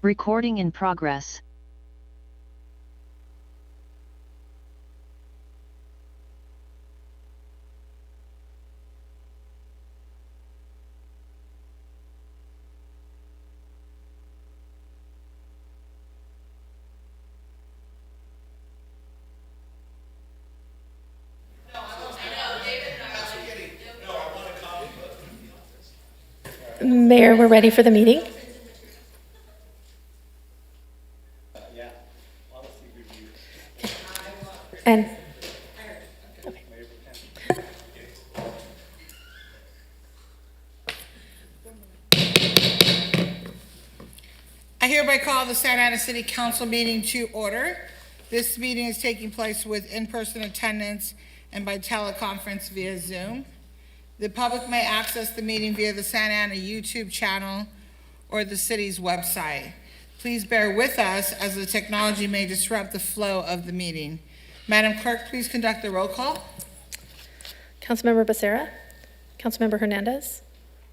Recording in progress. Mayor, we're ready for the meeting. And I hereby call the Santa Ana City Council meeting to order. This meeting is taking place with in-person attendance and by teleconference via Zoom. The public may access the meeting via the Santa Ana YouTube channel or the city's website. Please bear with us as the technology may disrupt the flow of the meeting. Madam Clerk, please conduct the roll call. Councilmember Becerra, Councilmember Hernandez,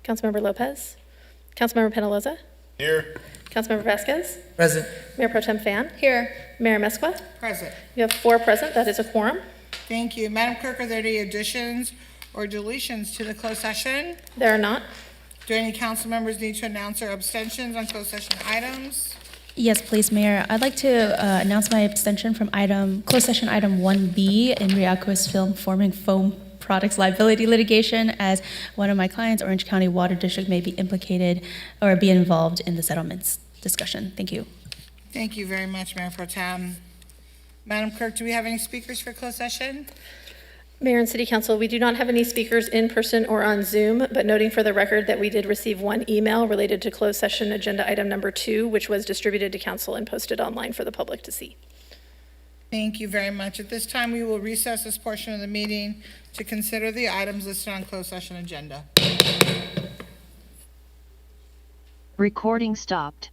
Councilmember Lopez, Councilmember Penaloza, Here. Councilmember Vasquez, Present. Mayor Pro Tem Fan. Here. Mayor Mesqua. Present. We have 4 present. That is a quorum. Thank you. Madam Clerk, are there any additions or deletions to the closed session? There are not. Do any council members need to announce their abstentions on closed session items? Yes, please, Mayor. I'd like to announce my abstention from closed session item 1B in Riaquis Film Forming Foam Products Liability Litigation, as one of my clients, Orange County Water District, may be implicated or be involved in the settlements discussion. Thank you. Thank you very much, Mayor Pro Tem. Madam Clerk, do we have any speakers for closed session? Mayor and City Council, we do not have any speakers in person or on Zoom, but noting for the record that we did receive 1 email related to closed session agenda item number 2, which was distributed to council and posted online for the public to see. Thank you very much. At this time, we will recess this portion of the meeting to consider the items listed on closed session agenda. Recording stopped.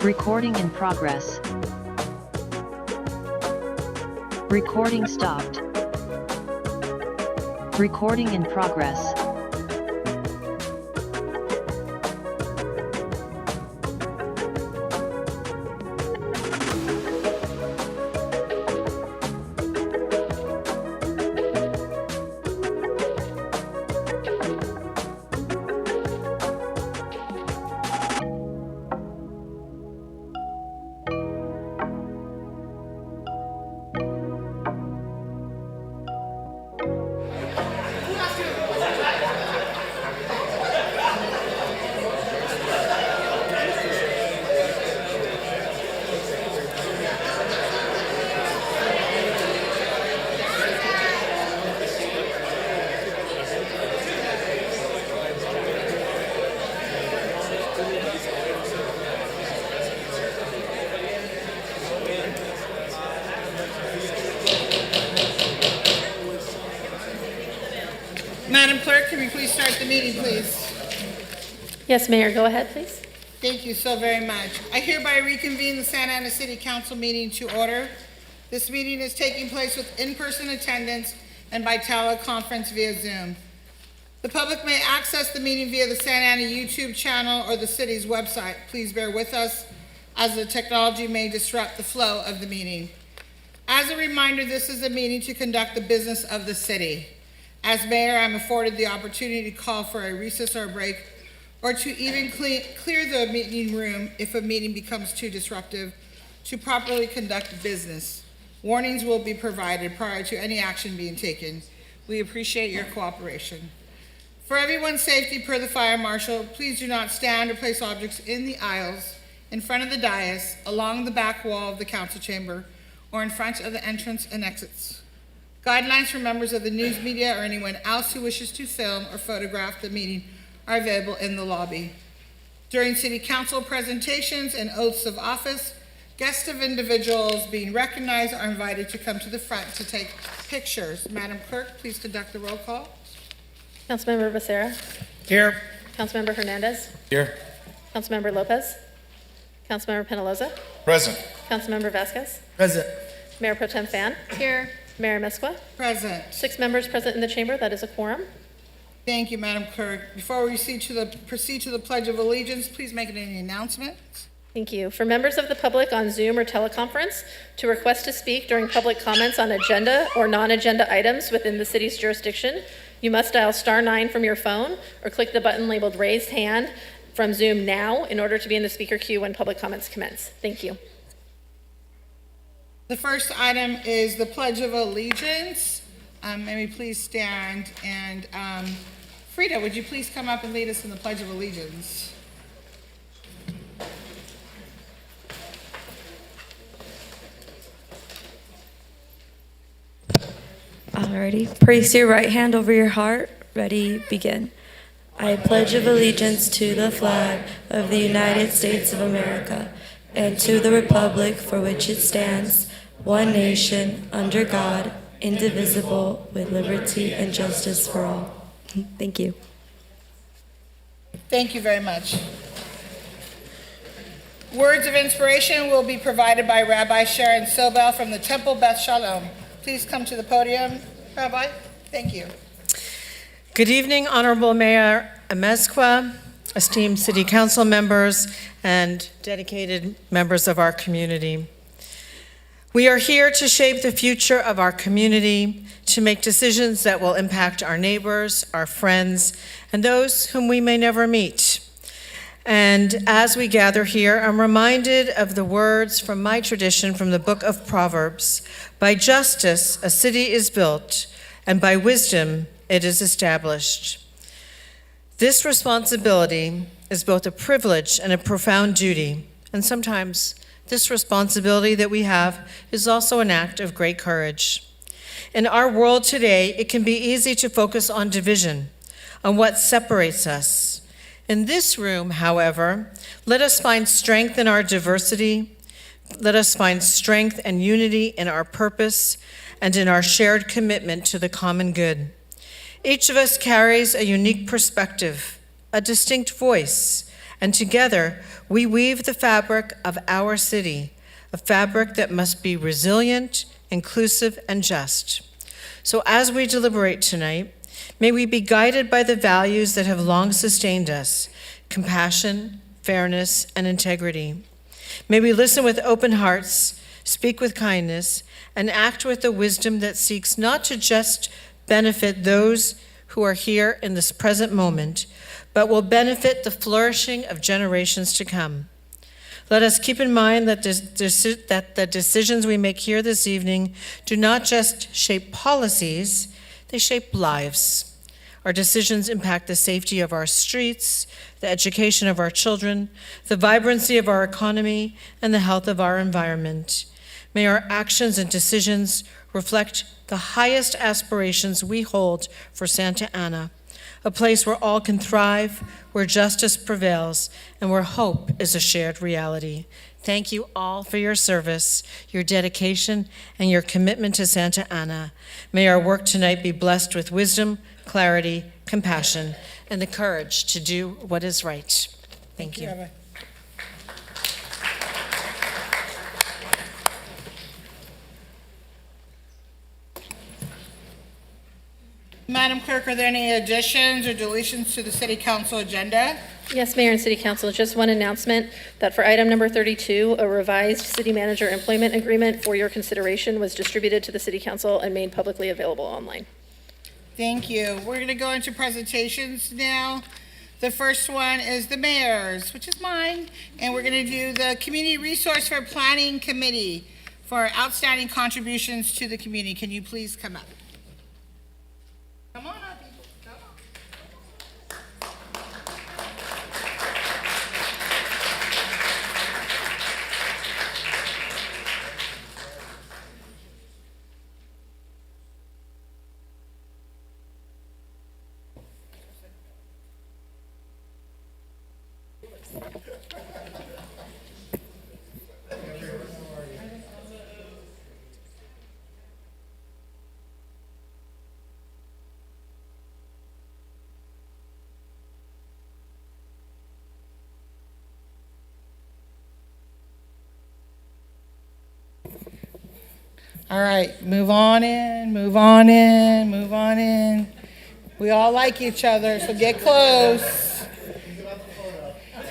Recording in progress. Recording stopped. Recording in progress. Madam Clerk, can we please start the meeting, please? Yes, Mayor, go ahead, please. Thank you so very much. I hereby reconvene the Santa Ana City Council meeting to order. This meeting is taking place with in-person attendance and by teleconference via Zoom. The public may access the meeting via the Santa Ana YouTube channel or the city's website. Please bear with us as the technology may disrupt the flow of the meeting. As a reminder, this is a meeting to conduct the business of the city. As mayor, I'm afforded the opportunity to call for a recess or a break, or to even clear the meeting room if a meeting becomes too disruptive to properly conduct business. Warnings will be provided prior to any action being taken. We appreciate your cooperation. For everyone's safety, per the fire marshal, please do not stand or place objects in the aisles, in front of the dais, along the back wall of the council chamber, or in front of the entrance and exits. Guidelines for members of the news media or anyone else who wishes to film or photograph the meeting are available in the lobby. During city council presentations and oaths of office, guests of individuals being recognized are invited to come to the front to take pictures. Madam Clerk, please conduct the roll call. Councilmember Becerra. Here. Councilmember Hernandez. Here. Councilmember Lopez. Councilmember Penaloza. Present. Councilmember Vasquez. Present. Mayor Pro Tem Fan. Here. Mayor Mesqua. Present. 6 members present in the chamber. That is a quorum. Thank you, Madam Clerk. Before we proceed to the Pledge of Allegiance, please make any announcements. Thank you. For members of the public on Zoom or teleconference, to request to speak during public comments on agenda or non-agenda items within the city's jurisdiction, you must dial *9 from your phone or click the button labeled Raised Hand from Zoom now in order to be in the speaker queue when public comments commence. Thank you. The first item is the Pledge of Allegiance. May we please stand, and Frida, would you please come up and lead us in the Pledge of Allegiance? Alrighty. Place your right hand over your heart. Ready, begin. I pledge of allegiance to the flag of the United States of America and to the republic for which it stands, one nation, under God, indivisible, with liberty and justice for all. Thank you. Thank you very much. Words of inspiration will be provided by Rabbi Sharon Sobel from the Temple Beth Shalom. Please come to the podium, Rabbi. Thank you. Good evening, Honorable Mayor Mesqua, esteemed City Council members, and dedicated members of our community. We are here to shape the future of our community, to make decisions that will impact our neighbors, our friends, and those whom we may never meet. And as we gather here, I'm reminded of the words from my tradition from the book of Proverbs. By justice, a city is built, and by wisdom, it is established. This responsibility is both a privilege and a profound duty, and sometimes this responsibility that we have is also an act of great courage. In our world today, it can be easy to focus on division, on what separates us. In this room, however, let us find strength in our diversity. Let us find strength and unity in our purpose and in our shared commitment to the common good. Each of us carries a unique perspective, a distinct voice, And together, we weave the fabric of our city, a fabric that must be resilient, inclusive, and just. So as we deliberate tonight, may we be guided by the values that have long sustained us: compassion, fairness, and integrity. May we listen with open hearts, speak with kindness, and act with the wisdom that seeks not to just benefit those who are here in this present moment, but will benefit the flourishing of generations to come. Let us keep in mind that the decisions we make here this evening do not just shape policies, they shape lives. Our decisions impact the safety of our streets, the education of our children, the vibrancy of our economy, and the health of our environment. May our actions and decisions reflect the highest aspirations we hold for Santa Ana, a place where all can thrive, where justice prevails, and where hope is a shared reality. Thank you all for your service, your dedication, and your commitment to Santa Ana. May our work tonight be blessed with wisdom, clarity, compassion, and the courage to do what is right. Thank you. Rabbi. Madam Clerk, are there any additions or deletions to the City Council agenda? Yes, Mayor and City Council, just one announcement that for item number 32, a revised city manager employment agreement for your consideration was distributed to the City Council and made publicly available online. Thank you. We're going to go into presentations now. The first one is the mayor's, which is mine, and we're going to do the Community Resource for Planning Committee for outstanding contributions to the community. Can you please come up? Come on up, people. Come on. All right, move on in, move on in, move on in. We all like each other, so get close.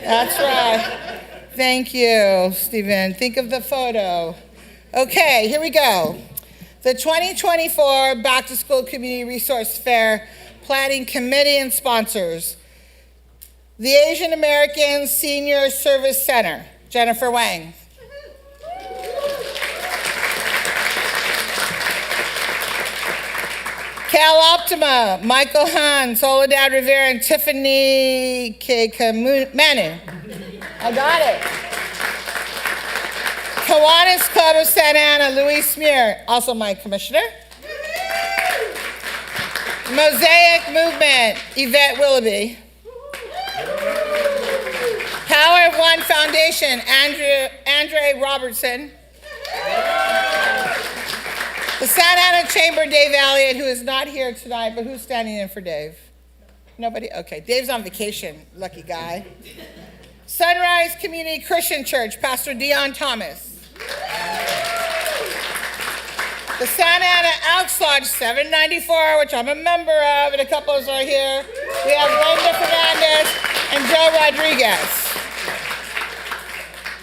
That's right. Thank you, Stephen. Think of the photo. Okay, here we go. The 2024 Back to School Community Resource Fair Planning Committee and sponsors. The Asian American Senior Service Center, Jennifer Wang. Cal Optima, Michael Hahn, Soledad Rivera, and Tiffany Manu. I got it. Kiwanis Club of Santa Ana, Louis Smear, also my commissioner. Mosaic Movement, Yvette Willoughby. Power of One Foundation, Andre Robertson. The Santa Ana Chamber, Dave Elliott, who is not here tonight, but who's standing in for Dave? Nobody? Okay, Dave's on vacation, lucky guy. Sunrise Community Christian Church, Pastor Dion Thomas. The Santa Ana Elks Lodge 794, which I'm a member of, and a couple of us are here. We have Linda Fernandez and Joe Rodriguez.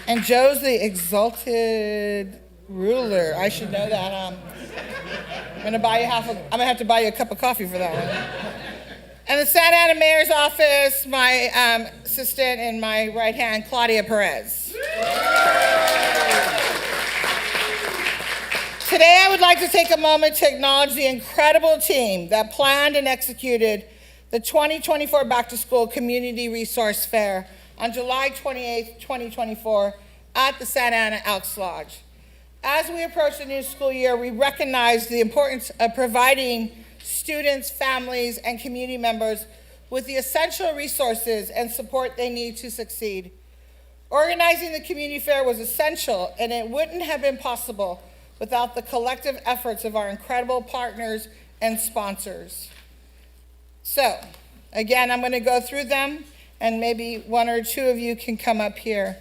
And Joe's the exalted ruler. I should know that. I'm gonna have to buy you a cup of coffee for that one. And the Santa Ana Mayor's Office, my assistant in my right hand, Claudia Perez. Today, I would like to take a moment to acknowledge the incredible team that planned and executed the 2024 Back to School Community Resource Fair on July 28th, 2024 at the Santa Ana Elks Lodge. As we approach the new school year, we recognize the importance of providing students, families, and community members with the essential resources and support they need to succeed. Organizing the community fair was essential, and it wouldn't have been possible without the collective efforts of our incredible partners and sponsors. So, again, I'm going to go through them, and maybe one or two of you can come up here.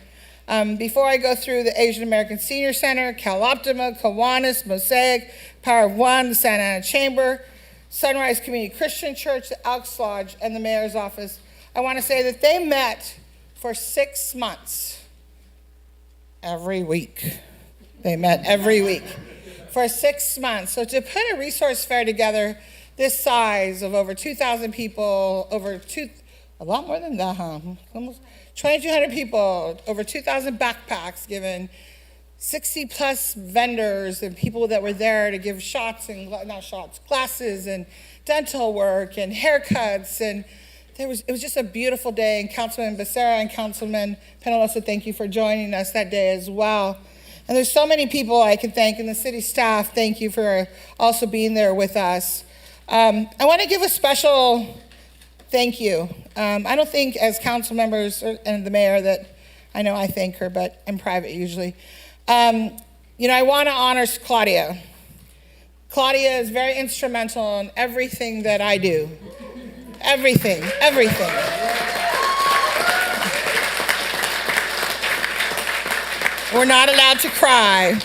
Before I go through the Asian American Senior Center, Cal Optima, Kiwanis, Mosaic, Power of One, the Santa Ana Chamber, Sunrise Community Christian Church, the Elks Lodge, and the Mayor's Office, I want to say that they met for 6 months every week. They met every week for 6 months. So to put a resource fair together this size of over 2,000 people, a lot more than that, huh? Almost 2,200 people, over 2,000 backpacks given, 60 plus vendors and people that were there to give classes and dental work and haircuts, and it was just a beautiful day. And Councilman Becerra and Councilman Penalosa, thank you for joining us that day as well. And there's so many people I can thank, and the city staff, thank you for also being there with us. I want to give a special thank you. I don't think as council members and the mayor that, I know I thank her, but in private usually. I want to honor Claudia. Claudia is very instrumental in everything that I do. Everything. We're not allowed to cry.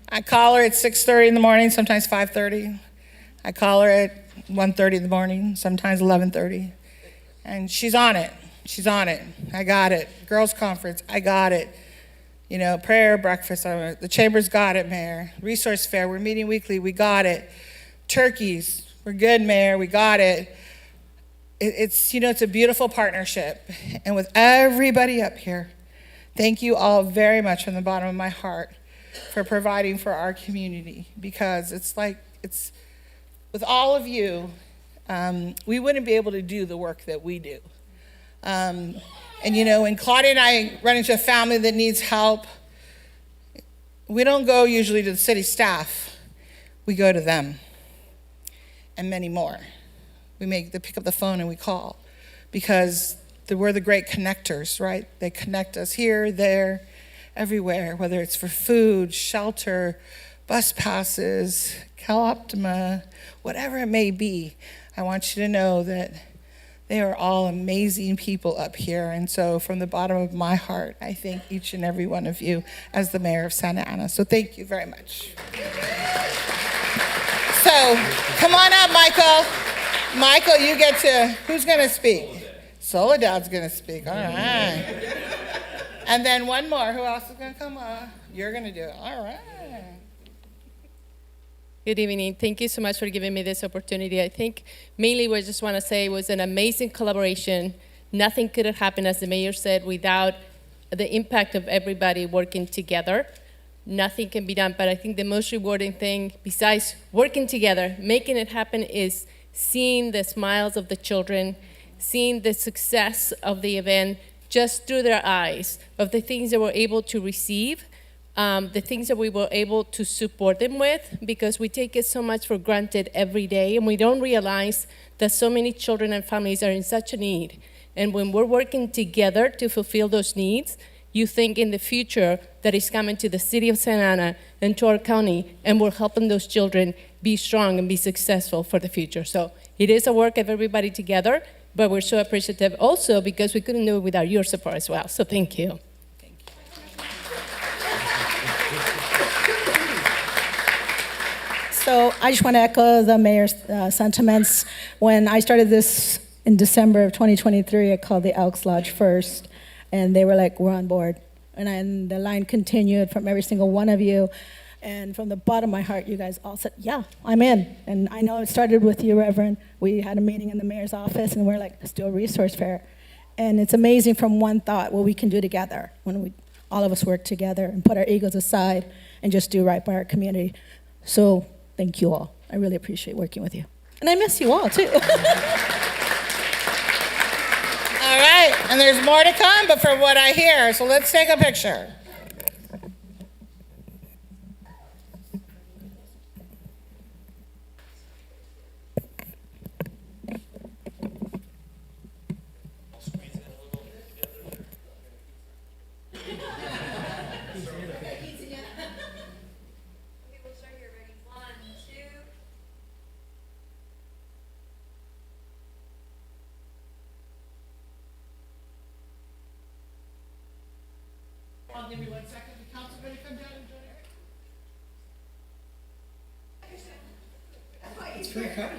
I call her at 6:30 in the morning, sometimes 5:30. I call her at 1:30 in the morning, sometimes 11:30. And she's on it. I got it. Girls' conference, I got it. Prayer, breakfast, the chamber's got it, Mayor. Resource fair, we're meeting weekly, we got it. Turkeys, we're good, Mayor, we got it. It's a beautiful partnership. And with everybody up here, thank you all very much from the bottom of my heart for providing for our community, because it's with all of you, we wouldn't be able to do the work that we do. When Claudia and I run into a family that needs help, we don't go usually to the city staff, we go to them and many more. They pick up the phone and we call, because we're the great connectors, right? They connect us here, there, everywhere, whether it's for food, shelter, bus passes, Cal Optima, whatever it may be. I want you to know that they are all amazing people up here. And so from the bottom of my heart, I thank each and every one of you as the mayor of Santa Ana. So thank you very much. So come on up, Michael. Michael, you get to, who's going to speak? Soledad's going to speak. All right. And then one more. Who else is going to come on? You're going to do it. All right. Good evening. Thank you so much for giving me this opportunity. I think mainly what I just want to say was an amazing collaboration. Nothing could have happened, as the mayor said, without the impact of everybody working together. Nothing can be done, but I think the most rewarding thing, besides working together, making it happen, is seeing the smiles of the children, seeing the success of the event just through their eyes, of the things that we're able to receive, the things that we were able to support them with, because we take it so much for granted every day, and we don't realize that so many children and families are in such a need. And when we're working together to fulfill those needs, you think in the future that is coming to the city of Santa Ana and to our county, and we're helping those children be strong and be successful for the future. So it is a work of everybody together, but we're so appreciative also because we couldn't do it without your support as well. So thank you. So I just want to echo the mayor's sentiments. When I started this in December of 2023, I called the Elks Lodge first, and they were like, we're on board. And the line continued from every single one of you. And from the bottom of my heart, you guys all said, yeah, I'm in. And I know it started with you, Reverend. We had a meeting in the mayor's office, and we're like, let's do a resource fair. And it's amazing from one thought what we can do together when all of us work together and put our egos aside and just do right by our community. So thank you all. I really appreciate working with you. And I miss you all, too. All right, and there's more to come, but from what I hear, so let's take a picture. on, give me 1 second. The council ready to come down and join her? It's pretty kind.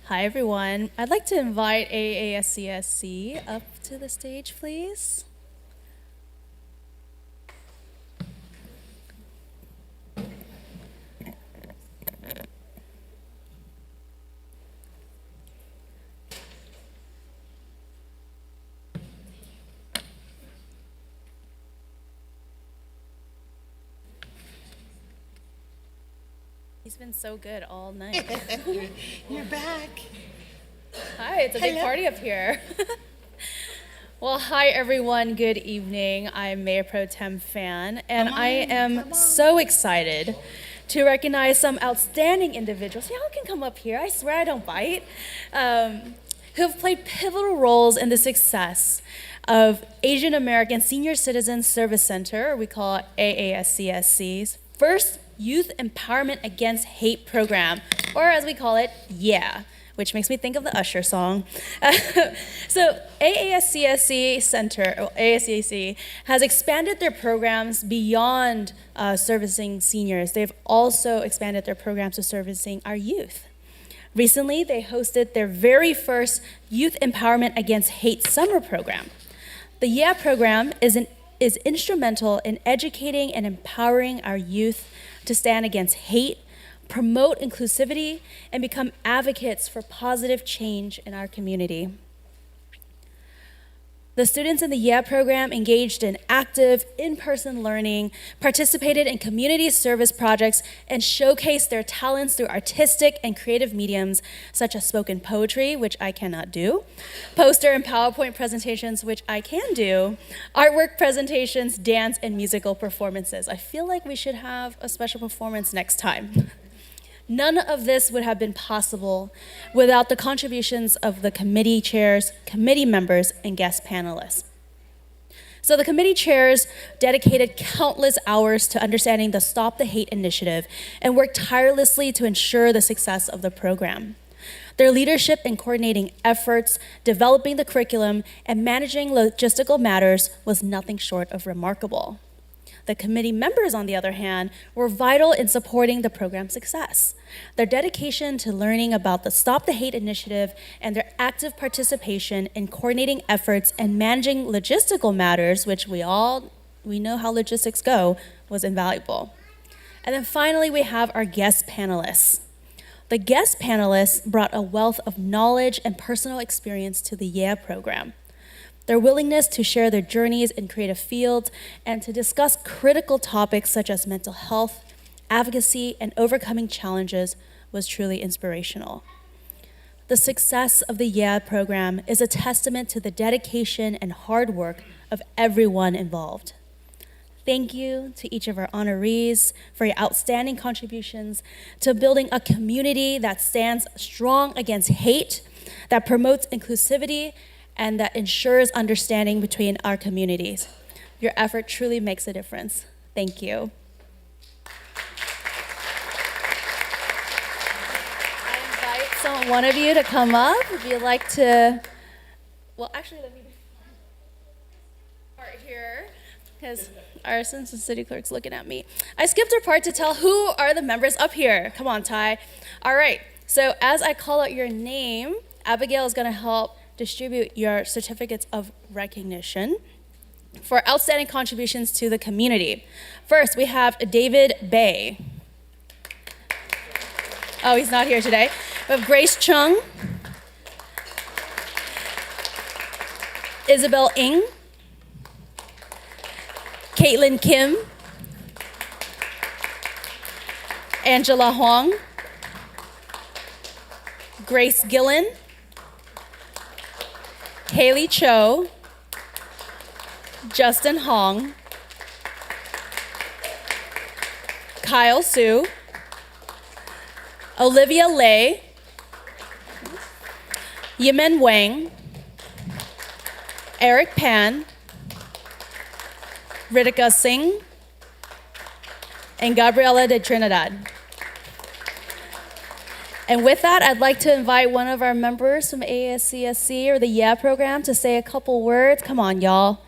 Hi, everyone. I'd like to invite AASCSC up to the stage, please. He's been so good all night. You're back. Hi, it's a big party up here. Well, hi everyone, good evening. I'm Mayor Pro Tem Fan, and I am so excited to recognize some outstanding individuals. Y'all can come up here, I swear I don't bite, who have played pivotal roles in the success of Asian American Senior Citizen Service Center, or we call it AASCSC's, first Youth Empowerment Against Hate program, or as we call it, YEAH, which makes me think of the Usher song. So AASCSC Center, or AASCSC, has expanded their programs beyond servicing seniors. They've also expanded their programs to servicing our youth. Recently, they hosted their very first Youth Empowerment Against Hate summer program. The YEAH program is instrumental in educating and empowering our youth to stand against hate, promote inclusivity, and become advocates for positive change in our community. The students in the YEAH program engaged in active, in-person learning, participated in community service projects, and showcased their talents through artistic and creative mediums, such as spoken poetry, which I cannot do, poster and PowerPoint presentations, which I can do, artwork presentations, dance, and musical performances. I feel like we should have a special performance next time. None of this would have been possible without the contributions of the committee chairs, committee members, and guest panelists. So the committee chairs dedicated countless hours to understanding the Stop the Hate initiative and worked tirelessly to ensure the success of the program. Their leadership in coordinating efforts, developing the curriculum, and managing logistical matters was nothing short of remarkable. The committee members, on the other hand, were vital in supporting the program's success. Their dedication to learning about the Stop the Hate initiative and their active participation in coordinating efforts and managing logistical matters, which we know how logistics go, was invaluable. And then finally, we have our guest panelists. The guest panelists brought a wealth of knowledge and personal experience to the YEAH program. Their willingness to share their journeys in creative fields and to discuss critical topics such as mental health, advocacy, and overcoming challenges was truly inspirational. The success of the YEAH program is a testament to the dedication and hard work of everyone involved. Thank you to each of our honorees for your outstanding contributions to building a community that stands strong against hate, that promotes inclusivity, and that ensures understanding between our communities. Your effort truly makes a difference. Thank you. I invite one of you to come up if you'd like to, well, actually, let me start here. because our assistant city clerk's looking at me. I skipped a part to tell who are the members up here. Come on, Ty. All right, so as I call out your name, Abigail is going to help distribute your certificates of recognition for outstanding contributions to the community. First, we have David Bay. Oh, he's not here today. We have Grace Chung, Isabel Ng, Caitlin Kim, Angela Huang, Grace Gillen, Haley Cho, Justin Hong, Kyle Su, Olivia Lei, Yemen Wang, Eric Pan, Ritika Singh, and Gabriela de Trinidad. And with that, I'd like to invite one of our members from ASCSC or the Yeah program to say a couple words. Come on, y'all.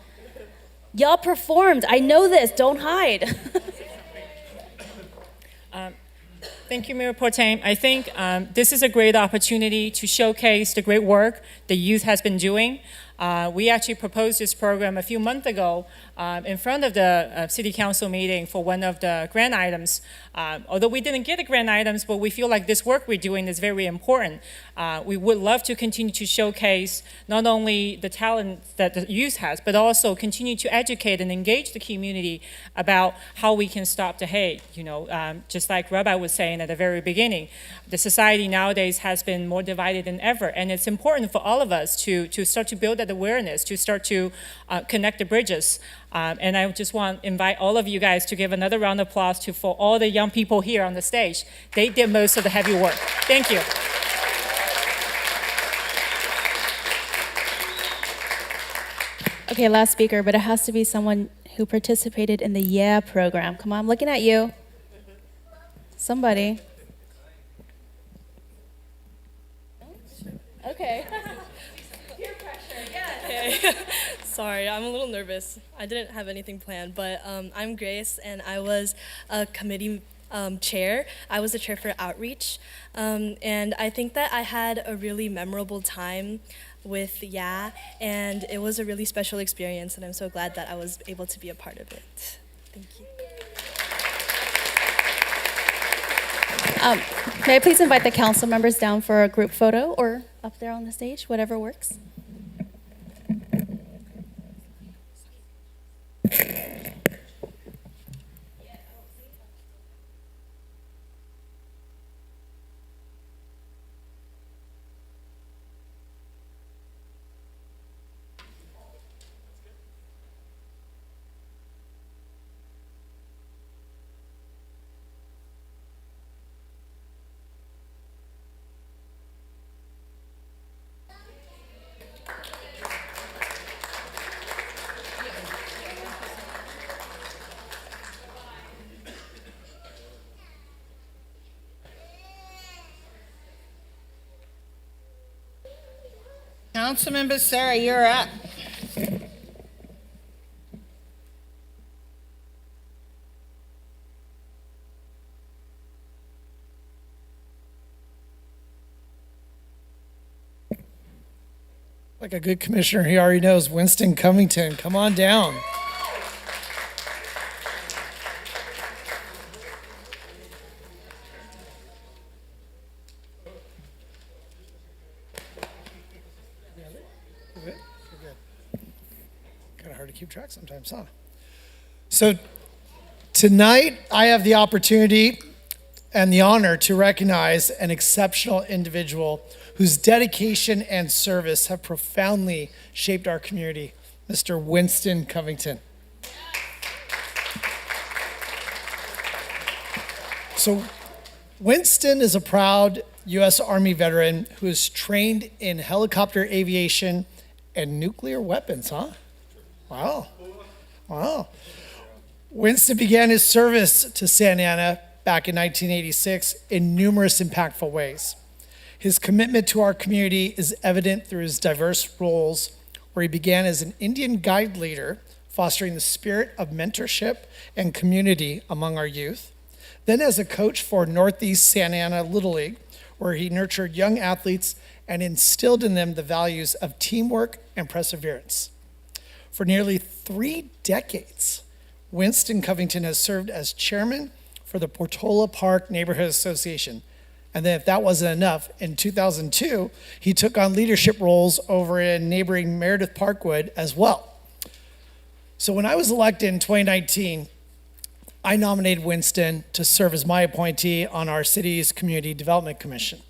Y'all performed. I know this. Don't hide. Thank you, Mayor Protem. I think this is a great opportunity to showcase the great work the youth has been doing. We actually proposed this program a few months ago in front of the City Council meeting for one of the grant items. Although we didn't get the grant items, but we feel like this work we're doing is very important. We would love to continue to showcase not only the talent that the youth has, but also continue to educate and engage the community about how we can stop the hate. You know, just like Rabbi was saying at the very beginning, the society nowadays has been more divided than ever, and it's important for all of us to start to build that awareness, to start to connect the bridges. And I just want to invite all of you guys to give another round of applause for all the young people here on the stage. They did most of the heavy work. Thank you. Okay, last speaker, but it has to be someone who participated in the Yeah program. Come on, I'm looking at you. Somebody. Okay. Peer pressure, yes. Okay. Sorry, I'm a little nervous. I didn't have anything planned, but I'm Grace, and I was a committee chair. I was the chair for outreach, and I think that I had a really memorable time with Yeah, and it was a really special experience, and I'm so glad that I was able to be a part of it. Thank you. May I please invite the council members down for a group photo or up there on the stage, whatever works. Councilmember Sarah, you're up. Like a good commissioner, he already knows. Winston Covington, come on down. Kind of hard to keep track sometimes, huh? So tonight, I have the opportunity and the honor to recognize an exceptional individual whose dedication and service have profoundly shaped our community, Mr. Winston Covington. So Winston is a proud U.S. Army veteran who is trained in helicopter aviation and nuclear weapons, huh? Wow. Wow. Winston began his service to Santa Ana back in 1986 in numerous impactful ways. His commitment to our community is evident through his diverse roles, where he began as an Indian guide leader fostering the spirit of mentorship and community among our youth. Then as a coach for Northeast Santa Ana Little League, where he nurtured young athletes and instilled in them the values of teamwork and perseverance. For nearly 3 decades, Winston Covington has served as chairman for the Portola Park Neighborhood Association. And then if that wasn't enough, in 2002, he took on leadership roles over in neighboring Meredith Parkwood as well. So when I was elected in 2019, I nominated Winston to serve as my appointee on our city's Community Development Commission.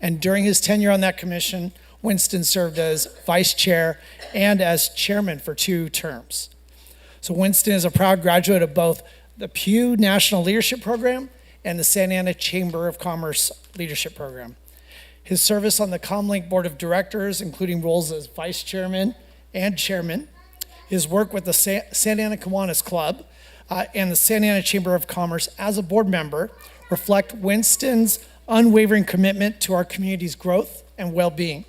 And during his tenure on that commission, Winston served as vice chair and as chairman for 2 terms. So Winston is a proud graduate of both the Pew National Leadership Program and the Santa Ana Chamber of Commerce Leadership Program. His service on the Comlink Board of Directors, including roles as vice chairman and chairman, his work with the Santa Ana Kiwanis Club and the Santa Ana Chamber of Commerce as a board member reflect Winston's unwavering commitment to our community's growth and well-being.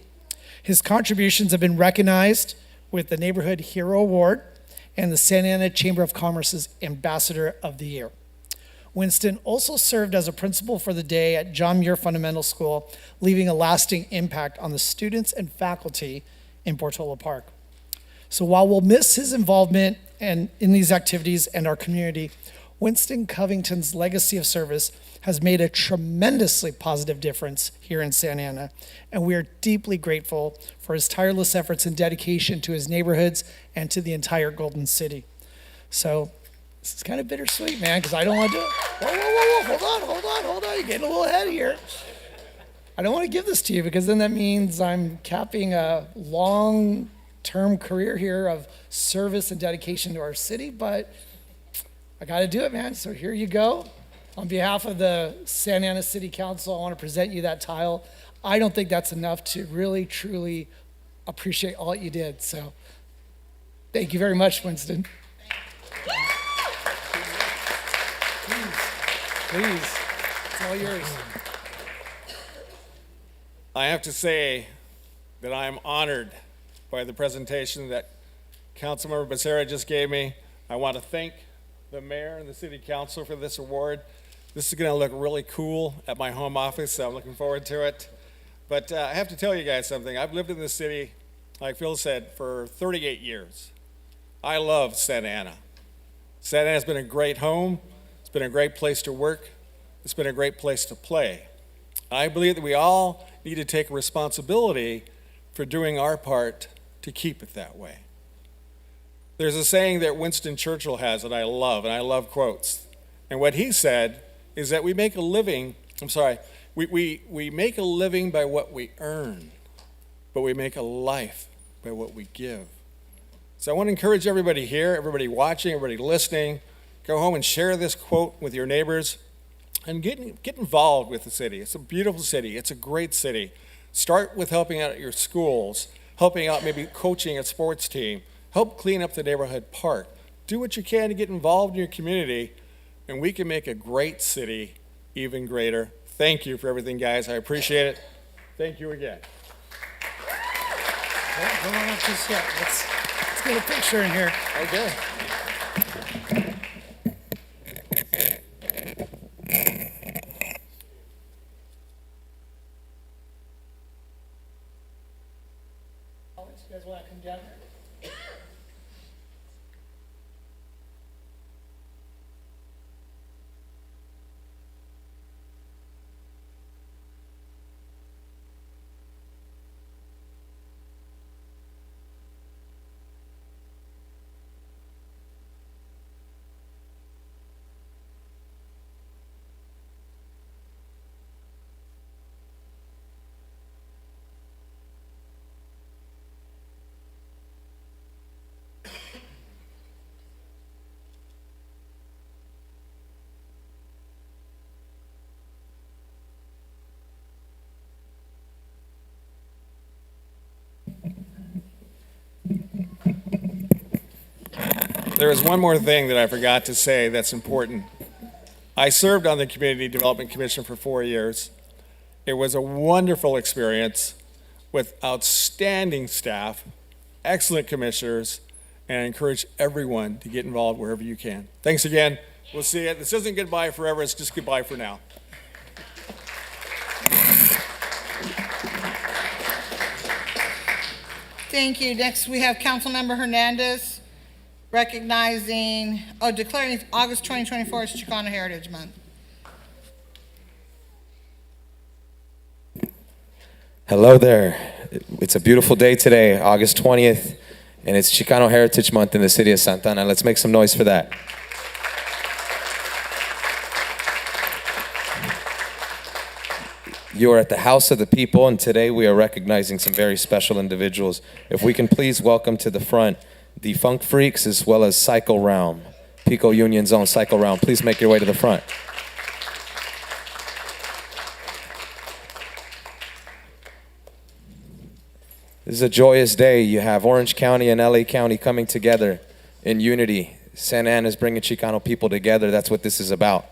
His contributions have been recognized with the Neighborhood Hero Award and the Santa Ana Chamber of Commerce's Ambassador of the Year. Winston also served as a principal for the day at John Muir Fundamental School, leaving a lasting impact on the students and faculty in Portola Park. So while we'll miss his involvement in these activities and our community, Winston Covington's legacy of service has made a tremendously positive difference here in Santa Ana, and we are deeply grateful for his tireless efforts and dedication to his neighborhoods and to the entire Golden City. So this is kind of bittersweet, man, because I don't want to do it. Whoa, hold on, you're getting a little ahead here. I don't want to give this to you because then that means I'm capping a long-term career here of service and dedication to our city, but I got to do it, man. So here you go. On behalf of the Santa Ana City Council, I want to present you that tile. I don't think that's enough to really, truly appreciate all that you did. So thank you very much, Winston. Please, it's all yours. I have to say that I am honored by the presentation that Councilmember Becerra just gave me. I want to thank the mayor and the city council for this award. This is going to look really cool at my home office, so I'm looking forward to it. But I have to tell you guys something. I've lived in this city, like Phil said, for 38 years. I love Santa Ana. Santa Ana has been a great home. It's been a great place to work. It's been a great place to play. I believe that we all need to take responsibility for doing our part to keep it that way. There's a saying that Winston Churchill has that I love, and I love quotes. And what he said is that we make a living, we make a living by what we earn, but we make a life by what we give. So I want to encourage everybody here, everybody watching, everybody listening, go home and share this quote with your neighbors and get involved with the city. It's a beautiful city. It's a great city. Start with helping out at your schools, helping out maybe coaching a sports team, help clean up the neighborhood park. Do what you can to get involved in your community, and we can make a great city even greater. Thank you for everything, guys. I appreciate it. Thank you again. Don't run up just yet. Let's get a picture in here. Okay. You guys want to come down here? There is one more thing that I forgot to say that's important. I served on the Community Development Commission for 4 years. It was a wonderful experience with outstanding staff, excellent commissioners, and I encourage everyone to get involved wherever you can. Thanks again. We'll see you. This isn't goodbye forever. It's just goodbye for now. Thank you. Next, we have Councilmember Hernandez declaring August 2024 as Chicano Heritage Month. Hello there. It's a beautiful day today, August 20th, and it's Chicano Heritage Month in the city of Santa Ana. Let's make some noise for that. You are at the House of the People, and today we are recognizing some very special individuals. If we can please welcome to the front the Funk Freaks as well as Cycle Realm, Pico Union Zone Cycle Realm. Please make your way to the front. This is a joyous day. You have Orange County and LA County coming together in unity. Santa Ana is bringing Chicano people together. That's what this is about.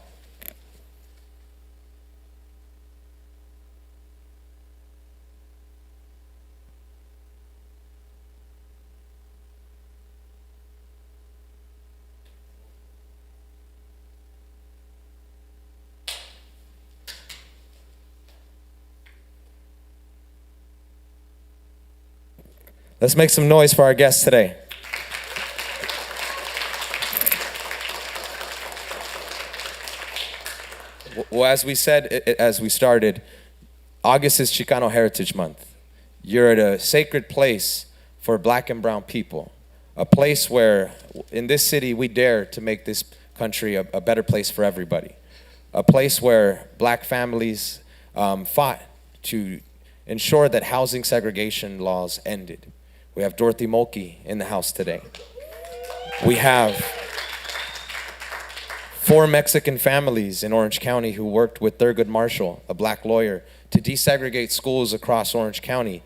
Let's make some noise for our guests today. Well, as we said, as we started, August is Chicano Heritage Month. You're at a sacred place for Black and brown people, a place where in this city we dare to make this country a better place for everybody, a place where Black families fought to ensure that housing segregation laws ended. We have Dorothy Mulkey in the house today. We have 4 Mexican families in Orange County who worked with Thurgood Marshall, a Black lawyer, to desegregate schools across Orange County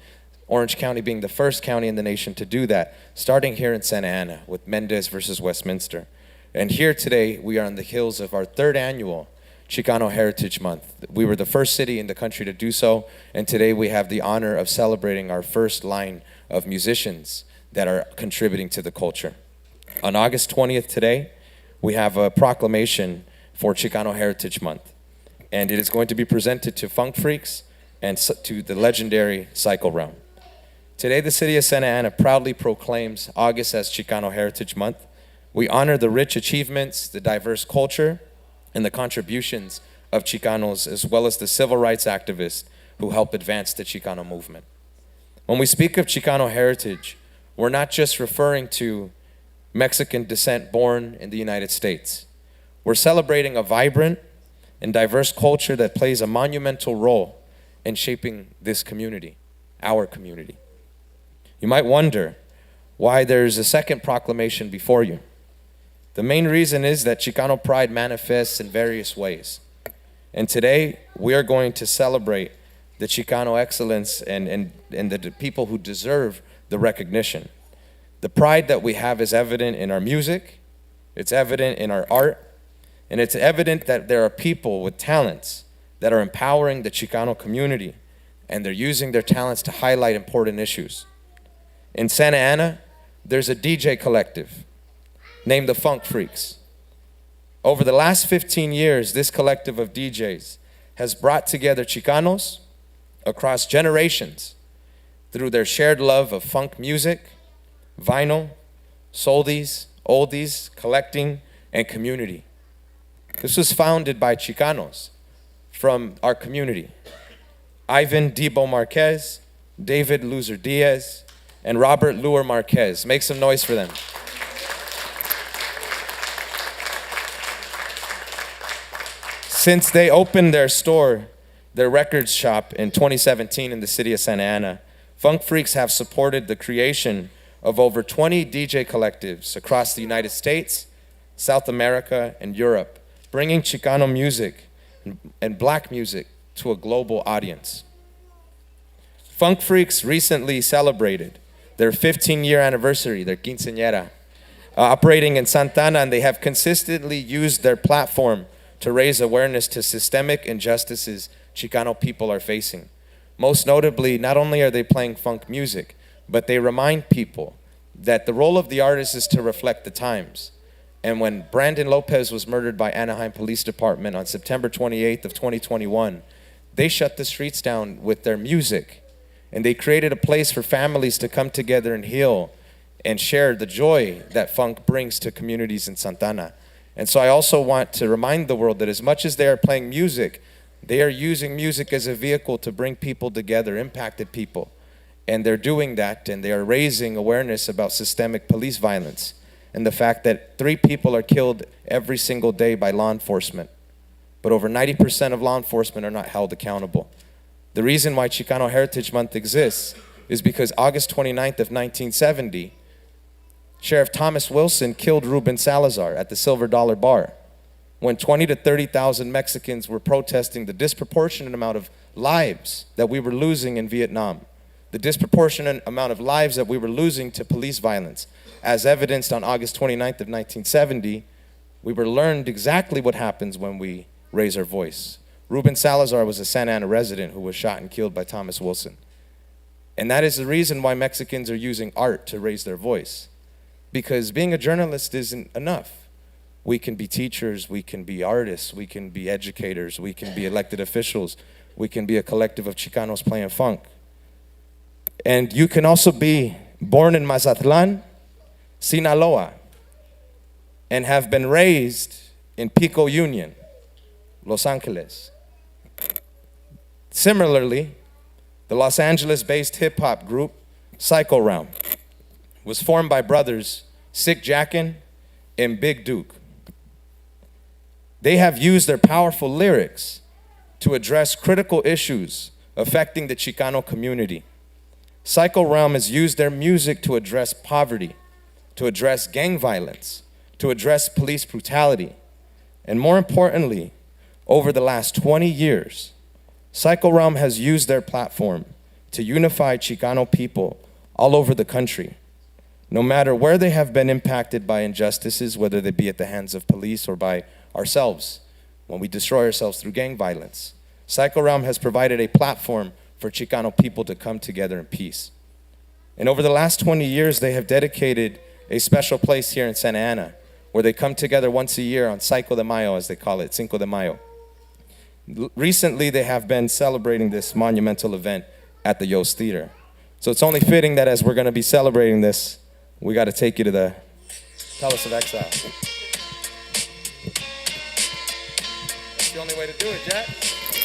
being the first county in the nation to do that, starting here in Santa Ana with Mendez versus Westminster. And here today, we are on the heels of our 3rd annual Chicano Heritage Month. We were the first city in the country to do so, and today we have the honor of celebrating our first line of musicians that are contributing to the culture. On August 20th today, we have a proclamation for Chicano Heritage Month, and it is going to be presented to Funk Freaks and to the legendary Cycle Realm. Today, the city of Santa Ana proudly proclaims August as Chicano Heritage Month. We honor the rich achievements, the diverse culture, and the contributions of Chicanos, as well as the civil rights activists who help advance the Chicano movement. When we speak of Chicano heritage, we're not just referring to Mexican descent born in the United States. We're celebrating a vibrant and diverse culture that plays a monumental role in shaping this community, our community. You might wonder why there's a second proclamation before you. The main reason is that Chicano pride manifests in various ways. And today, we are going to celebrate the Chicano excellence and the people who deserve the recognition. The pride that we have is evident in our music, it's evident in our art, and it's evident that there are people with talents that are empowering the Chicano community, and they're using their talents to highlight important issues. In Santa Ana, there's a DJ collective named the Funk Freaks. Over the last 15 years, this collective of DJs has brought together Chicanos across generations through their shared love of funk music, vinyl, soldies, oldies, collecting, and community. This was founded by Chicanos from our community. Ivan Debo Marquez, David Loser Diaz, and Robert Luer Marquez. Make some noise for them. Since they opened their store, their records shop in 2017 in the city of Santa Ana, Funk Freaks have supported the creation of over 20 DJ collectives across the United States, South America, and Europe, bringing Chicano music and Black music to a global audience. Funk Freaks recently celebrated their 15-year anniversary, their quinceañera, operating in Santa Ana, and they have consistently used their platform to raise awareness to systemic injustices Chicano people are facing. Most notably, not only are they playing funk music, but they remind people that the role of the artist is to reflect the times. And when Brandon Lopez was murdered by Anaheim Police Department on September 28th of 2021, they shut the streets down with their music. And they created a place for families to come together and heal and share the joy that funk brings to communities in Santana. And so I also want to remind the world that as much as they are playing music, they are using music as a vehicle to bring people together, impacted people. And they're doing that, and they are raising awareness about systemic police violence and the fact that 3 people are killed every single day by law enforcement. But over 90% of law enforcement are not held accountable. The reason why Chicano Heritage Month exists is because August 29th of 1970, Sheriff Thomas Wilson killed Ruben Salazar at the Silver Dollar Bar when 20 to 30,000 Mexicans were protesting the disproportionate amount of lives that we were losing in Vietnam, the disproportionate amount of lives that we were losing to police violence. As evidenced on August 29th of 1970, we were learned exactly what happens when we raise our voice. Ruben Salazar was a Santa Ana resident who was shot and killed by Thomas Wilson. And that is the reason why Mexicans are using art to raise their voice. Because being a journalist isn't enough. We can be teachers, we can be artists, we can be educators, we can be elected officials, we can be a collective of Chicanos playing funk. And you can also be born in Mazatlan, Sinaloa, and have been raised in Pico Union, Los Angeles. Similarly, the Los Angeles-based hip-hop group Psycho Realm was formed by brothers Sick Jackin and Big Duke. They have used their powerful lyrics to address critical issues affecting the Chicano community. Psycho Realm has used their music to address poverty, to address gang violence, to address police brutality. And more importantly, over the last 20 years, Psycho Realm has used their platform to unify Chicano people all over the country. No matter where they have been impacted by injustices, whether they be at the hands of police or by ourselves, when we destroy ourselves through gang violence, Psycho Realm has provided a platform for Chicano people to come together in peace. And over the last 20 years, they have dedicated a special place here in Santa Ana, where they come together once a year on Cinco de Mayo, as they call it, Cinco de Mayo. Recently, they have been celebrating this monumental event at the Yost Theater. So it's only fitting that as we're going to be celebrating this, we got to take you to the Palace of Exile. That's the only way to do it, Jack.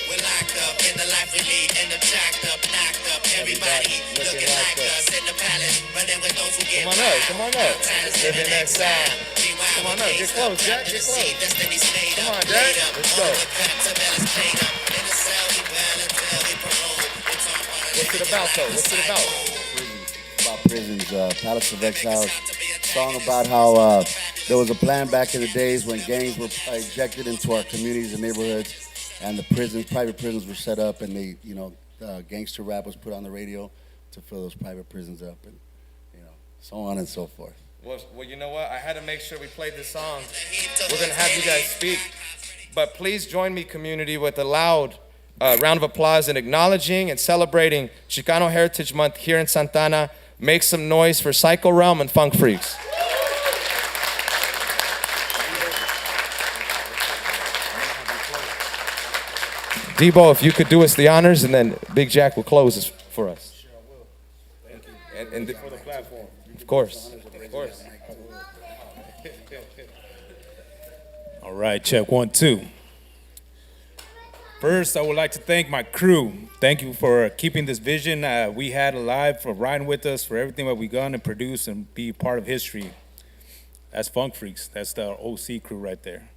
We're locked up in the life we lead, end up jacked up, knocked up. Everybody looking like us in the palace, running with those who get Come on up. Living that side. Come on up, get close, Jack, get close. Come on, Jack, let's go. What's it about, though? What's it about? About prisons, Palace of Exiles. Song about how there was a plan back in the days when gangs were injected into our communities and neighborhoods, and the prisons, private prisons were set up, and they, gangster rap was put on the radio to fill those private prisons up, and so on and so forth. Well, you know what? I had to make sure we played this song. We're going to have you guys speak. But please join me, community, with a loud round of applause in acknowledging and celebrating Chicano Heritage Month here in Santana. Make some noise for Psycho Realm and Funk Freaks. Debo, if you could do us the honors, and then Big Jack will close this for us. Sure, I will. Thank you. And for the platform. Of course. Of course. All right, check 1, 2. First, I would like to thank my crew. Thank you for keeping this vision we had alive, for riding with us, for everything that we've done and produced and be part of history. That's Funk Freaks. That's the OC crew right there.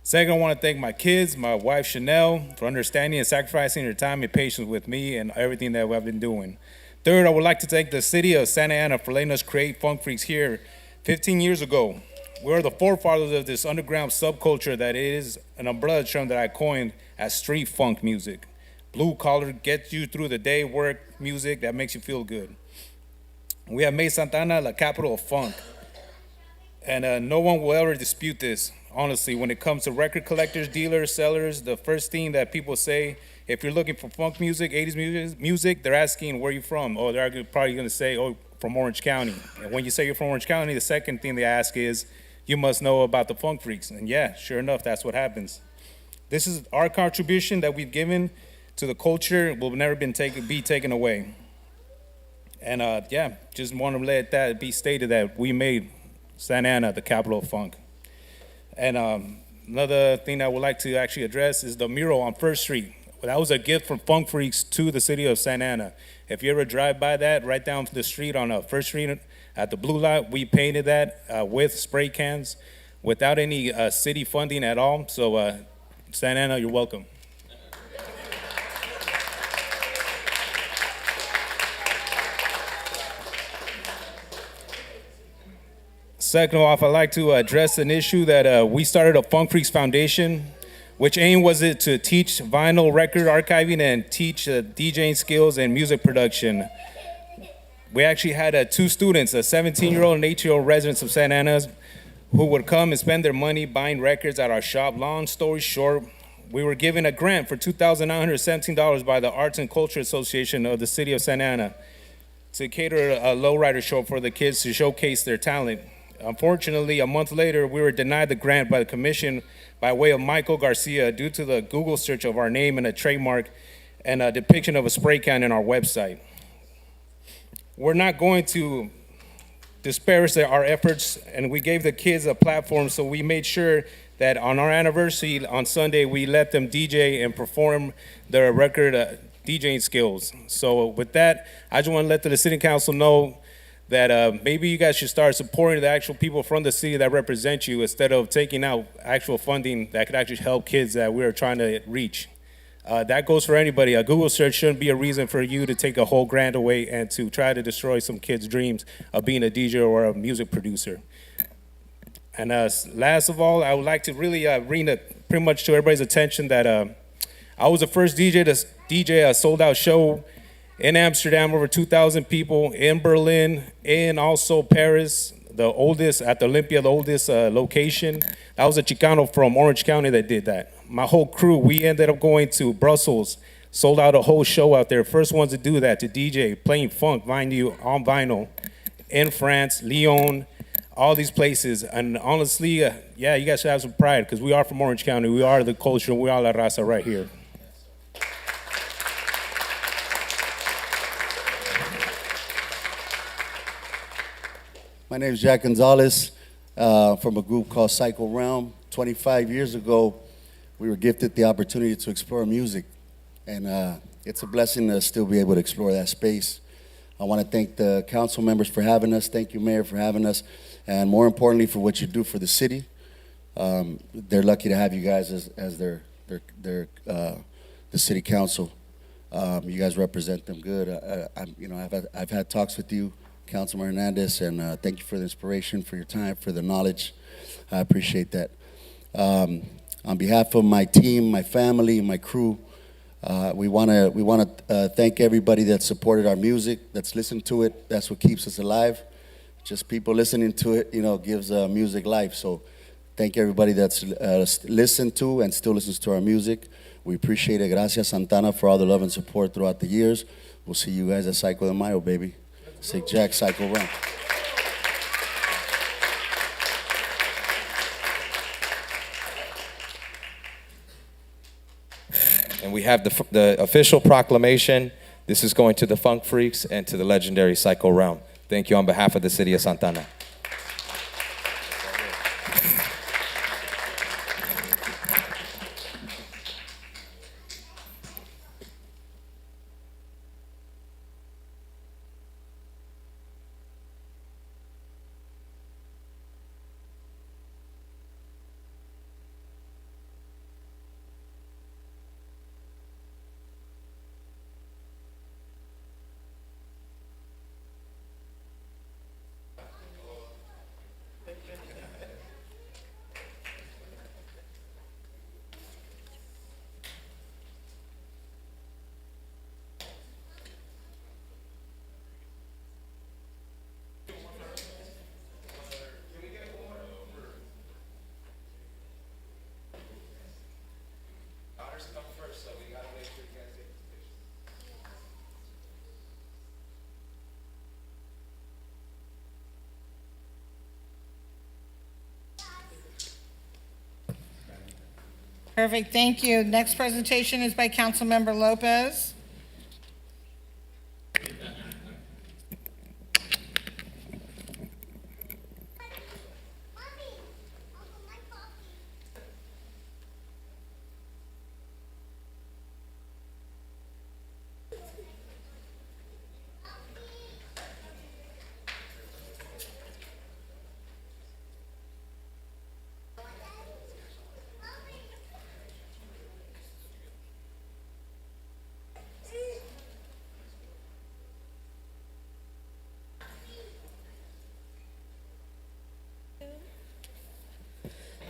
Second, I want to thank my kids, my wife Chanel, for understanding and sacrificing their time and patience with me and everything that I've been doing. Third, I would like to thank the city of Santa Ana for letting us create Funk Freaks here 15 years ago. We are the forefathers of this underground subculture that is an umbrella term that I coined as street funk music. Blue collar, gets you through the day work music that makes you feel good. We have made Santana the capital of funk. And no one will ever dispute this. Honestly, when it comes to record collectors, dealers, sellers, the first thing that people say, if you're looking for funk music, 80s music, they're asking where you from. Or they're probably going to say, oh, from Orange County. And when you say you're from Orange County, the second thing they ask is, you must know about the Funk Freaks. And yeah, sure enough, that's what happens. This is our contribution that we've given to the culture, will never be taken away. And yeah, just want to let that be stated that we made Santa Ana the capital of funk. And another thing I would like to actually address is the mural on First Street. That was a gift from Funk Freaks to the city of Santa Ana. If you ever drive by that, right down the street on First Street at the Blue Lot, we painted that with spray cans without any city funding at all. So Santa Ana, you're welcome. Second off, I'd like to address an issue that we started a Funk Freaks Foundation, which aim was it to teach vinyl record archiving and teach DJing skills and music production. We actually had two students, a 17-year-old and 18-year-old residents of Santa Ana, who would come and spend their money buying records at our shop. Long story short, we were given a grant for $2,917 by the Arts and Culture Association of the city of Santa Ana to cater a lowrider show for the kids to showcase their talent. Unfortunately, a month later, we were denied the grant by the commission by way of Michael Garcia due to the Google search of our name and a trademark and a depiction of a spray can in our website. We're not going to disparage our efforts, and we gave the kids a platform, so we made sure that on our anniversary on Sunday, we let them DJ and perform their record DJing skills. So with that, I just want to let the city council know that maybe you guys should start supporting the actual people from the city that represent you instead of taking out actual funding that could actually help kids that we're trying to reach. That goes for anybody. A Google search shouldn't be a reason for you to take a whole grant away and to try to destroy some kids' dreams of being a DJ or a music producer. And last of all, I would like to really bring pretty much to everybody's attention that I was the first DJ to DJ a sold-out show in Amsterdam, over 2,000 people, in Berlin, and also Paris, the oldest, at the Olympia, the oldest location. That was a Chicano from Orange County that did that. My whole crew, we ended up going to Brussels, sold out a whole show out there. First ones to do that, to DJ, playing funk, vinyl, on vinyl, in France, Lyon, all these places. And honestly, yeah, you guys should have some pride, because we are from Orange County. We are the culture, we are La Raza right here. My name is Jack Gonzalez from a group called Psycho Realm. 25 years ago, we were gifted the opportunity to explore music, and it's a blessing to still be able to explore that space. I want to thank the council members for having us. Thank you, Mayor, for having us, and more importantly, for what you do for the city. They're lucky to have you guys as the city council. You guys represent them good. I've had talks with you, Councilman Hernandez, and thank you for the inspiration, for your time, for the knowledge. I appreciate that. On behalf of my team, my family, my crew, we want to thank everybody that supported our music, that's listened to it. That's what keeps us alive. Just people listening to it, gives music life. So thank everybody that's listened to and still listens to our music. We appreciate it. Gracias, Santana, for all the love and support throughout the years. We'll see you guys at Psycho de Mayo, baby. Sick Jack, Psycho Realm. And we have the official proclamation. This is going to the Funk Freaks and to the legendary Psycho Realm. Thank you on behalf of the city of Santa Ana. Perfect, thank you. Next presentation is by Councilmember Lopez.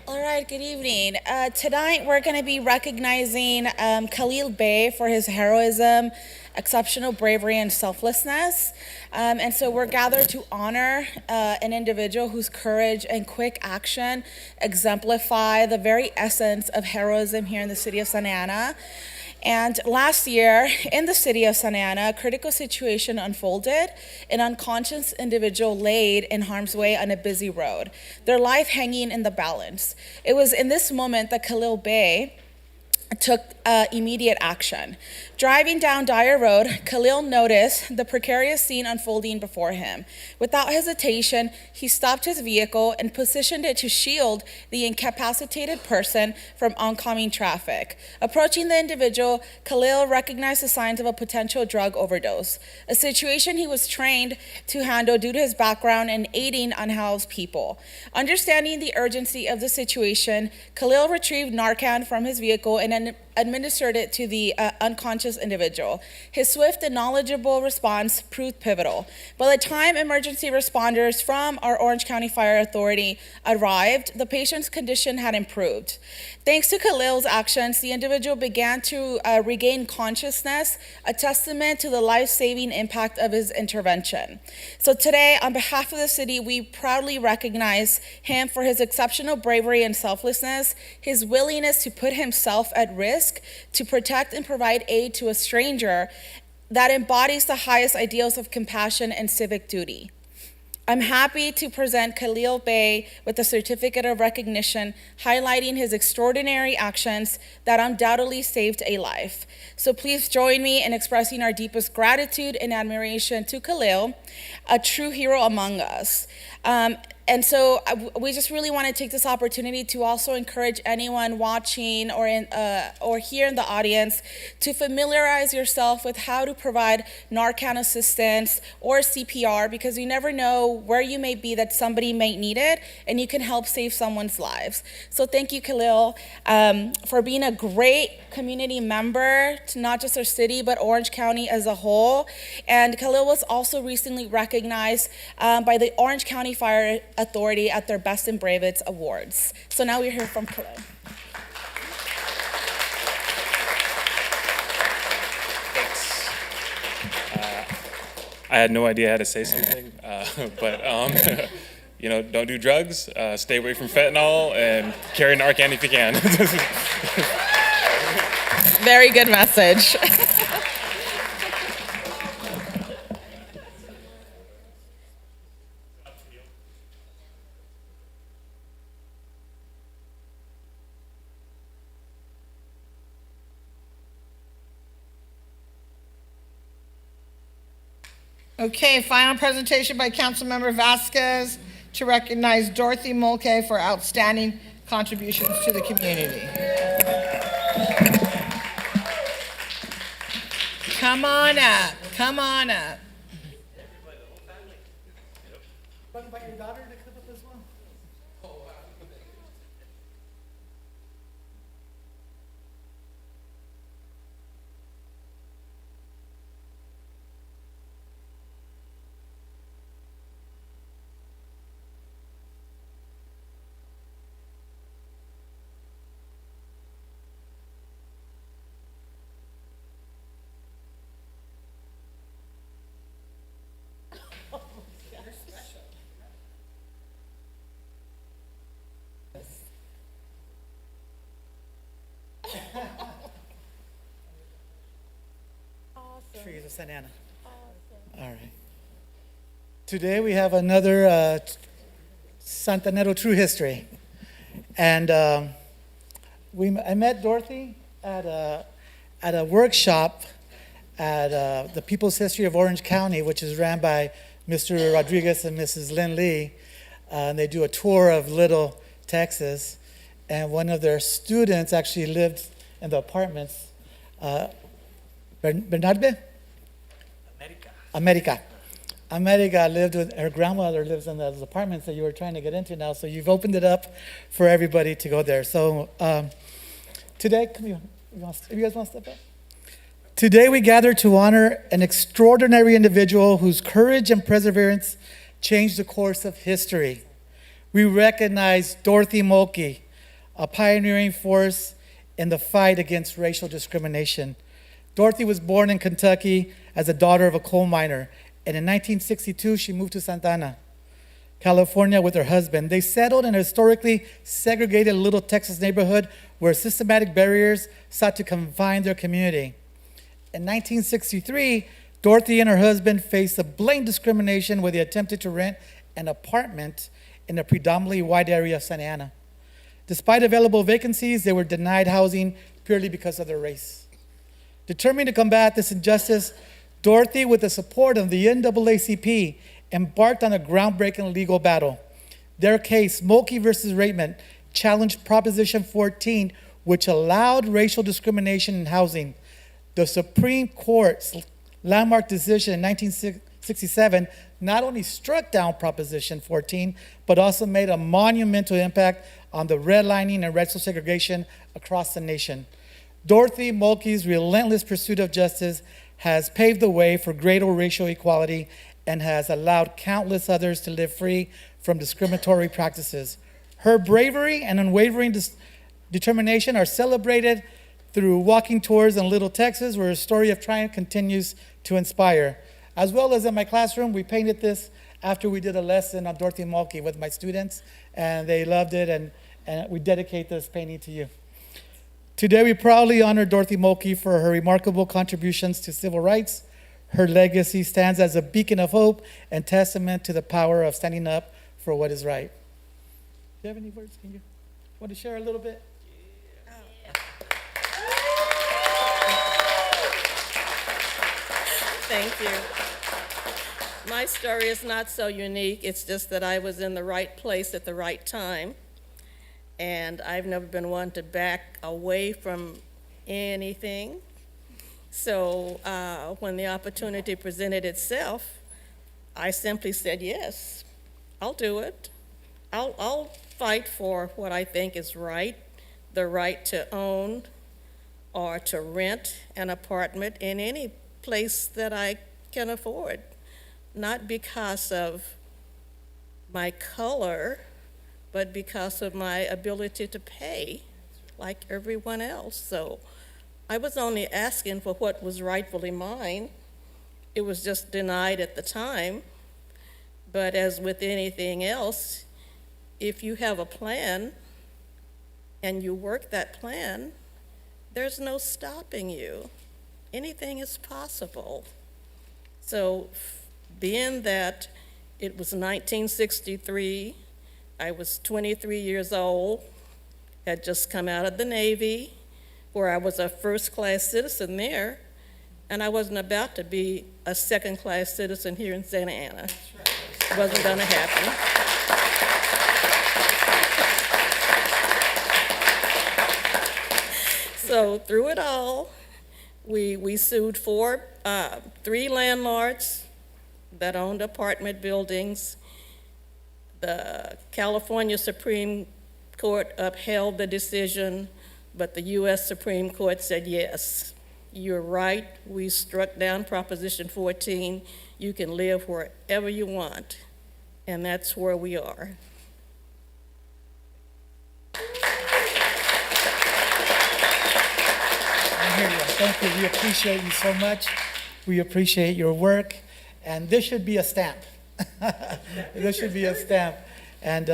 All right, good evening. Tonight we're going to be recognizing Khalil Bey for his heroism, exceptional bravery, and selflessness. And so we're gathered to honor an individual whose courage and quick action exemplify the very essence of heroism here in the city of Santa Ana. And last year, in the city of Santa Ana, a critical situation unfolded. An unconscious individual laid in harm's way on a busy road, their life hanging in the balance. It was in this moment that Khalil Bey took immediate action. Driving down Dyer Road, Khalil noticed the precarious scene unfolding before him. Without hesitation, he stopped his vehicle and positioned it to shield the incapacitated person from oncoming traffic. Approaching the individual, Khalil recognized the signs of a potential drug overdose, a situation he was trained to handle due to his background in aiding unhoused people. Understanding the urgency of the situation, Khalil retrieved Narcan from his vehicle and administered it to the unconscious individual. His swift and knowledgeable response proved pivotal. By the time emergency responders from our Orange County Fire Authority arrived, the patient's condition had improved. Thanks to Khalil's actions, the individual began to regain consciousness, a testament to the life-saving impact of his intervention. So today, on behalf of the city, we proudly recognize him for his exceptional bravery and selflessness, his willingness to put himself at risk to protect and provide aid to a stranger that embodies the highest ideals of compassion and civic duty. I'm happy to present Khalil Bey with a certificate of recognition highlighting his extraordinary actions that undoubtedly saved a life. So please join me in expressing our deepest gratitude and admiration to Khalil, a true hero among us. And so we just really want to take this opportunity to also encourage anyone watching or here in the audience to familiarize yourself with how to provide Narcan assistance or CPR, because you never know where you may be that somebody may need it and you can help save someone's lives. So thank you, Khalil, for being a great community member to not just our city but Orange County as a whole. And Khalil was also recently recognized by the Orange County Fire Authority at their Best and Bravest Awards. So now we hear from Khalil. Thanks. I had no idea how to say something, but don't do drugs, stay away from fentanyl, and carry Narcan if you can. Very good message. Okay, final presentation by Councilmember Vasquez to recognize Dorothy Mulcahy for outstanding contributions to the community. Come on up, come on up. Trees of Santa Ana. All right. Today we have another Santanero True History. And I met Dorothy at a workshop at the People's History of Orange County, which is ran by Mr. Rodriguez and Mrs. Lynn Lee. And they do a tour of Little, Texas. And one of their students actually lived in the apartments. Bernarde? America lived with, her grandmother lives in those apartments that you were trying to get into now. So you've opened it up for everybody to go there. So today, come here. You guys want to step up? Today we gather to honor an extraordinary individual whose courage and perseverance changed the course of history. We recognize Dorothy Mulkey, a pioneering force in the fight against racial discrimination. Dorothy was born in Kentucky as a daughter of a coal miner, and in 1962 she moved to Santa Ana, California with her husband. They settled in a historically segregated Little Texas neighborhood where systematic barriers sought to confine their community. In 1963, Dorothy and her husband faced a blatant discrimination where they attempted to rent an apartment in a predominantly white area of Santa Ana. Despite available vacancies, they were denied housing purely because of their race. Determined to combat this injustice, Dorothy, with the support of the NAACP, embarked on a groundbreaking legal battle. Their case, Mulkey versus Raymond, challenged Proposition 14, which allowed racial discrimination in housing. The Supreme Court's landmark decision in 1967 not only struck down Proposition 14, but also made a monumental impact on the redlining and racial segregation across the nation. Dorothy Mulkey's relentless pursuit of justice has paved the way for greater racial equality and has allowed countless others to live free from discriminatory practices. Her bravery and unwavering determination are celebrated through walking tours in Little Texas, where her story of triumph continues to inspire. As well as in my classroom, we painted this after we did a lesson on Dorothy Mulkey with my students, and they loved it, and we dedicate this painting to you. Today, we proudly honor Dorothy Mulkey for her remarkable contributions to civil rights. Her legacy stands as a beacon of hope and testament to the power of standing up for what is right. Do you have any words? Can you want to share a little bit? Thank you. My story is not so unique. It's just that I was in the right place at the right time. And I've never been one to back away from anything. So when the opportunity presented itself, I simply said, yes, I'll do it. I'll fight for what I think is right, the right to own or to rent an apartment in any place that I can afford, not because of my color, but because of my ability to pay like everyone else. So I was only asking for what was rightfully mine. It was just denied at the time. But as with anything else, if you have a plan and you work that plan, there's no stopping you. Anything is possible. So being that it was 1963, I was 23 years old, had just come out of the Navy, where I was a first-class citizen there, and I wasn't about to be a second-class citizen here in Santa Ana. It wasn't going to happen. So through it all, we sued three landlords that owned apartment buildings. The California Supreme Court upheld the decision, but the U.S. Supreme Court said, yes, you're right. We struck down Proposition 14. You can live wherever you want, and that's where we are. Thank you. We appreciate you so much. We appreciate your work. And this should be a stamp. This should be a stamp. And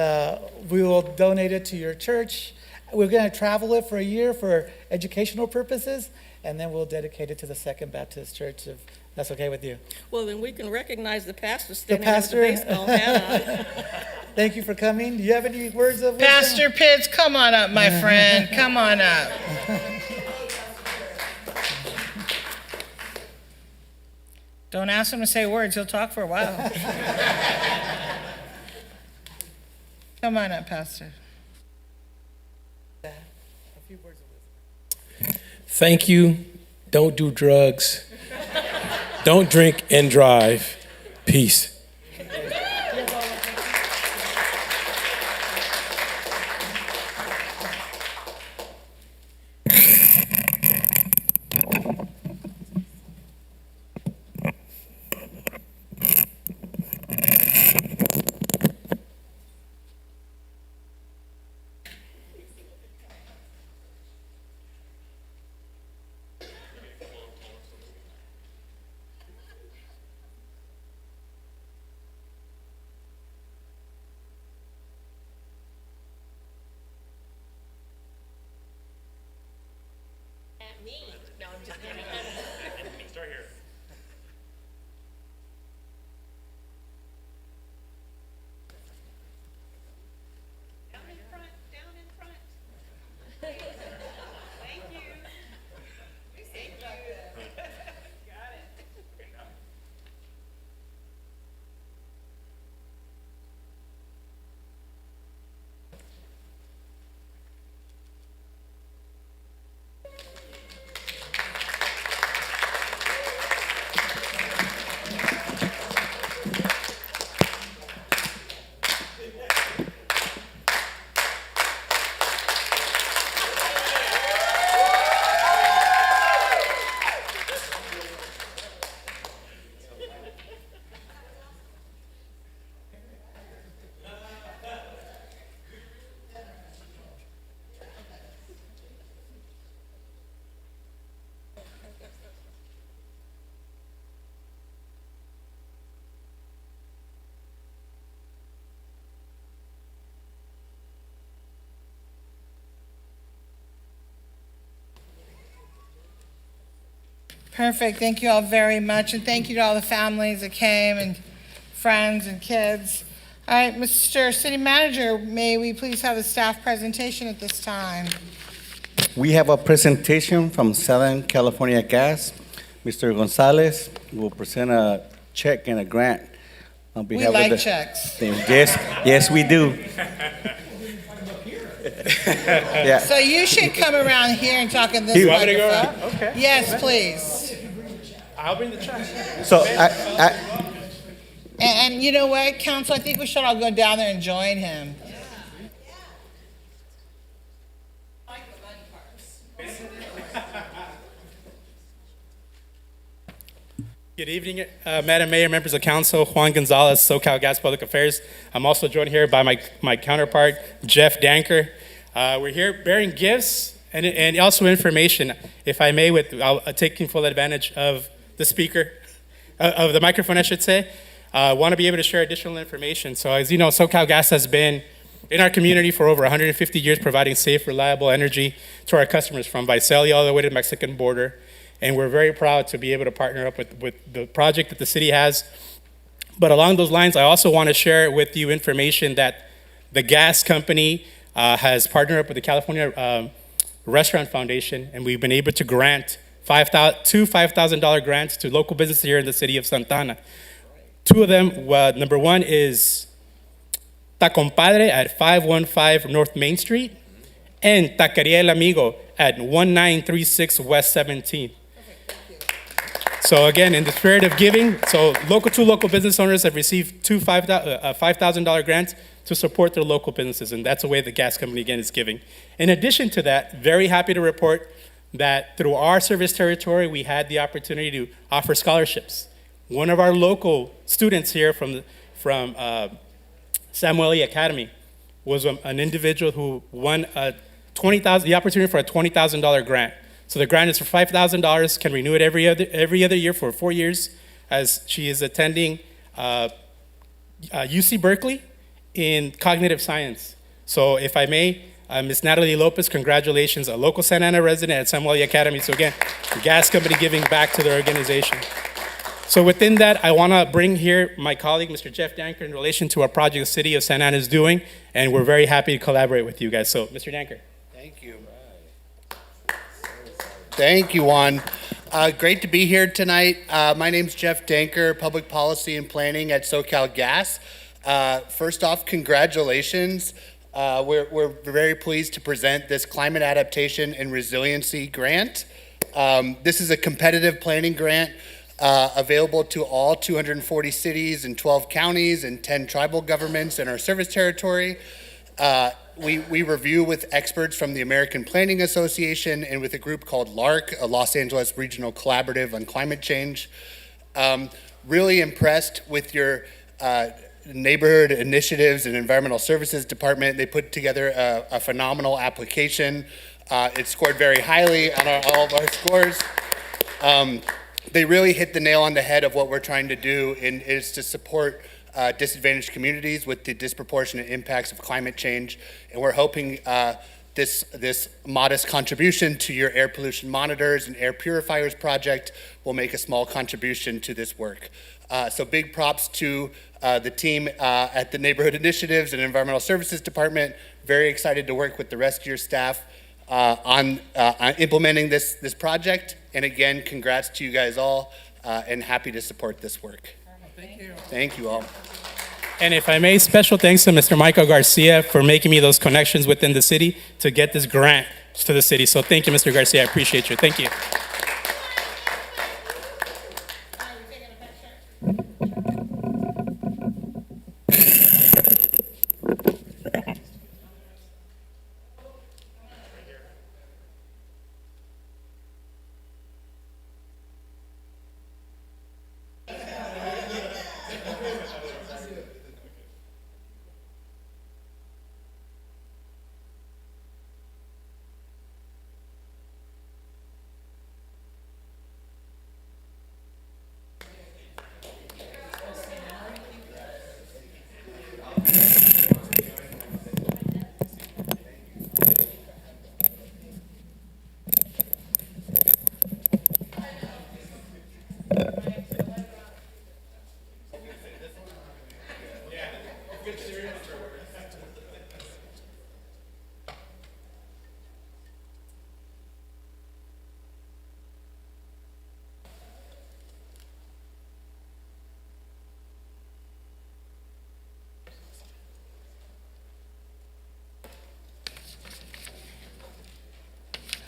we will donate it to your church. We're going to travel it for a year for educational purposes, and then we'll dedicate it to the Second Baptist Church, if that's okay with you. Well, then we can recognize the pastor standing with the baseball hat on. Thank you for coming. Do you have any words of wisdom? Pastor Pitts, come on up, my friend. Come on up. Don't ask him to say words. He'll talk for a while. Come on up, Pastor. Thank you. Don't do drugs. Don't drink and drive. Peace. Start here. Down in front. Thank you. Thank you. Got it. Perfect. Thank you all very much. And thank you to all the families that came and friends and kids. All right, Mr. City Manager, may we please have the staff presentation at this time? We have a presentation from Southern California Gas. Mr. Gonzalez will present a check and a grant on behalf of the... We like checks. Yes, we do. Yeah. So you should come around here and talk in this You want me to go microphone. around? Okay. Yes, please. I'll bring the check. So And you know what, Council, I think we should all go down there and join him. Good evening, Madam Mayor, members of council. Juan Gonzalez, SoCal Gas Public Affairs. I'm also joined here by my counterpart, Jeff Danker. We're here bearing gifts and also information, if I may, taking full advantage of the speaker, of the microphone, I should say. Want to be able to share additional information. So as you know, SoCal Gas has been in our community for over 150 years, providing safe, reliable energy to our customers from Visalia all the way to the Mexican border. And we're very proud to be able to partner up with the project that the city has. But along those lines, I also want to share with you information that the gas company has partnered up with the California Restaurant Foundation, and we've been able to grant two $5,000 grants to local businesses here in the city of Santa Ana. Two of them, number one is Ta Compadre at 515 North Main Street, and Taqueria El Amigo at 1936 West 17th. So again, in the spirit of giving, so two local business owners have received two $5,000 grants to support their local businesses, and that's the way the gas company, again, is giving. In addition to that, very happy to report that through our service territory, we had the opportunity to offer scholarships. One of our local students here from Samueli Academy was an individual who won the opportunity for a $20,000 grant. So the grant is for $5,000, can renew it every other year for 4 years, as she is attending UC Berkeley in cognitive science. So if I may, Ms. Natalie Lopez, congratulations, a local Santa Ana resident at Samueli Academy. So again, the gas company giving back to their organization. So within that, I want to bring here my colleague, Mr. Jeff Danker, in relation to our project the City of Santa Ana is doing, and we're very happy to collaborate with you guys. So, Mr. Danker. Thank you. Thank you, Juan. Great to be here tonight. My name's Jeff Danker, Public Policy and Planning at SoCal Gas. First off, congratulations. We're very pleased to present this Climate Adaptation and Resiliency Grant. This is a competitive planning grant available to all 240 cities and 12 counties and 10 tribal governments in our service territory. We review with experts from the American Planning Association and with a group called LARC, a Los Angeles Regional Collaborative on Climate Change. Really impressed with your neighborhood initiatives and environmental services department. They put together a phenomenal application. It scored very highly on all of our scores. They really hit the nail on the head of what we're trying to do, and is to support disadvantaged communities with the disproportionate impacts of climate change. And we're hoping this modest contribution to your air pollution monitors and air purifiers project will make a small contribution to this work. So big props to the team at the Neighborhood Initiatives and Environmental Services Department. Very excited to work with the rest of your staff on implementing this project. And again, congrats to you guys all, and happy to support this work. Thank you. Thank you all. And if I may, special thanks to Mr. Michael Garcia for making me those connections within the city to get this grant to the city. So thank you, Mr. Garcia. I appreciate you. Thank you.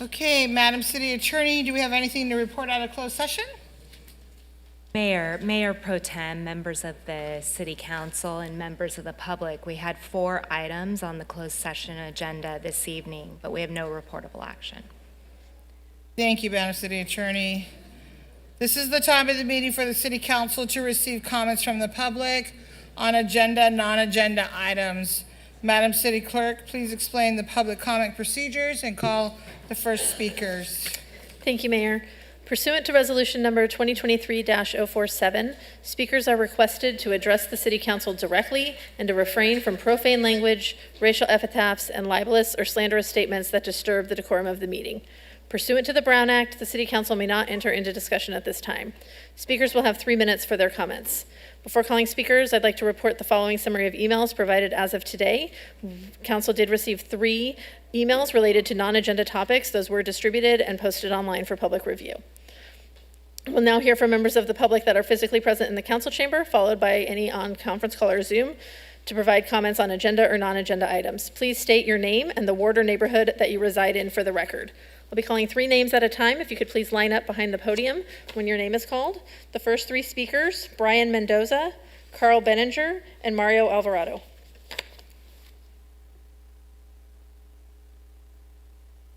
Okay, Madam City Attorney, do we have anything to report out of closed session? Mayor Pro Tem, members of the City Council, and members of the public, we had 4 items on the closed session agenda this evening, but we have no reportable action. Thank you, Madam City Attorney. This is the time of the meeting for the City Council to receive comments from the public on agenda, non-agenda items. Madam City Clerk, please explain the public comment procedures and call the first speakers. Thank you, Mayor. Pursuant to Resolution Number 2023-047, speakers are requested to address the City Council directly and to refrain from profane language, racial epithets, and libelous or slanderous statements that disturb the decorum of the meeting. Pursuant to the Brown Act, the City Council may not enter into discussion at this time. Speakers will have 3 minutes for their comments. Before calling speakers, I'd like to report the following summary of emails provided as of today. Council did receive 3 emails related to non-agenda topics. Those were distributed and posted online for public review. We'll now hear from members of the public that are physically present in the council chamber, followed by any on conference call or Zoom to provide comments on agenda or non-agenda items. Please state your name and the ward or neighborhood that you reside in for the record. I'll be calling 3 names at a time. If you could please line up behind the podium when your name is called. The first 3 speakers, Brian Mendoza, Carl Benninger, and Mario Alvarado.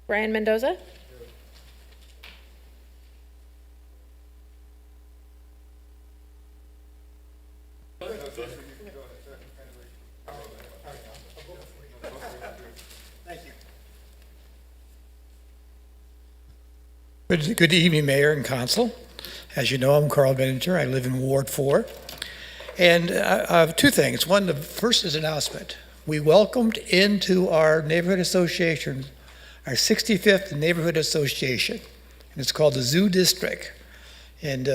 Brian Mendoza. Good evening, Mayor and Council. As you know, I'm Carl Benninger. I live in Ward 4. And I have 2 things. One, the first is announcement. We welcomed into our neighborhood association our 65th neighborhood association, and it's called the Zoo District. And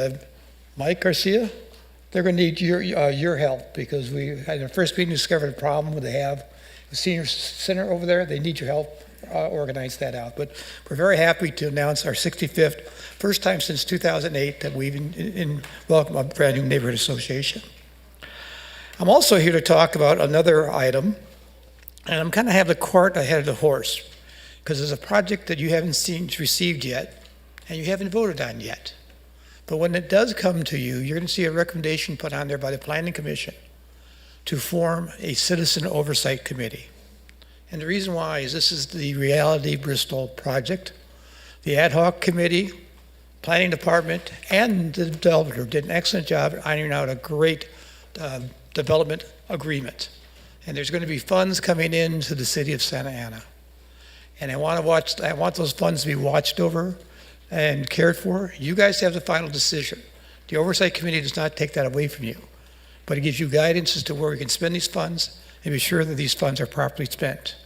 Mike Garcia, they're going to need your help because we had in the first meeting discovered a problem they have. The senior center over there, they need your help organize that out. But we're very happy to announce our 65th, first time since 2008 that we've welcomed a brand new neighborhood association. I'm also here to talk about another item, and I'm kind of have the cart ahead of the horse because there's a project that you haven't received yet and you haven't voted on yet. But when it does come to you, you're going to see a recommendation put on there by the Planning Commission to form a citizen oversight committee. And the reason why is this is the Reality Bristol project. The ad hoc committee, planning department, and the developer did an excellent job at ironing out a great development agreement. And there's going to be funds coming into the city of Santa Ana. And I want those funds to be watched over and cared for. You guys have the final decision. The oversight committee does not take that away from you, but it gives you guidance as to where we can spend these funds and be sure that these funds are properly spent.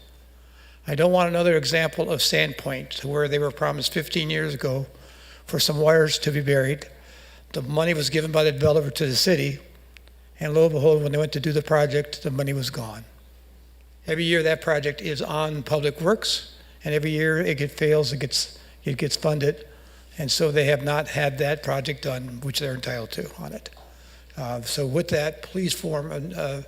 I don't want another example of Sandpoint where they were promised 15 years ago for some wires to be buried. The money was given by the developer to the city, and lo and behold, when they went to do the project, the money was gone. Every year that project is on Public Works, and every year it fails, it gets funded, and so they have not had that project done, which they're entitled to on it. So with that, please form a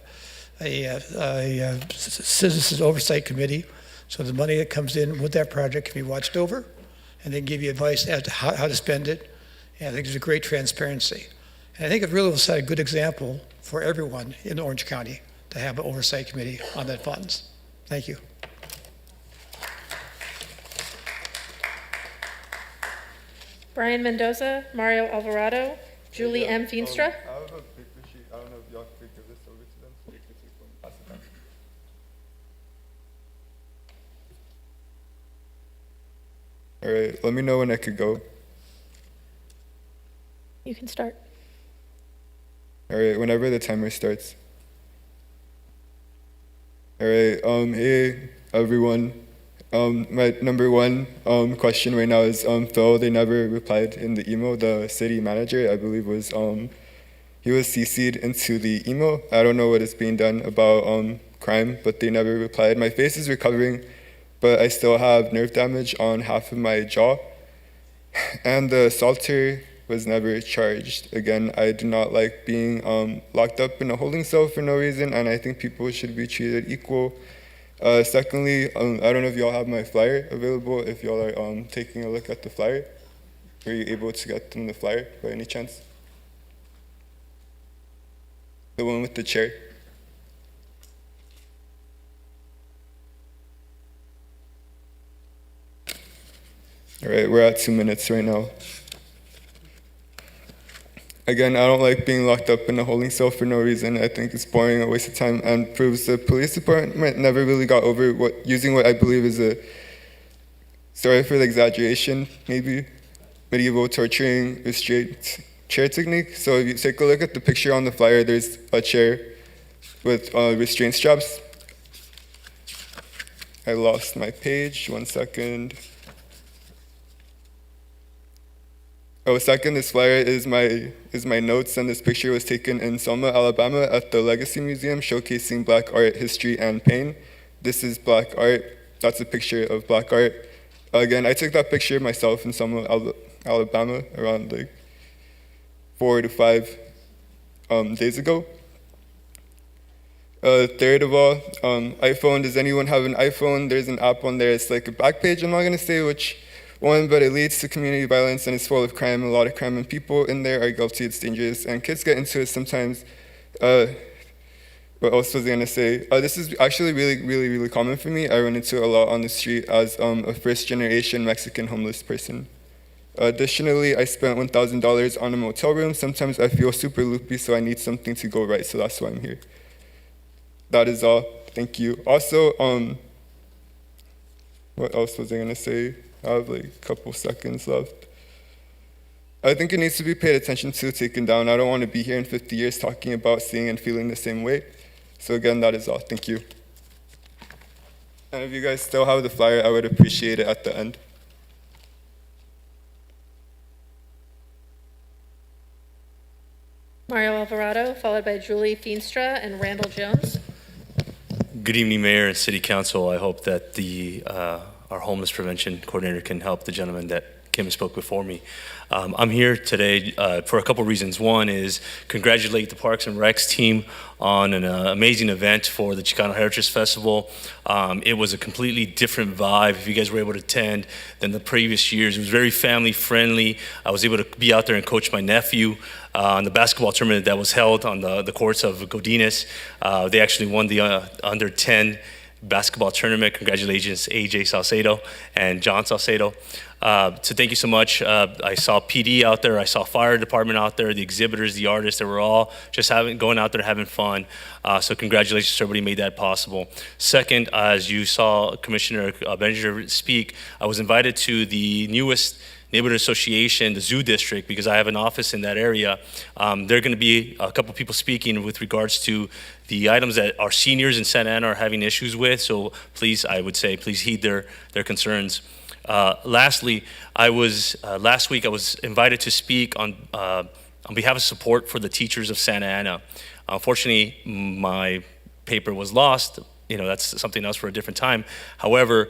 citizens oversight committee so the money that comes in with that project can be watched over and then give you advice as to how to spend it. And I think there's a great transparency. And I think it really will set a good example for everyone in Orange County to have an oversight committee on that funds. Thank you. Brian Mendoza, Mario Alvarado, Julie M. Feenstra. I have a paper sheet. I don't know if y'all could give this over to them so they could take one and pass it down. All right, let me know when I could go. You can start. All right, whenever the timer starts. All right, hey, everyone. My number one question right now is Phil. They never replied in the email. The city manager, I believe, was he was CC'd into the email. I don't know what is being done about crime, but they never replied. My face is recovering, but I still have nerve damage on half of my jaw, and the assaulter was never charged. Again, I do not like being locked up in a holding cell for no reason, and I think people should be treated equal. Secondly, I don't know if y'all have my flyer available. If y'all are taking a look at the flyer, were you able to get them the flyer by any chance? The one with the chair. All right, we're at 2 minutes right now. Again, I don't like being locked up in a holding cell for no reason. I think it's boring, a waste of time, and proves the police department never really got over using what I believe is a, sorry for the exaggeration, maybe, medieval torturing restraint chair technique. So if you take a look at the picture on the flyer, there's a chair with restraint straps. I lost my page, 1 second. Oh, second, this flyer is my notes, and this picture was taken in Selma, Alabama at the Legacy Museum, showcasing Black art, history, and pain. This is Black art. That's a picture of Black art. Again, I took that picture myself in Selma, Alabama, around like 4 to 5 days ago. Third of all, iPhone. Does anyone have an iPhone? There's an app on there. It's like a back page. I'm not gonna say which one, but it leads to community violence and it's full of crime, a lot of crime, and people in there are guilty, it's dangerous, and kids get into it sometimes. What else was I gonna say? This is actually really common for me. I run into it a lot on the street as a first-generation Mexican homeless person. Additionally, I spent $1,000 on a motel room. Sometimes I feel super loopy, so I need something to go right, so that's why I'm here. That is all, thank you. Also, what else was I gonna say? I have like a couple seconds left. I think it needs to be paid attention to, taken down. I don't want to be here in 50 years talking about seeing and feeling the same way. So again, that is all. Thank you. And if you guys still have the flyer, I would appreciate it at the end. Mario Alvarado, followed by Julie Feenstra and Randall Jones. Good evening, Mayor and City Council. I hope that our homeless prevention coordinator can help the gentleman that came and spoke before me. I'm here today for a couple reasons. One is congratulate the Parks and Recs team on an amazing event for the Chicano Heritage Festival. It was a completely different vibe, if you guys were able to attend, than the previous years. It was very family friendly. I was able to be out there and coach my nephew on the basketball tournament that was held on the courts of Godinez. They actually won the under 10 basketball tournament. Congratulations, AJ Salcedo and John Salcedo. So thank you so much. I saw PD out there. I saw fire department out there, the exhibitors, the artists. They were all just going out there having fun. So congratulations to everybody who made that possible. Second, as you saw Commissioner Benninger speak, I was invited to the newest neighborhood association, the Zoo District, because I have an office in that area. There are going to be a couple people speaking with regards to the items that our seniors in Santa Ana are having issues with. So please, I would say, please heed their concerns. Lastly, last week I was invited to speak on behalf of support for the teachers of Santa Ana. Unfortunately, my paper was lost. That's something else for a different time. However,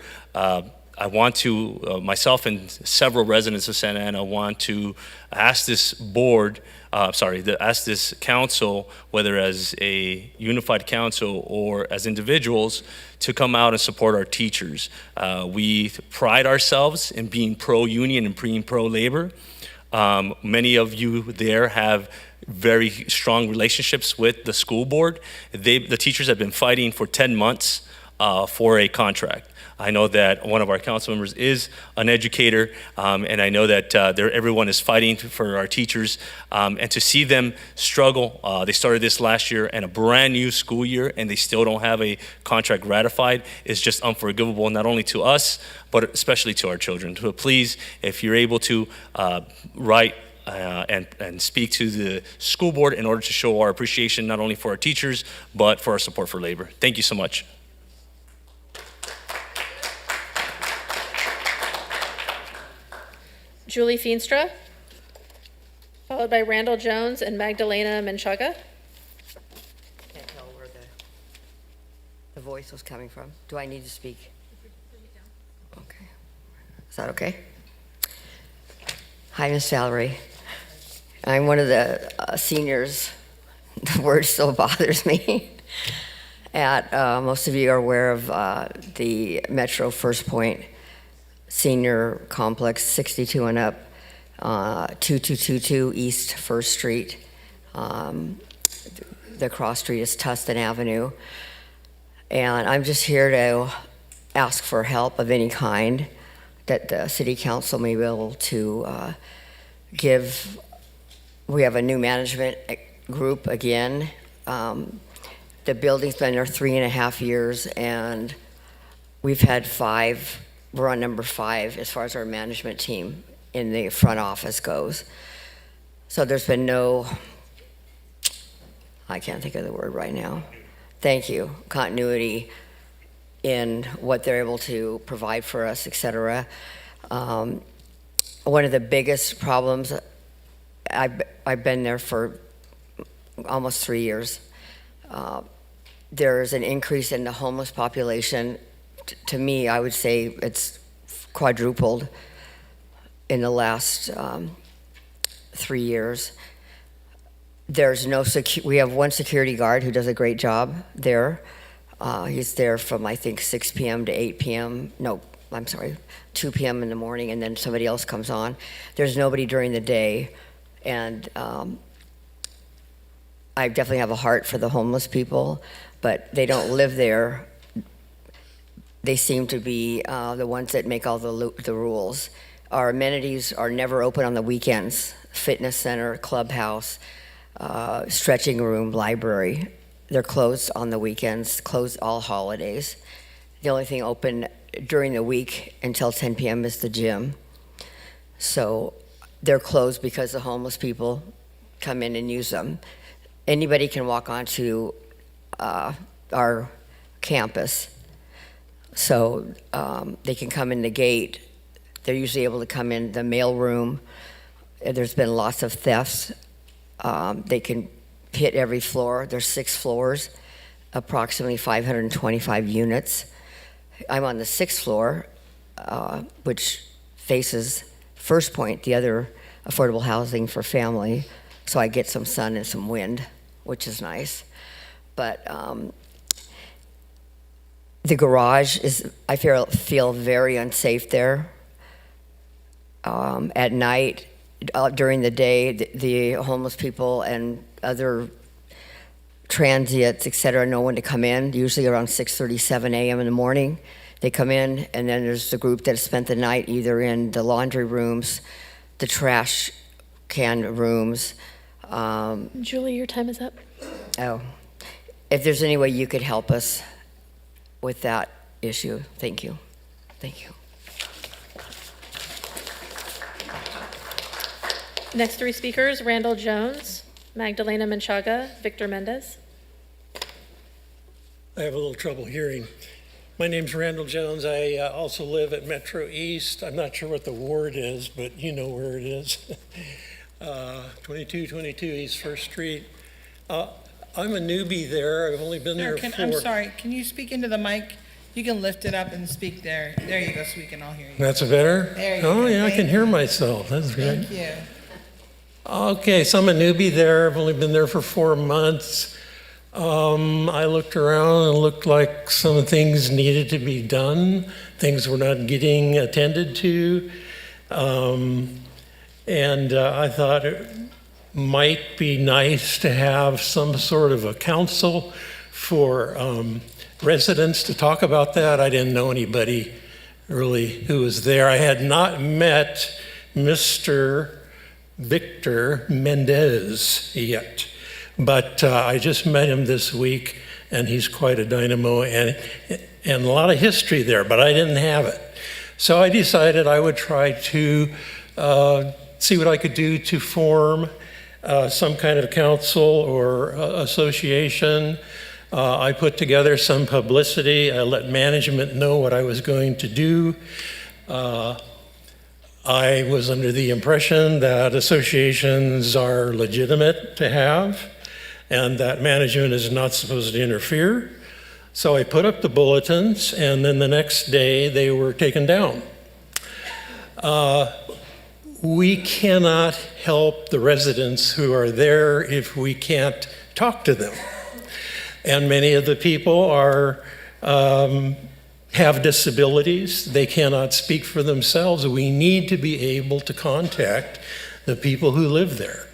I want to, myself and several residents of Santa Ana want to ask this board, ask this council, whether as a unified council or as individuals, to come out and support our teachers. We pride ourselves in being pro-union and being pro-labor. Many of you there have very strong relationships with the school board. The teachers have been fighting for 10 months for a contract. I know that one of our council members is an educator, and I know that everyone is fighting for our teachers. And to see them struggle, they started this last year and a brand new school year, and they still don't have a contract ratified, is just unforgivable, not only to us, but especially to our children. So please, if you're able to write and speak to the school board in order to show our appreciation, not only for our teachers, but for our support for labor. Thank you so much. Julie Feenstra, followed by Randall Jones and Magdalena Menchaga. Can't tell where the voice was coming from. Do I need to speak? Okay. Is that okay? Hi, Ms. Valerie. I'm one of the seniors. The word still bothers me. Most of you are aware of the Metro First Point Senior Complex, 62 and up, 2222 East First Street. The cross street is Tustin Avenue. And I'm just here to ask for help of any kind that the city council may be able to give. We have a new management group again. The building's been there 3.5 years, and we've had 5. We're on number 5 as far as our management team in the front office goes. So there's been no, I can't think of the word right now. Thank you. Continuity in what they're able to provide for us, et cetera. One of the biggest problems, I've been there for almost 3 years. There's an increase in the homeless population. To me, I would say it's quadrupled in the last 3 years. There's no we have one security guard who does a great job there. He's there from, I think, 6 p.m. to 8 p.m. No, I'm sorry, 2 p.m. in the morning, and then somebody else comes on. There's nobody during the day, and I definitely have a heart for the homeless people, but they don't live there. They seem to be the ones that make all the rules. Our amenities are never open on the weekends. Fitness center, clubhouse, stretching room, library. They're closed on the weekends, closed all holidays. The only thing open during the week until 10 p.m. is the gym. So they're closed because the homeless people come in and use them. Anybody can walk onto our campus. So they can come in the gate. They're usually able to come in the mail room. There's been lots of thefts They can hit every floor. There's 6 floors, approximately 525 units. I'm on the 6th floor, which faces First Point, the other affordable housing for family. So I get some sun and some wind, which is nice. But the garage is, I feel very unsafe there. At night, during the day, the homeless people and other transients, et cetera, know when to come in, usually around 6:37 a.m. in the morning. They come in, and then there's the group that has spent the night either in the laundry rooms, the trash can rooms. Julie, your time is up. Oh, if there's any way you could help us with that issue, thank you. Thank you. Next 3 speakers, Randall Jones, Magdalena Menchaga, Victor Mendez. I have a little trouble hearing. My name's Randall Jones. I also live at Metro East. I'm not sure what the ward is, but you know where it is. 2222 East First Street. I'm a newbie there. I've only been there I'm sorry, can you speak into the mic? You can lift it up and speak there. There you go, so we can all hear you. That's better? There you go. Oh, yeah, I can Thank hear you. myself. That's great. Thank you. Okay, so I'm a newbie there. I've only been there for 4 months. I looked around and looked like some things needed to be done. Things were not getting attended to. And I thought it might be nice to have some sort of a council for residents to talk about that. I didn't know anybody really who was there. I had not met Mr. Victor Mendez yet, but I just met him this week, and he's quite a dynamo and a lot of history there, but I didn't have it. So I decided I would try to see what I could do to form some kind of council or association. I put together some publicity. I let management know what I was going to do. I was under the impression that associations are legitimate to have and that management is not supposed to interfere. So I put up the bulletins, and then the next day they were taken down. We cannot help the residents who are there if we can't talk to them. And many of the people are have disabilities. They cannot speak for themselves. We need to be able to contact the people who live there.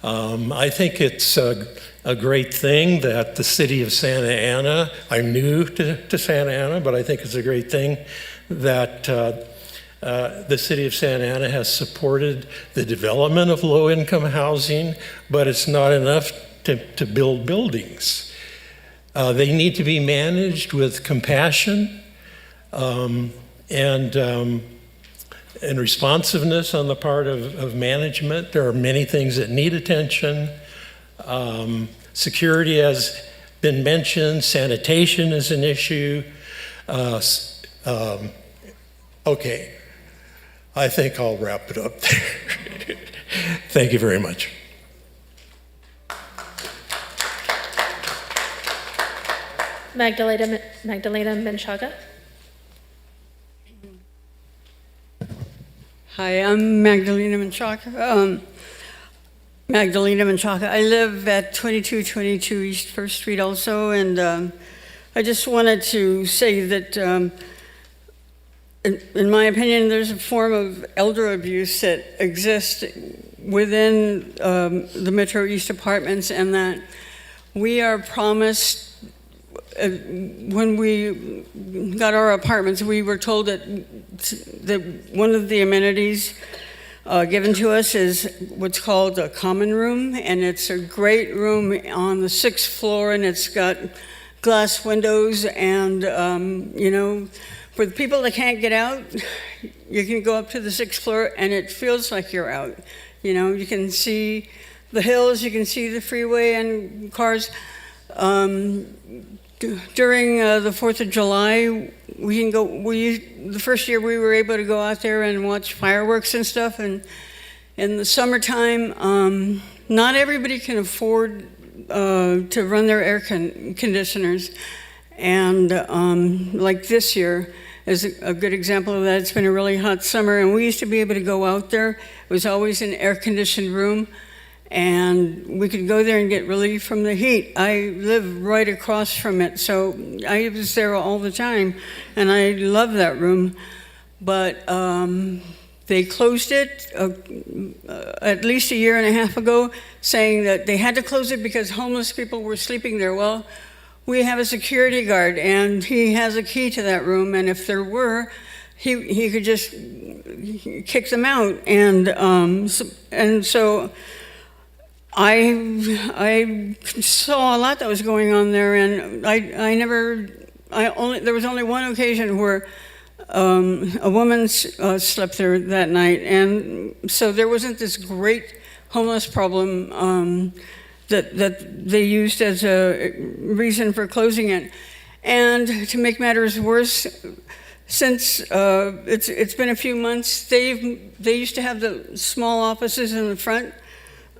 I think it's a great thing that the city of Santa Ana, I'm new to Santa Ana, but I think it's a great thing that the city of Santa Ana has supported the development of low-income housing, but it's not enough to build buildings. They need to be managed with compassion and responsiveness on the part of management. There are many things that need attention. Security has been mentioned. Sanitation is an issue. Okay, I think I'll wrap it up there. Thank you very much. Magdalena Menchaga. Hi, I'm Magdalena Menchaca. I live at 2222 East First Street also, and I just wanted to say that in my opinion, there's a form of elder abuse that exists within the Metro East apartments, and that we are promised, when we got our apartments, we were told that one of the amenities given to us is what's called a common room, and it's a great room on the 6th floor, and it's got glass windows, and you know, for the people that can't get out, you can go up to the 6th floor and it feels like you're out. You know, you can see the hills, you can see the freeway and cars. During the 4th of July, we can go, the first year we were able to go out there and watch fireworks and stuff, and in the summertime, not everybody can afford to run their air conditioners. And like this year is a good example of that. It's been a really hot summer, and we used to be able to go out there. It was always an air-conditioned room, and we could go there and get relief from the heat. I live right across from it, so I was there all the time, and I love that room. But they closed it at least a year and a half ago, saying that they had to close it because homeless people were sleeping there. Well, we have a security guard, and he has a key to that room, and if there were, he could just kick them out. And so I saw a lot that was going on there, and there was only one occasion where a woman slept there that night, and so there wasn't this great homeless problem that they used as a reason for closing it. And to make matters worse, since it's been a few months, they used to have the small offices in the front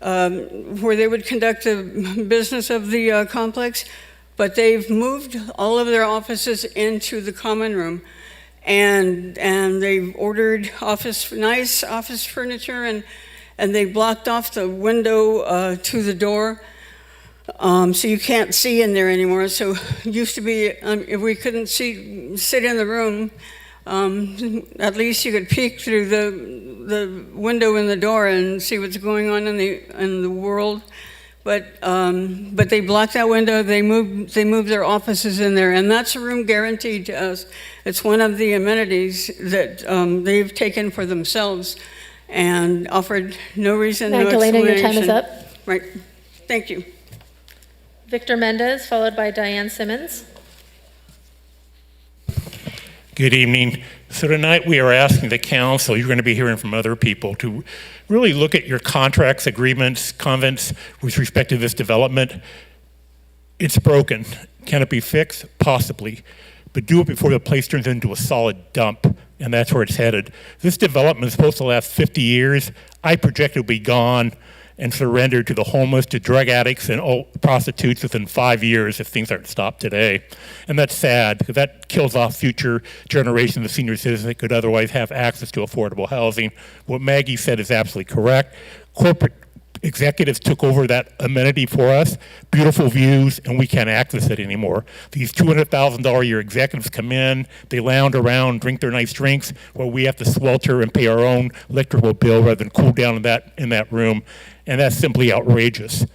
where they would conduct the business of the complex, but they've moved all of their offices into the common room. And they've ordered nice office furniture, and they blocked off the window to the door, so you can't see in there anymore. So it used to be, if we couldn't sit in the room, at least you could peek through the window in the door and see what's going on in the world. But they blocked that window. They moved their offices in there, and that's a room guaranteed to us. It's one of the amenities that they've taken for themselves and offered no reason, no Magdalena, your explanation. time is up. Right. Thank you. Victor Mendez, followed by Diane Simmons. Good evening. So tonight we are asking the council, you're going to be hearing from other people, to really look at your contracts, agreements, convents with respect to this development. It's broken. Can it be fixed? Possibly. But do it before the place turns into a solid dump, and that's where it's headed. This development is supposed to last 50 years. I project it'll be gone and surrendered to the homeless, to drug addicts, and prostitutes within 5 years if things aren't stopped today. And that's sad, because that kills off future generations of senior citizens that could otherwise have access to affordable housing. What Maggie said is absolutely correct. Corporate executives took over that amenity for us, beautiful views, and we can't access it anymore. These $200,000 a year executives come in, they lounge around, drink their nice drinks, while we have to swelter and pay our own electrical bill rather than cool down in that room, and that's simply outrageous.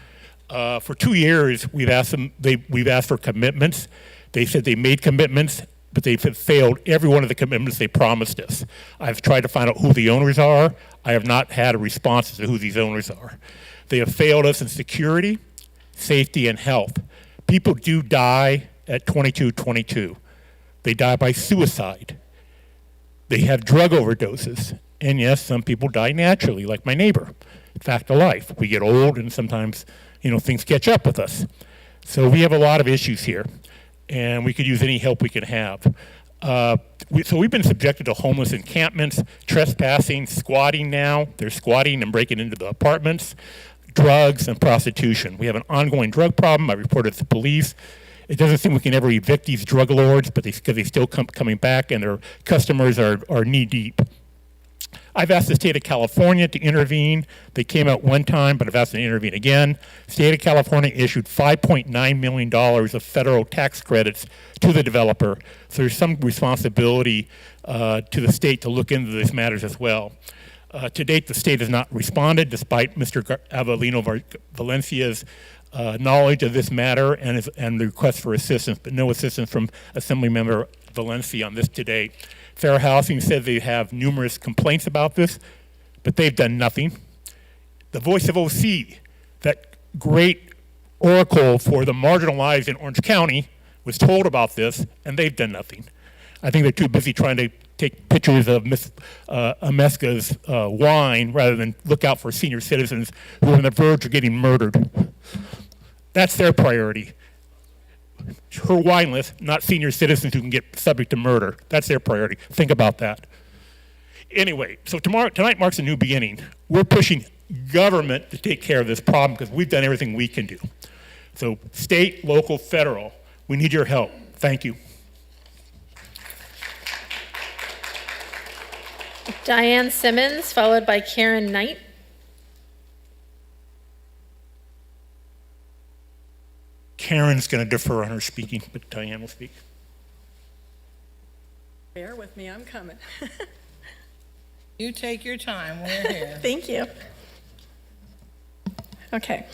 For 2 years, we've asked for commitments. They said they made commitments, but they've failed every one of the commitments they promised us. I've tried to find out who the owners are. I have not had a response to who these owners are. They have failed us in security, safety, and health. People do die at 22. They die by suicide. They have drug overdoses. And yes, some people die naturally, like my neighbor. Fact of life. We get old and sometimes, things catch up with us. So we have a lot of issues here, and we could use any help we can have. So we've been subjected to homeless encampments, trespassing, squatting now. They're squatting and breaking into the apartments, drugs, and prostitution. We have an ongoing drug problem. I reported to the police. It doesn't seem we can ever evict these drug lords, but because they still coming back, and their customers are knee-deep. I've asked the state of California to intervene. They came out one time, but I've asked them to intervene again. State of California issued $5.9 million of federal tax credits to the developer. So there's some responsibility to the state to look into these matters as well. To date, the state has not responded, despite Mr. Avelino Valencia's knowledge of this matter and the request for assistance, but no assistance from Assemblymember Valencia on this to date. Fair Housing said they have numerous complaints about this, but they've done nothing. The Voice of OC, that great oracle for the marginalized in Orange County, was told about this, and they've done nothing. I think they're too busy trying to take pictures of Miss Ameska's wine rather than look out for senior citizens who are on the verge of getting murdered. That's their priority. Her wine list, not senior citizens who can get subject to murder. That's their priority. Think about that. Anyway, so tonight marks a new beginning. We're pushing government to take care of this problem because we've done everything we can do. So state, local, federal, we need your help. Thank you. Diane Simmons, followed by Karen Knight. Karen's going to defer on her speaking, but Diane will speak. Bear with me, I'm coming. You take your time, we're here. Thank you. Okay.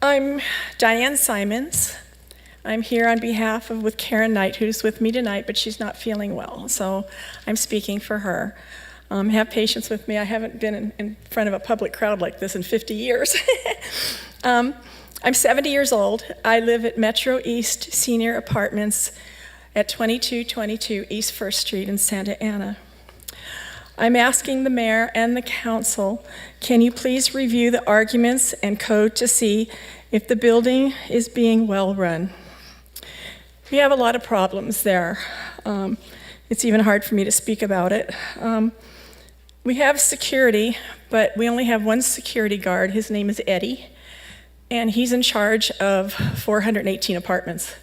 I'm Diane Simons. I'm here on behalf of with Karen Knight, who's with me tonight, but she's not feeling well, so I'm speaking for her. Have patience with me. I haven't been in front of a public crowd like this in 50 years. I'm 70 years old. I live at Metro East Senior Apartments at 2222 East 1st Street in Santa Ana. I'm asking the mayor and the council, can you please review the arguments and code to see if the building is being well run? We have a lot of problems there. It's even hard for me to speak about it. We have security, but we only have one security guard. His name is Eddie, and he's in charge of 418 apartments.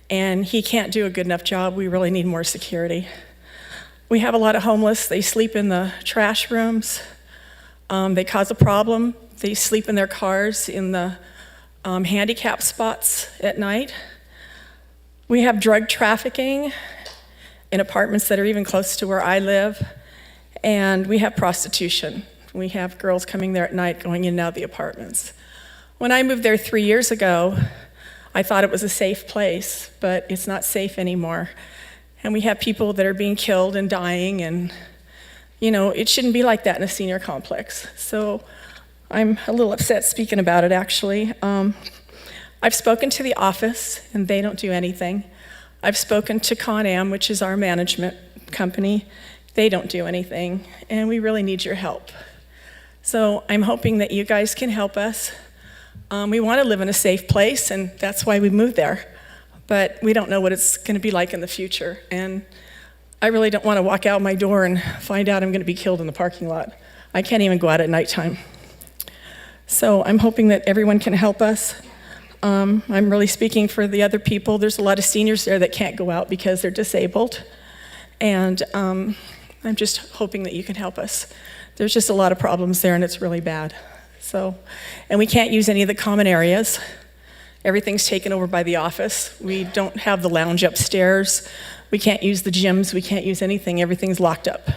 And he can't do a good enough job. We really need more security. We have a lot of homeless. They sleep in the trash rooms. They cause a problem. They sleep in their cars in the handicap spots at night. We have drug trafficking in apartments that are even close to where I live. And we have prostitution. We have girls coming there at night going in and out of the apartments. When I moved there 3 years ago, I thought it was a safe place, but it's not safe anymore. And we have people that are being killed and dying, and it shouldn't be like that in a senior complex. So I'm a little upset speaking about it, actually. I've spoken to the office, and they don't do anything. I've spoken to Con-Am, which is our management company. They don't do anything, and we really need your help. So I'm hoping that you guys can help us. We want to live in a safe place, and that's why we moved there. But we don't know what it's going to be like in the future. And I really don't want to walk out my door and find out I'm going to be killed in the parking lot. I can't even go out at nighttime. So I'm hoping that everyone can help us. I'm really speaking for the other people. There's a lot of seniors there that can't go out because they're disabled. And I'm just hoping that you can help us. There's just a lot of problems there, and it's really bad. And we can't use any of the common areas. Everything's taken over by the office. We don't have the lounge upstairs. We can't use the gyms. We can't use anything. Everything's locked up.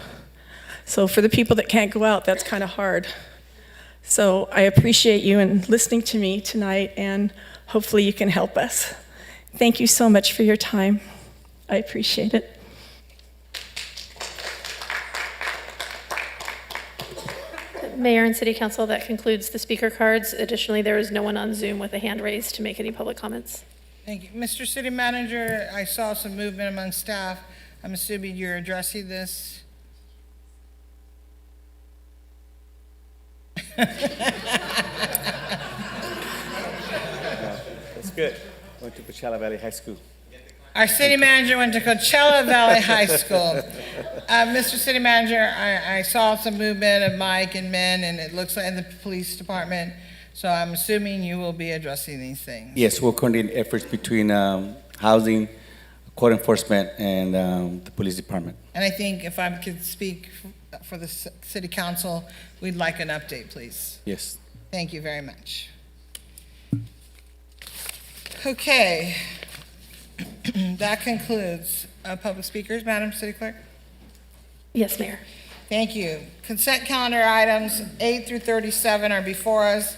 So for the people that can't go out, that's kind of hard. So I appreciate you and listening to me tonight, and hopefully you can help us. Thank you so much for your time. I appreciate it. Mayor and City Council, that concludes the speaker cards. Additionally, there is no one on Zoom with a hand raised to make any public comments. Thank you. Mr. City Manager, I saw some movement among staff. I'm assuming you're addressing this. That's good. Went to Coachella Valley High School. Our city manager went to Coachella Valley High School. Mr. City Manager, I saw some movement of Mike and men, and it looks like in the police department. So I'm assuming you will be addressing these things. Yes, we'll coordinate efforts between housing, code enforcement, and the police department. And I think if I could speak for the city council, we'd like an update, please. Yes. Thank you very much. Okay. That concludes public speakers. Madam City Clerk? Yes, Mayor. Thank you. Consent calendar items 8 through 37 are before us.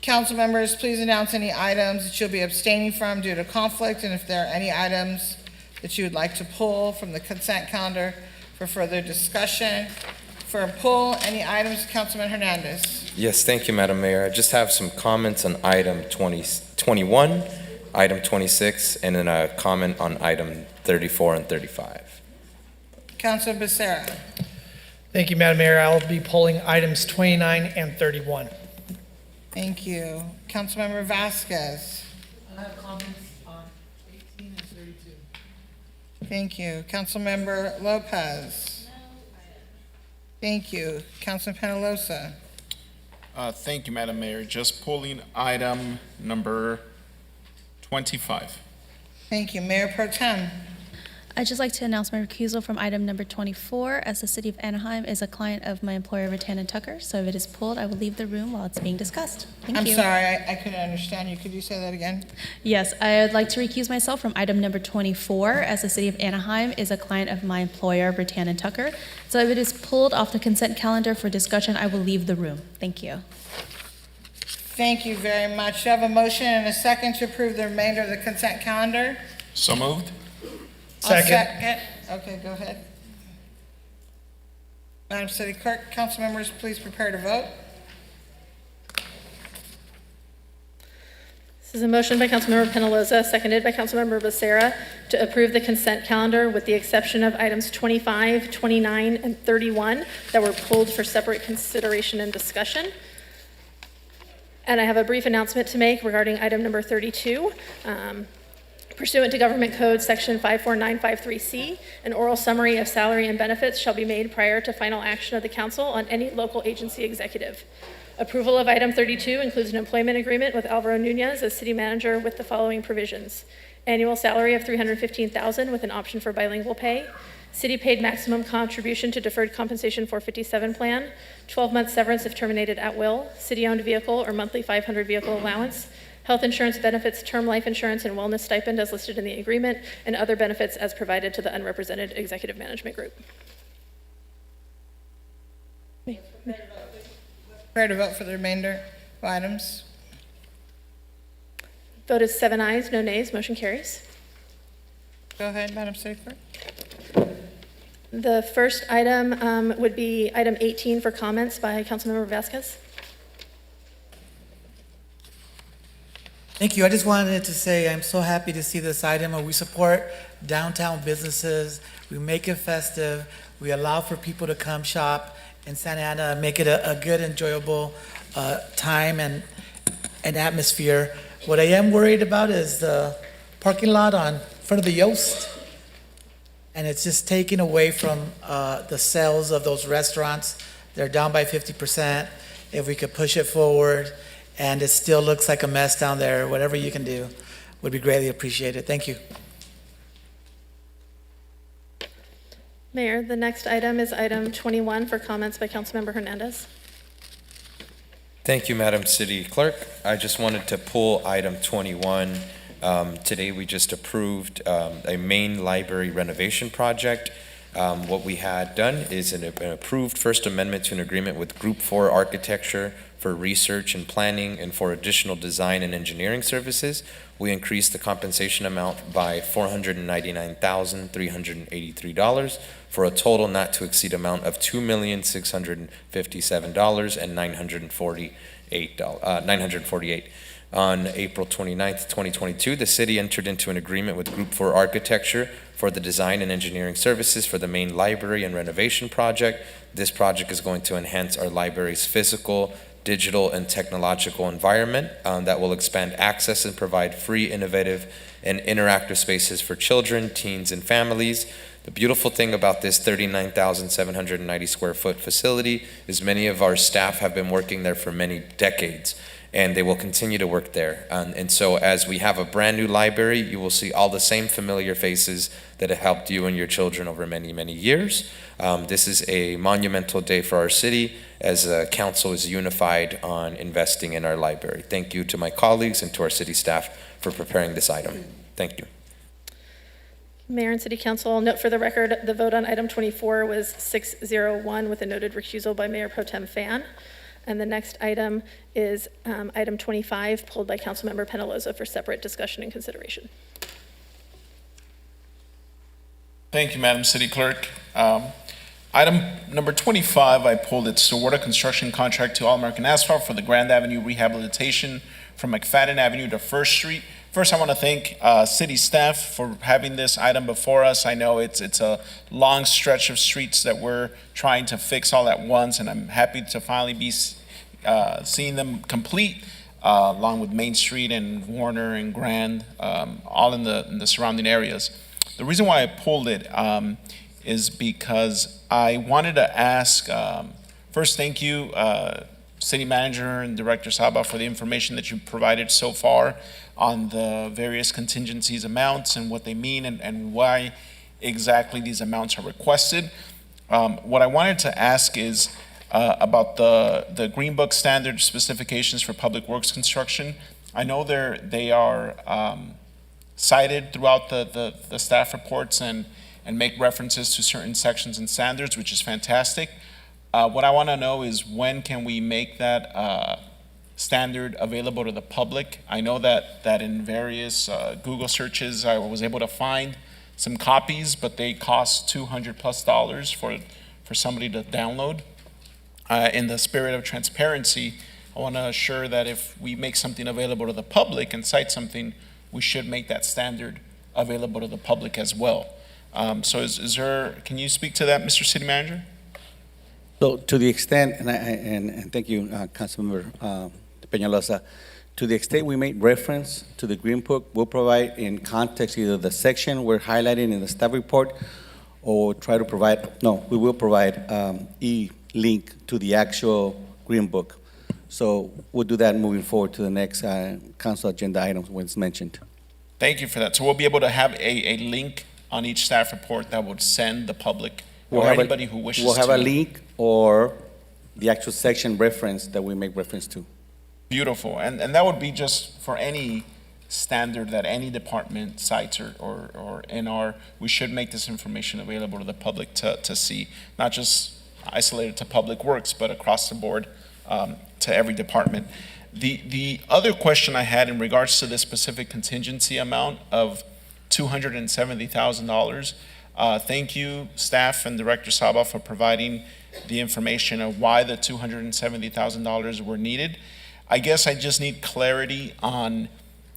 Council members, please announce any items that you'll be abstaining from due to conflict, and if there are any items that you would like to pull from the consent calendar for further discussion. For a pull, any items, Councilman Hernandez? Yes, thank you, Madam Mayor. I just have some comments on item 21, item 26, and then a comment on item 34 and 35. Councilor Becerra. Thank you, Madam Mayor. I'll be pulling items 29 and 31. Thank you. Councilmember Vasquez. I have comments on 18 and 32. Thank you. Councilmember Lopez. Thank you. Councilman Penalosa. Thank you, Madam Mayor. Just pulling item number 25. Thank you. Mayor Pro Tem. I'd just like to announce my recusal from item number 24, as the City of Anaheim is a client of my employer, Rattan & Tucker. So if it is pulled, I will leave the room while it's being discussed. Thank I'm you. sorry, I couldn't understand you. Could you say that again? Yes, I would like to recuse myself from item number 24, as the City of Anaheim is a client of my employer, Rattan & Tucker. So if it is pulled off the consent calendar for discussion, I will leave the room. Thank you. Thank you very much. Do you have a motion and a second to approve the remainder of the consent calendar? So moved. Second. Okay, go ahead. Madam City Clerk, council members, please prepare to vote. This is a motion by Councilmember Penaloza, seconded by Councilmember Becerra, to approve the consent calendar with the exception of items 25, 29, and 31 that were pulled for separate consideration and discussion. And I have a brief announcement to make regarding item number 32. Pursuant to Government Code Section 54953C, an oral summary of salary and benefits shall be made prior to final action of the council on any local agency executive. Approval of item 32 includes an employment agreement with Alvaro Nunez as city manager with the following provisions: annual salary of $315,000 with an option for bilingual pay, city paid maximum contribution to deferred compensation 457 plan, 12-month severance if terminated at will, city-owned vehicle or monthly 500 vehicle allowance, health insurance benefits, term life insurance, and wellness stipend as listed in the agreement, and other benefits as provided to the unrepresented executive management group. Prepare to vote for the remainder of items. Vote is 7 ayes, no nays, motion carries. Go ahead, Madam City Clerk. The first item would be item 18 for comments by Councilmember Vasquez. Thank you. I just wanted to say I'm so happy to see this item where we support downtown businesses, we make it festive, we allow for people to come shop in Santa Ana, make it a good, enjoyable time and atmosphere. What I am worried about is the parking lot on front of the Yost, and it's just taking away from the sales of those restaurants. They're down by 50%. If we could push it forward, and it still looks like a mess down there, whatever you can do would be greatly appreciated. Thank you. Mayor, the next item is item 21 for comments by Councilmember Hernandez. Thank you, Madam City Clerk. I just wanted to pull item 21. Today, we just approved a main library renovation project. What we had done is an approved First Amendment to an agreement with Group 4 Architecture for research and planning and for additional design and engineering services. We increased the compensation amount by $499,383 for a total not to exceed amount of $2,657,948. On April 29th, 2022, the city entered into an agreement with Group 4 Architecture for the design and engineering services for the main library and renovation project. This project is going to enhance our library's physical, digital, and technological environment that will expand access and provide free, innovative, and interactive spaces for children, teens, and families. The beautiful thing about this 39,790 square foot facility is many of our staff have been working there for many decades, and they will continue to work there. And so as we have a brand new library, you will see all the same familiar faces that have helped you and your children over many, many years. This is a monumental day for our city as council is unified on investing in our library. Thank you to my colleagues and to our city staff for preparing this item. Thank you. Mayor and City Council, I'll note for the record, the vote on item 24 was 6-0-1 with a noted recusal by Mayor Pro Tem Fan. And the next item is item 25, pulled by Councilmember Penaloza for separate discussion and consideration. Thank you, Madam City Clerk. Item number 25, I pulled it to award a construction contract to All American Asphalt for the Grand Avenue rehabilitation from McFadden Avenue to First Street. First, I want to thank city staff for having this item before us. I know it's a long stretch of streets that we're trying to fix all at once, and I'm happy to finally be seeing them complete, along with Main Street and Warner and Grand, all in the surrounding areas. The reason why I pulled it is because I wanted to ask, first, thank you, City Manager and Director Saba for the information that you provided so far on the various contingencies amounts and what they mean and why exactly these amounts are requested. What I wanted to ask is about the Green Book standard specifications for public works construction. I know they are cited throughout the staff reports and make references to certain sections and standards, which is fantastic. What I want to know is when can we make that standard available to the public? I know that in various Google searches I was able to find some copies, but they cost $200+ for somebody to download. In the spirit of transparency, I want to assure that if we make something available to the public and cite something, we should make that standard available to the public as well. So can you speak to that, Mr. City Manager? So to the extent, and thank you, Councilmember Peñalosa, to the extent we made reference to the Green Book, we'll provide in context either the section we're highlighting in the staff report or try to provide, we will provide e-link to the actual Green Book. So we'll do that moving forward to the next council agenda items when it's mentioned. Thank you for that. So we'll be able to have a link on each staff report that would send the public or anybody who wishes to. We'll have a link or the actual section reference that we make reference to. Beautiful. And that would be just for any standard that any department cites or we should make this information available to the public to see, not just isolated to public works, but across the board to every department. The other question I had in regards to this specific contingency amount of $270,000, thank you, staff and Director Saba, for providing the information of why the $270,000 were needed. I guess I just need clarity on,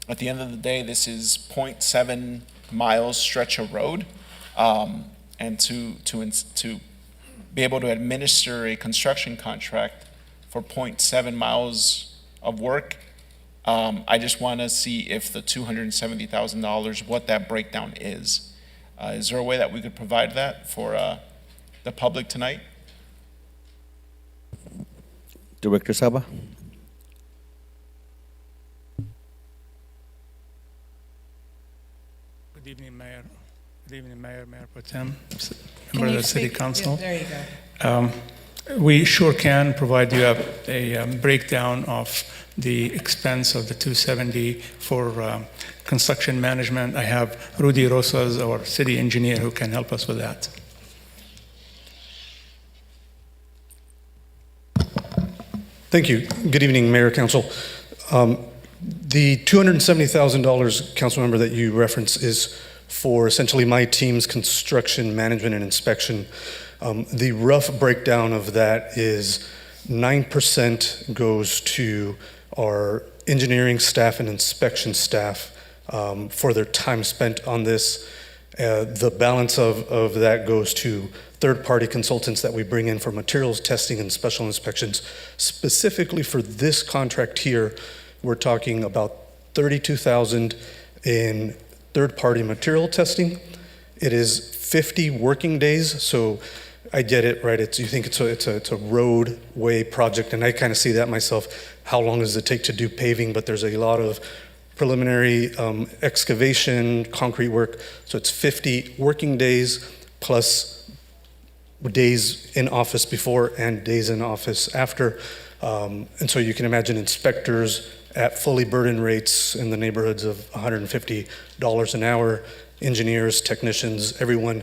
at the end of the day, this is 0.7 miles stretch of road, and to be able to administer a construction contract for 0.7 miles of work, I just want to see if the $270,000, what that breakdown is. Is there a way that we could provide that for the public tonight? Director Saba? Good evening, Mayor. Good evening, Mayor Pro Tem, member of the City Council. Yeah, there you go. We sure can provide you a breakdown of the expense of the 270 for construction management. I have Rudy Rosas, our city engineer, who can help us with that. Thank you. Good evening, Mayor, Council. The $270,000, council member, that you reference is for essentially my team's construction management and inspection. The rough breakdown of that is 9% goes to our engineering staff and inspection staff for their time spent on this. The balance of that goes to third-party consultants that we bring in for materials testing and special inspections. Specifically for this contract here, we're talking about $32,000 in third-party material testing. It is 50 working days, so I get it, right? You think it's a roadway project, and I kind of see that myself. How long does it take to do paving? But there's a lot of preliminary excavation, concrete work. So it's 50 working days plus days in office before and days in office after. And so you can imagine inspectors at fully burdened rates in the neighborhoods of $150 an hour, engineers, technicians, everyone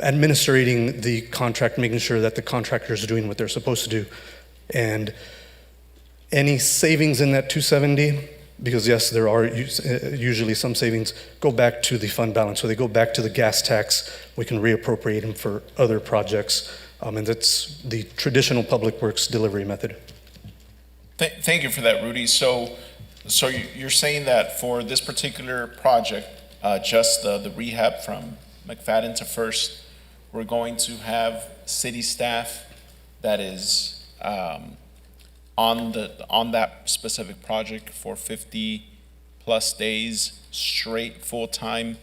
administrating the contract, making sure that the contractors are doing what they're supposed to do. And any savings in that 270, because yes, there are usually some savings, go back to the fund balance. So they go back to the gas tax. We can reappropriate them for other projects. And that's the traditional public works delivery method. Thank you for that, Rudy. So you're saying that for this particular project, just the rehab from McFadden to First, we're going to have city staff that is on that specific project for 50 plus days straight, full time,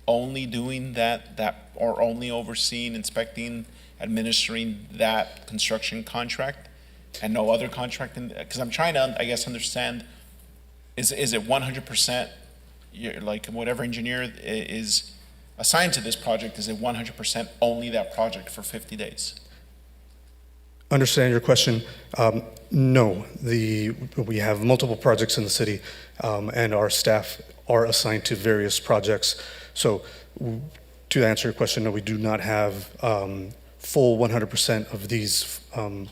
only doing that or only overseeing, inspecting, administering that construction contract. and no other contract? Because I'm trying to, I guess, understand, is it 100%, like whatever engineer is assigned to this project, is it 100% only that project for 50 days? Understand your question. No, we have multiple projects in the city, and our staff are assigned to various projects. So to answer your question, no, we do not have full 100% of these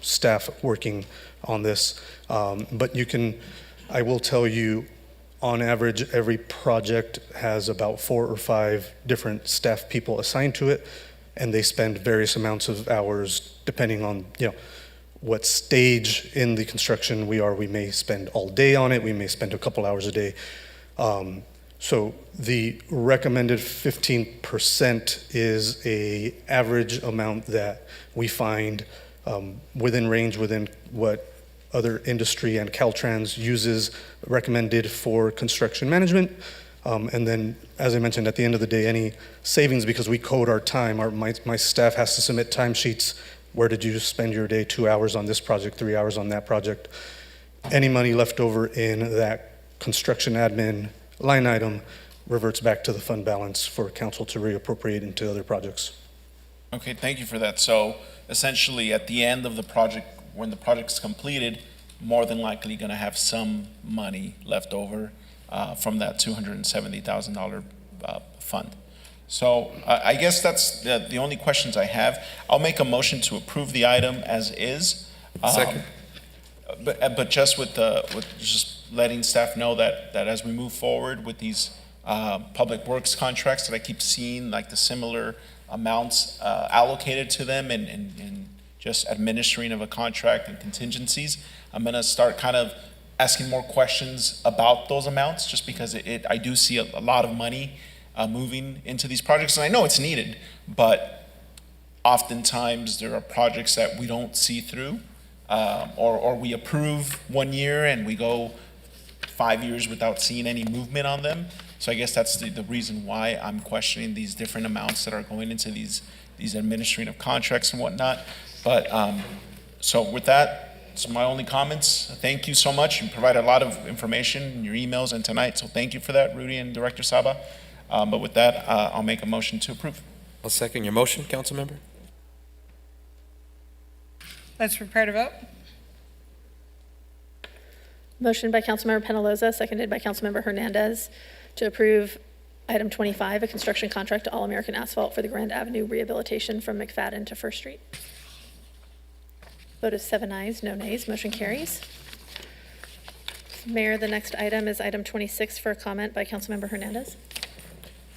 staff working on this. But I will tell you, on average, every project has about 4 or 5 different staff people assigned to it, and they spend various amounts of hours depending on, what stage in the construction we are. We may spend all day on it, we may spend a couple hours a day. So the recommended 15% is a average amount that we find within range, within what other industry and Caltrans uses recommended for construction management. And then, as I mentioned, at the end of the day, any savings, because we code our time, my staff has to submit timesheets. Where did you spend your day? 2 hours on this project, 3 hours on that project. Any money left over in that construction admin line item reverts back to the fund balance for council to reappropriate into other projects. Okay, thank you for that. So essentially, at the end of the project, when the project's completed, more than likely going to have some money left over from that $270,000 fund. So I guess that's the only questions I have. I'll make a motion to approve the item as is. Second. But just with just letting staff know that as we move forward with these public works contracts that I keep seeing, like the similar amounts allocated to them and just administering of a contract and contingencies, I'm going to start kind of asking more questions about those amounts, just because I do see a lot of money moving into these projects, and I know it's needed, but oftentimes there are projects that we don't see through, or we approve 1 year and we go 5 years without seeing any movement on them. So I guess that's the reason why I'm questioning these different amounts that are going into these administrative contracts and whatnot. But so with that, it's my only comments. Thank you so much. You provided a lot of information in your emails and tonight, so thank you for that, Rudy and Director Saba. But with that, I'll make a motion to approve. I'll second your motion, council member. Let's prepare to vote. Motion by Councilmember Penaloza, seconded by Councilmember Hernandez, to approve item 25, a construction contract to All American Asphalt for the Grand Avenue rehabilitation from McFadden to First Street. Vote of 7 ayes, no nays, motion carries. Mayor, the next item is item 26 for a comment by Councilmember Hernandez.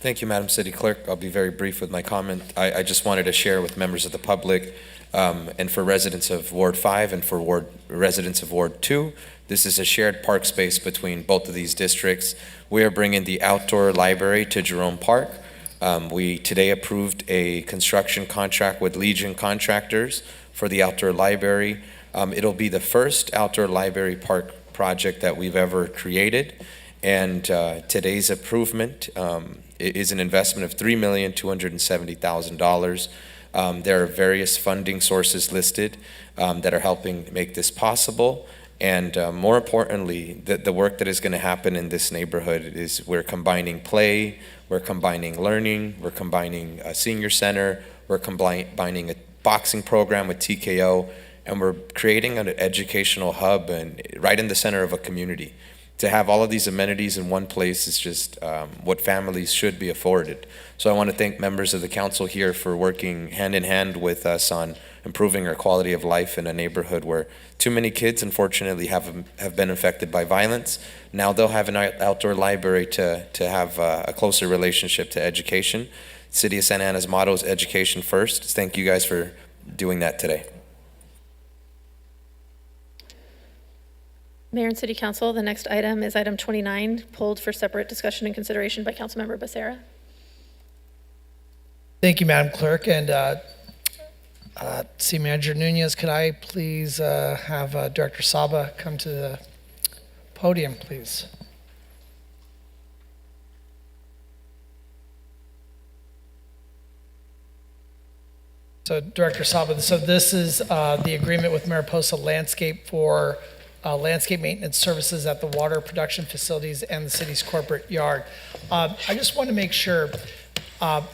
Thank you, Madam City Clerk. I'll be very brief with my comment. I just wanted to share with members of the public and for residents of Ward 5 and for residents of Ward 2, this is a shared park space between both of these districts. We are bringing the outdoor library to Jerome Park. We today approved a construction contract with Legion Contractors for the outdoor library. It'll be the first outdoor library park project that we've ever created. And today's improvement is an investment of $3,270,000. There are various funding sources listed that are helping make this possible. And more importantly, the work that is going to happen in this neighborhood is we're combining play, we're combining learning, we're combining a senior center, we're combining a boxing program with TKO, and we're creating an educational hub and right in the center of a community. To have all of these amenities in one place is just what families should be afforded. So I want to thank members of the council here for working hand in hand with us on improving our quality of life in a neighborhood where too many kids, unfortunately, have been affected by violence. Now they'll have an outdoor library to have a closer relationship to education. City of Santa Ana's motto is education first. Thank you guys for doing that today. Mayor and City Council, the next item is item 29, pulled for separate discussion and consideration by Councilmember Becerra. Thank you, Madam Clerk. And City Manager Nunez, could I please have Director Saba come to the podium, please? So Director Saba, so this is the agreement with Mariposa Landscape for landscape maintenance services at the water production facilities and the city's corporate yard. I just want to make sure,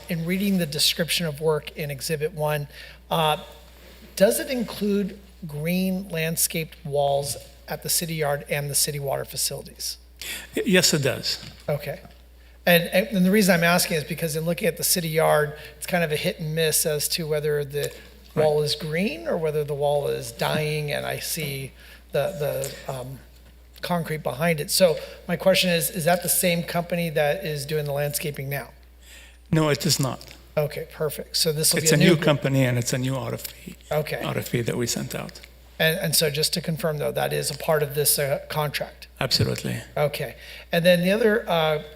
in reading the description of work in Exhibit 1, does it include green landscaped walls at the city yard and the city water facilities? Yes, it does. Okay. And the reason I'm asking is because in looking at the city yard, it's kind of a hit and miss as to whether the wall is green or whether the wall is dying, and I see the concrete behind it. So my question is that the same company that is doing the landscaping now? No, it is not. Okay, perfect. So this will be It's a new company, and it's a new RFP. Okay. RFP that we sent out. And so just to confirm, though, that is a part of this contract? Absolutely. Okay. And then the other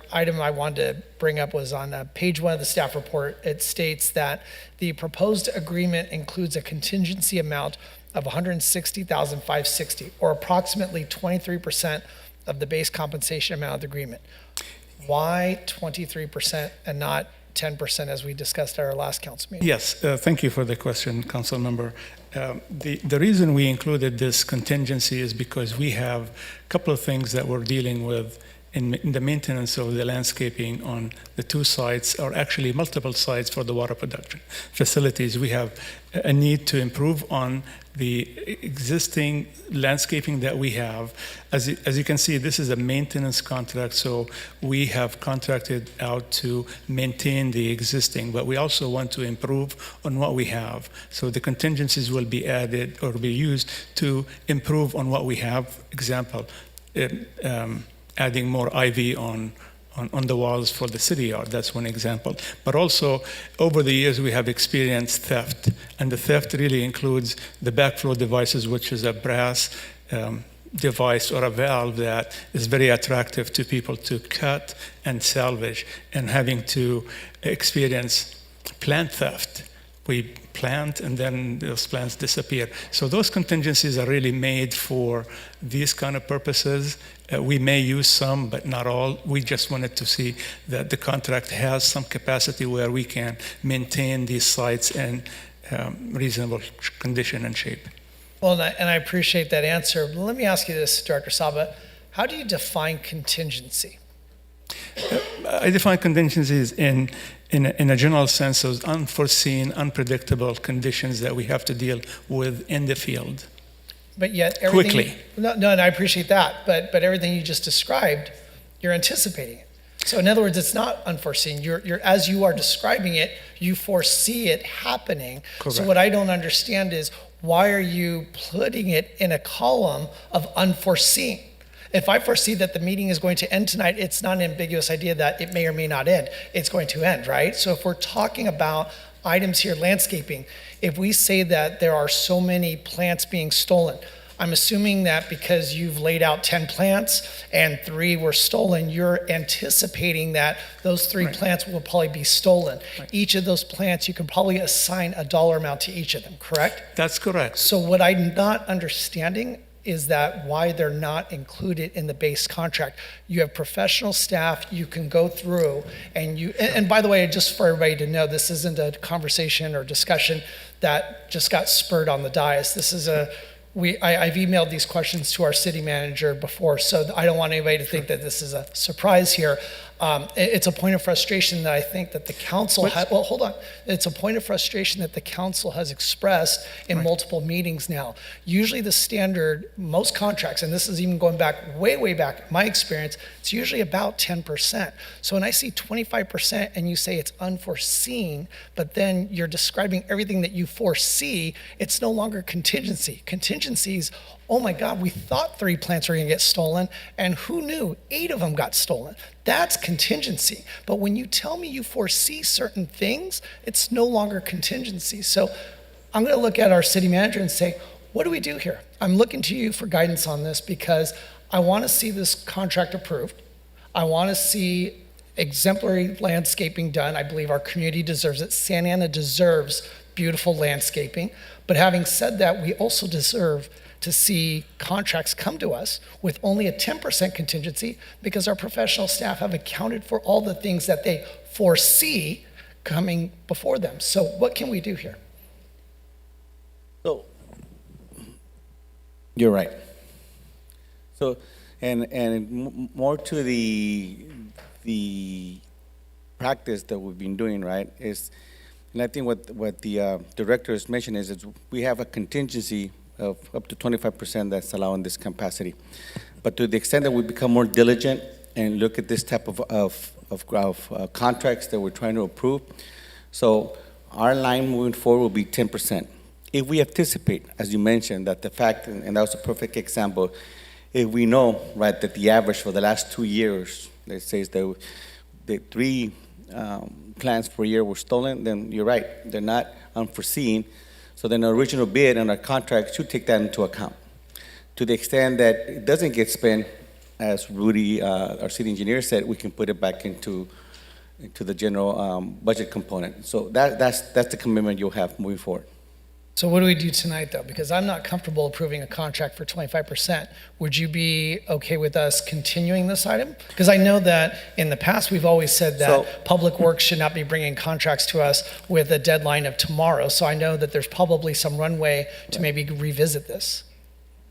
item I wanted to bring up was on page 1 of the staff report. It states that the proposed agreement includes a contingency amount of $160,560, or approximately 23% of the base compensation amount of the agreement. Why 23% and not 10% as we discussed at our last council meeting? Yes, thank you for the question, Council Member. The reason we included this contingency is because we have a couple of things that we're dealing with in the maintenance of the landscaping on the 2 sites, or actually multiple sites for the water production facilities. We have a need to improve on the existing landscaping that we have. As you can see, this is a maintenance contract, so we have contracted out to maintain the existing, but we also want to improve on what we have. So the contingencies will be added or be used to improve on what we have. Example, adding more ivy on the walls for the city yard. That's one example. But also, over the years, we have experienced theft. And the theft really includes the backflow devices, which is a brass device or a valve that is very attractive to people to cut and salvage, and having to experience plant theft. We plant and then those plants disappear. So those contingencies are really made for these kind of purposes. We may use some, but not all. We just wanted to see that the contract has some capacity where we can maintain these sites in reasonable condition and shape. Well, and I appreciate that answer. Let me ask you this, Director Saba. How do you define contingency? I define contingencies in a general sense as unforeseen, unpredictable conditions that we have to deal with in the field. But yet everything Quickly. No, and I appreciate that. But everything you just described, you're anticipating it. So in other words, it's not unforeseen. You're as you are describing it, you foresee it happening. Correct. So what I don't understand is why are you putting it in a column of unforeseen? If I foresee that the meeting is going to end tonight, it's not an ambiguous idea that it may or may not end. It's going to end, right? So if we're talking about items here, landscaping, if we say that there are so many plants being stolen, I'm assuming that because you've laid out 10 plants and 3 were stolen, you're anticipating that those 3 plants will probably be stolen. Each of those plants, you can probably assign a dollar amount to each of them, correct? That's correct. So what I'm not understanding is that why they're not included in the base contract. You have professional staff, you can go through, and by the way, just for everybody to know, this isn't a conversation or discussion that just got spurred on the dais. This is I've emailed these questions to our city manager before, so I don't want anybody to think that this is a surprise here. It's a point of frustration that I think that the council well, hold on. It's a point of frustration that the council has expressed in multiple meetings now. Usually the standard, most contracts, and this is even going back, way back, my experience, it's usually about 10%. So when I see 25% and you say it's unforeseen, but then you're describing everything that you foresee, it's no longer contingency. Contingencies, oh my God, we thought 3 plants were gonna get stolen, and who knew? 8 of them got stolen. That's contingency. But when you tell me you foresee certain things, it's no longer contingency. So I'm gonna look at our city manager and say, what do we do here? I'm looking to you for guidance on this because I wanna see this contract approved. I wanna see exemplary landscaping done. I believe our community deserves it. Santa Ana deserves beautiful landscaping. But having said that, we also deserve to see contracts come to us with only a 10% contingency because our professional staff have accounted for all the things that they foresee coming before them. So what can we do here? You're right. So, more to the practice that we've been doing, right, is, and I think what the director has mentioned is we have a contingency of up to 25% that's allowed in this capacity. But to the extent that we become more diligent and look at this type of contracts that we're trying to approve, so our line moving forward will be 10%. If we anticipate, as you mentioned, that the fact, and that was a perfect example, if we know, right, that the average for the last 2 years, let's say, is the 3 plans per year were stolen, then you're right, they're not unforeseen. So then the original bid and our contract should take that into account. To the extent that it doesn't get spent, as Rudy, our city engineer, said, we can put it back into the general budget component. So that's the commitment you'll have moving forward. So what do we do tonight, though? Because I'm not comfortable approving a contract for 25%. Would you be okay with us continuing this item? Because I know that in the past, we've always said that Public Works should not be bringing contracts to us with a deadline of tomorrow. So I know that there's probably some runway to maybe revisit this.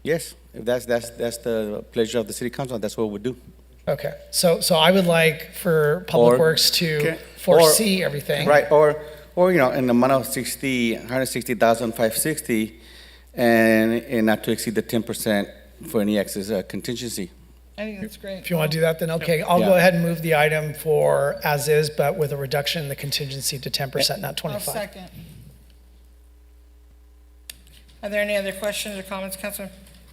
Yes, if that's the pleasure of the city council, that's what we'll do. Okay. So I would like for Public Works to foresee everything. Right, or in the amount of 160,560, and not to exceed the 10% for any excess contingency. I think that's great. If you want to do that, then okay. I'll go ahead and move the item for as is, but with a reduction in the contingency to 10%, not 25%. I'll second. Are there any other questions or comments, Councilor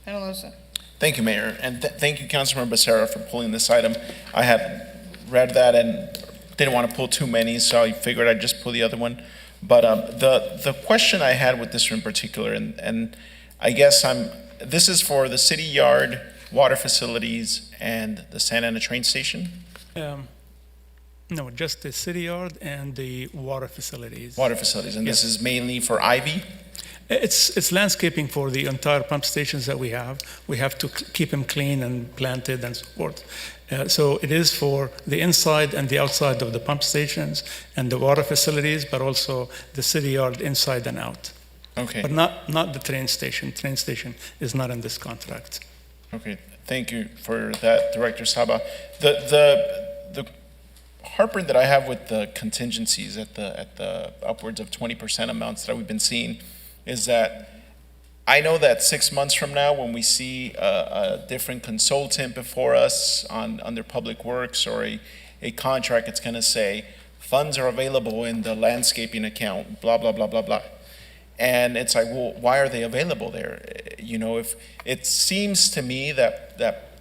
Penalosa? Thank you, Mayor, and thank you, Councilmember Becerra, for pulling this item. I had read that and didn't want to pull too many, so I figured I'd just pull the other one. But the question I had with this in particular, and I guess this is for the city yard, water facilities, and the Santa Ana train station? No, just the city yard and the water facilities. Water facilities, and Yes. this is mainly for Ivy? It's landscaping for the entire pump stations that we have. We have to keep them clean and planted and so forth. So it is for the inside and the outside of the pump stations and the water facilities, but also the city yard inside and out. Okay. But not the train station. Train station is not in this contract. Okay, thank you for that, Director Saba. The heartburn that I have with the contingencies at the upwards of 20% amounts that we've been seeing is that I know that 6 months from now, when we see a different consultant before us under Public Works or a contract, it's going to say funds are available in the landscaping account, blah, blah, blah, blah, blah. And it's like, well, why are they available there? If it seems to me that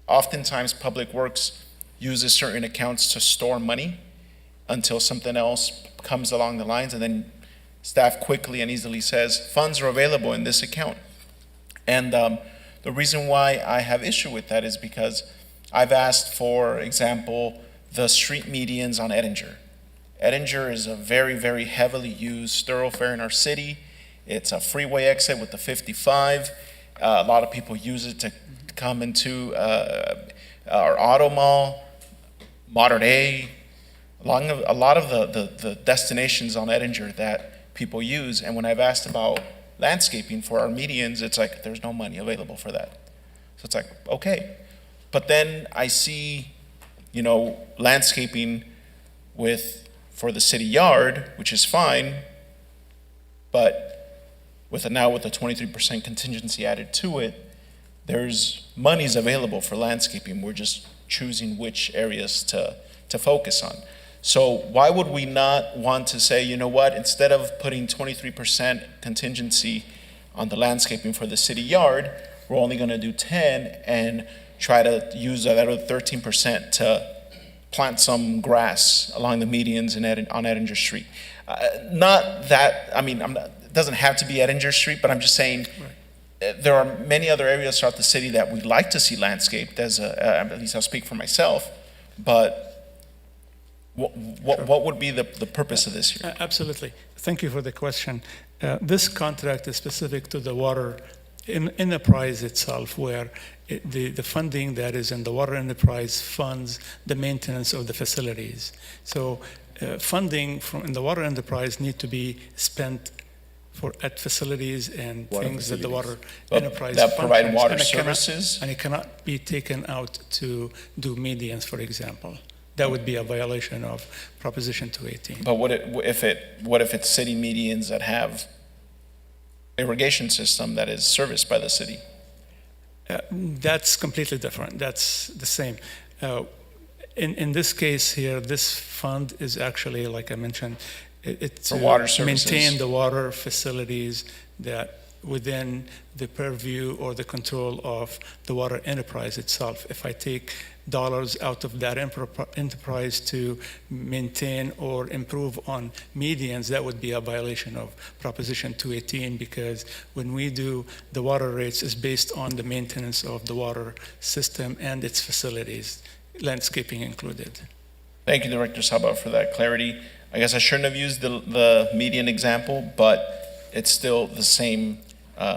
oftentimes Public Works uses certain accounts to store money until something else comes along the lines, and then staff quickly and easily says, funds are available in this account. And the reason why I have issue with that is because I've asked, for example, the street medians on Edinger. Edinger is a very, very heavily used thoroughfare in our city. It's a freeway exit with the 55. A lot of people use it to come into our auto mall, Modern A, a lot of the destinations on Edinger that people use. And when I've asked about landscaping for our medians, it's like there's no money available for that. So it's like, okay. But then I see, landscaping for the city yard, which is fine, but now with the 23% contingency added to it, there's monies available for landscaping. We're just choosing which areas to focus on. So why would we not want to say, you know what, instead of putting 23% contingency on the landscaping for the city yard, we're only going to do 10 and try to use that other 13% to plant some grass along the medians on Edinger Street. It doesn't have to be Edinger Street, but I'm just saying there are many other areas throughout the city that we'd like to see landscaped, at least I'll speak for myself, but what would be the purpose of this here? Absolutely. Thank you for the question. This contract is specific to the water enterprise itself, where the funding that is in the water enterprise funds the maintenance of the facilities. So funding in the water enterprise need to be spent at facilities and Water things that the water But enterprise that provide functions, water and it cannot- services? And it cannot be taken out to do medians, for example. That would be a violation of Proposition 218. But what if it's city medians that have irrigation system that is serviced by the city? That's completely different. That's the same. In this case here, this fund is actually, like I mentioned, it's For to water services. maintain the water facilities that within the purview or the control of the water enterprise itself. If I take dollars out of that enterprise to maintain or improve on medians, that would be a violation of Proposition 218, because when we do the water rates is based on the maintenance of the water system and its facilities, landscaping included. Thank you, Director Saba, for that clarity. I guess I shouldn't have used the median example, but it's still the same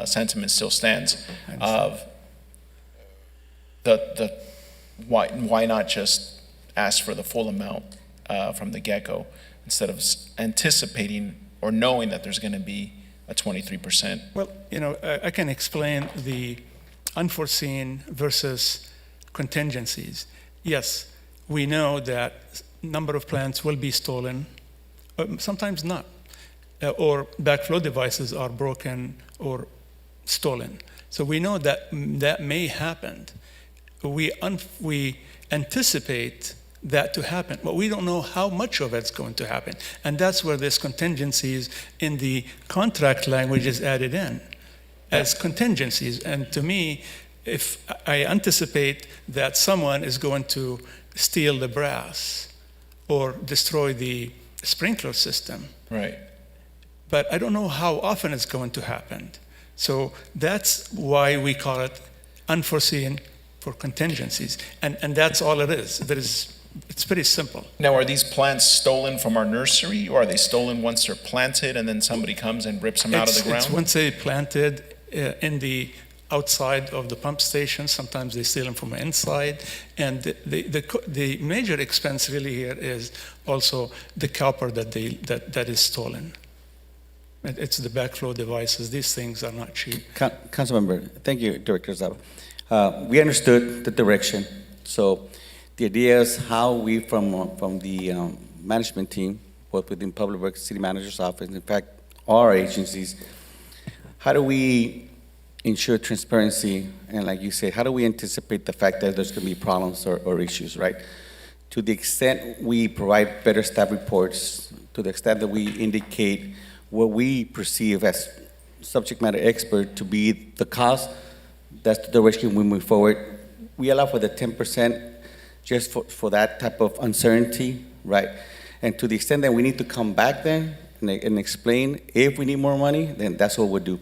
sentiment still stands of why not just ask for the full amount from the get-go instead of anticipating or knowing that there's going to be a 23%? Well, I can explain the unforeseen versus contingencies. Yes, we know that number of plants will be stolen, sometimes not, or backflow devices are broken or stolen. So we know that that may happen. We anticipate that to happen, but we don't know how much of it's going to happen. And that's where this contingencies in the contract language is added in as contingencies. And to me, if I anticipate that someone is going to steal the brass or destroy the sprinkler system, right? But I don't know how often it's going to happen. So that's why we call it unforeseen for contingencies. And that's all it is. It's pretty simple. Now, are these plants stolen from our nursery, or are they stolen once they're planted and then somebody comes and rips them out of the ground? It's once they planted in the outside of the pump station. Sometimes they steal them from the inside. And the major expense really here is also the copper that is stolen. It's the backflow devices. These things are not cheap. Councilmember, thank you, Director Zaba. We understood the direction. So the idea is how we, from the management team, both within Public Works, City Manager's Office, in fact, our agencies, how do we ensure transparency? And like you said, how do we anticipate the fact that there's going to be problems or issues, right? To the extent we provide better staff reports, to the extent that we indicate what we perceive as subject matter expert to be the cause, that's the direction we move forward. We allow for the 10% just for that type of uncertainty, right? And to the extent that we need to come back then and explain if we need more money, then that's what we'll do.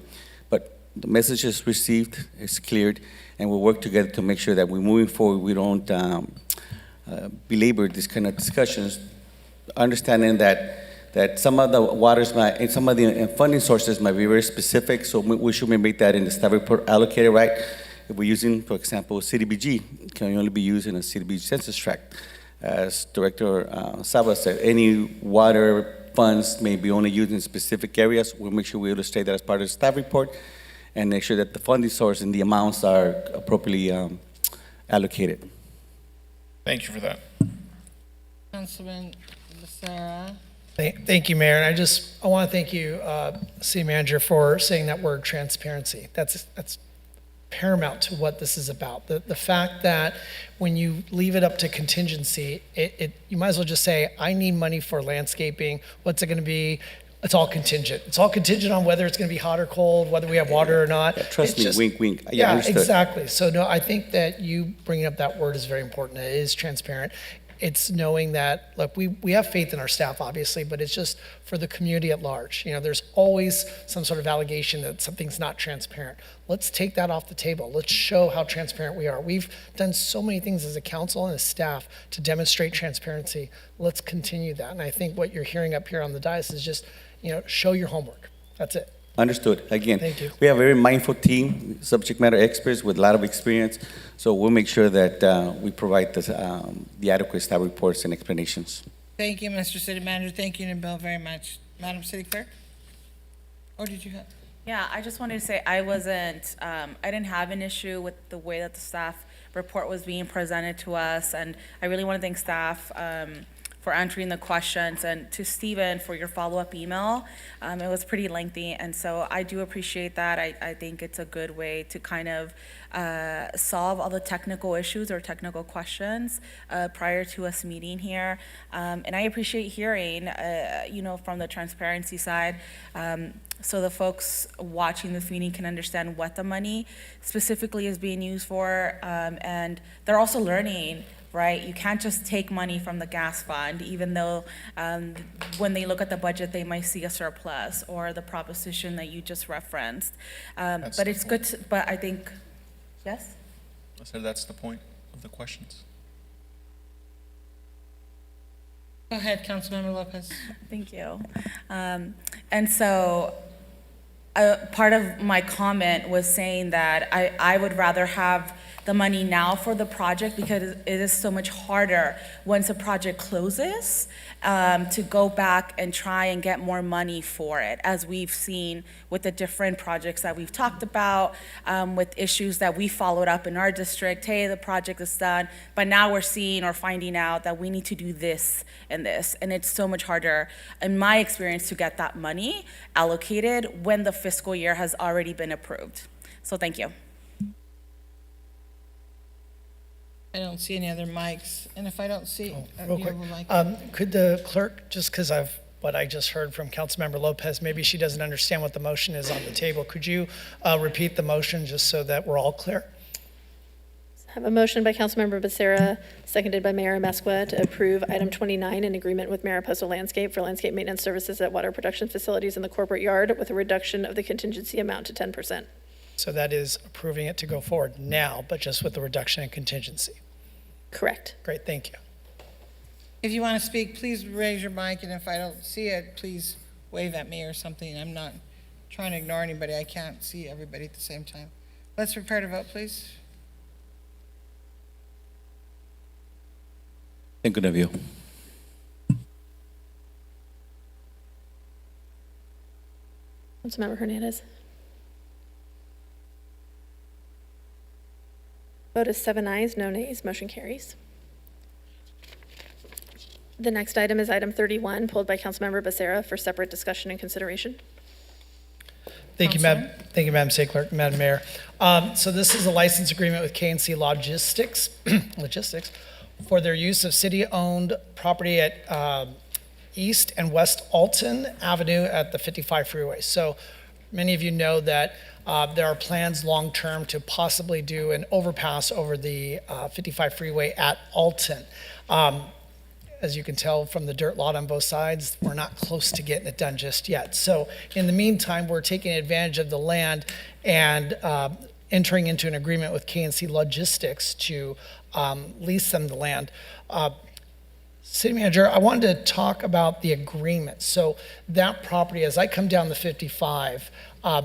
But the message is received, it's cleared, and we'll work together to make sure that we're moving forward. We don't belabor these kind of discussions, understanding that some of the waters might, and some of the funding sources might be very specific, so we should make that in the staff report allocated, right? If we're using, for example, CDBG, can only be used in a CDBG census tract. As Director Saba said, any water funds may be only used in specific areas. We'll make sure we illustrate that as part of the staff report and make sure that the funding source and the amounts are appropriately allocated. Thank you for that. Councilman Becerra. Thank you, Mayor. And I want to thank you, City Manager, for saying that word transparency. That's paramount to what this is about. The fact that when you leave it up to contingency, you might as well just say, I need money for landscaping. What's it going to be? It's all contingent. It's all contingent on whether it's going to be hot or cold, whether we have water or not. Trust me, wink, wink. Yeah, understood. exactly. So no, I think that you bringing up that word is very important. It is transparent. It's knowing that, look, we have faith in our staff, obviously, but it's just for the community at large. There's always some sort of allegation that something's not transparent. Let's take that off the table. Let's show how transparent we are. We've done so many things as a council and as staff to demonstrate transparency. Let's continue that. And I think what you're hearing up here on the dais is just, show your homework. That's it. Understood. Again, Thank you. We have a very mindful team, subject matter experts with a lot of experience, so we'll make sure that we provide the adequate staff reports and explanations. Thank you, Mr. City Manager. Thank you, Nabil, very much. Madam City Clerk? Or did you have? Yeah, I just wanted to say I didn't have an issue with the way that the staff report was being presented to us, and I really want to thank staff for answering the questions, and to Stephen for your follow-up email. It was pretty lengthy, and so I do appreciate that. I think it's a good way to kind of solve all the technical issues or technical questions prior to us meeting here. And I appreciate hearing, from the transparency side, so the folks watching this meeting can understand what the money specifically is being used for, and they're also learning, right? You can't just take money from the gas fund, even though when they look at the budget, they might see a surplus or the proposition that you just referenced. But it's good, but I think, yes? I said that's the point of the questions. Go ahead, Councilmember Lopez. Thank you. And so part of my comment was saying that I would rather have the money now for the project, because it is so much harder once a project closes to go back and try and get more money for it, as we've seen with the different projects that we've talked about, with issues that we followed up in our district. Hey, the project is done, but now we're seeing or finding out that we need to do this and this, and it's so much harder, in my experience, to get that money allocated when the fiscal year has already been approved. So thank you. I don't see any other mics, and if I don't see, Real you quick, have a mic? could the clerk, just because of what I just heard from Councilmember Lopez, maybe she doesn't understand what the motion is on the table. Could you repeat the motion just so that we're all clear? I have a motion by Councilmember Becerra, seconded by Mayor Amezcua, to approve item 29 in agreement with Mariposa Landscape for landscape maintenance services at water production facilities in the corporate yard, with a reduction of the contingency amount to 10%. So that is approving it to go forward now, but just with the reduction in contingency. Correct. Great, thank you. If you want to speak, please raise your mic, and if I don't see it, please wave at me or something. I'm not trying to ignore anybody. I can't see everybody at the same time. Let's prepare to vote, please. Thinking of you. Councilmember Hernandez. Vote is 7 ayes, no nays, motion carries. The next item is item 31, pulled by Councilmember Becerra for separate discussion and consideration. Thank you, Madam City Clerk, Madam Mayor. So this is a license agreement with KNC Logistics for their use of city-owned property at East and West Alton Avenue at the 55 freeway. So many of you know that there are plans long-term to possibly do an overpass over the 55 freeway at Alton. As you can tell from the dirt lot on both sides, we're not close to getting it done just yet. So in the meantime, we're taking advantage of the land and entering into an agreement with KNC Logistics to lease them the land. City Manager, I wanted to talk about the agreement. So that property, as I come down the 55,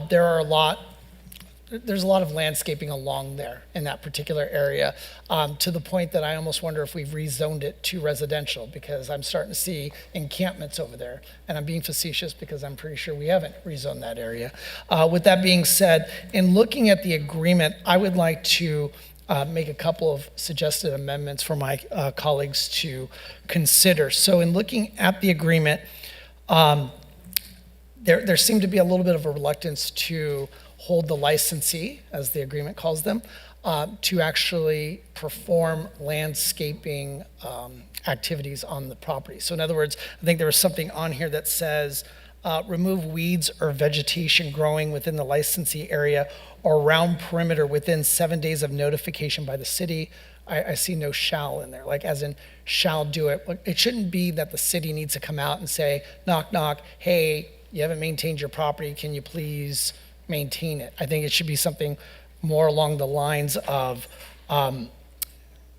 there's a lot of landscaping along there in that particular area, to the point that I almost wonder if we've rezoned it to residential, because I'm starting to see encampments over there. And I'm being facetious because I'm pretty sure we haven't rezoned that area. With that being said, in looking at the agreement, I would like to make a couple of suggested amendments for my colleagues to consider. So in looking at the agreement, there seemed to be a little bit of a reluctance to hold the licensee, as the agreement calls them, to actually perform landscaping activities on the property. So in other words, I think there was something on here that says, remove weeds or vegetation growing within the licensee area or around perimeter within 7 days of notification by the city. I see no shall in there, like as in shall do it. It shouldn't be that the city needs to come out and say, knock, knock, hey, you haven't maintained your property, can you please maintain it? I think it should be something more along the lines of, and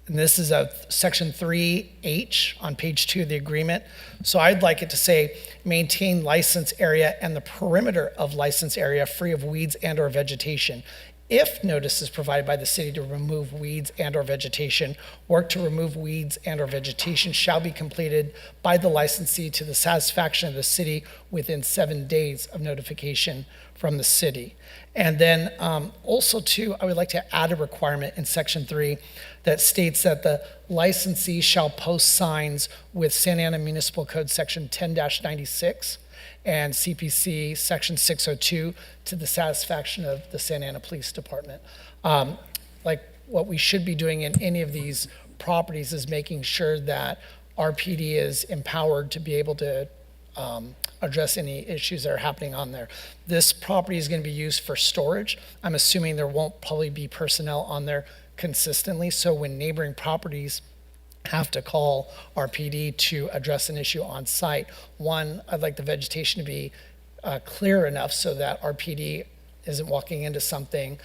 this is a section 3H on page 2 of the agreement. So I'd like it to say, maintain license area and the perimeter of license area free of weeds and or vegetation. If notice is provided by the city to remove weeds and/or vegetation, work to remove weeds and/or vegetation shall be completed by the licensee to the satisfaction of the city within 7 days of notification from the city. And then also too, I would like to add a requirement in Section 3 that states that the licensee shall post signs with Santa Ana Municipal Code Section 10-96 and CPC Section 602 to the satisfaction of the Santa Ana Police Department. Like what we should be doing in any of these properties is making sure that RPD is empowered to be able to address any issues that are happening on there. This property is going to be used for storage. I'm assuming there won't probably be personnel on there consistently, so when neighboring properties have to call RPD to address an issue on site, one, I'd like the vegetation to be clear enough so that RPD isn't walking into something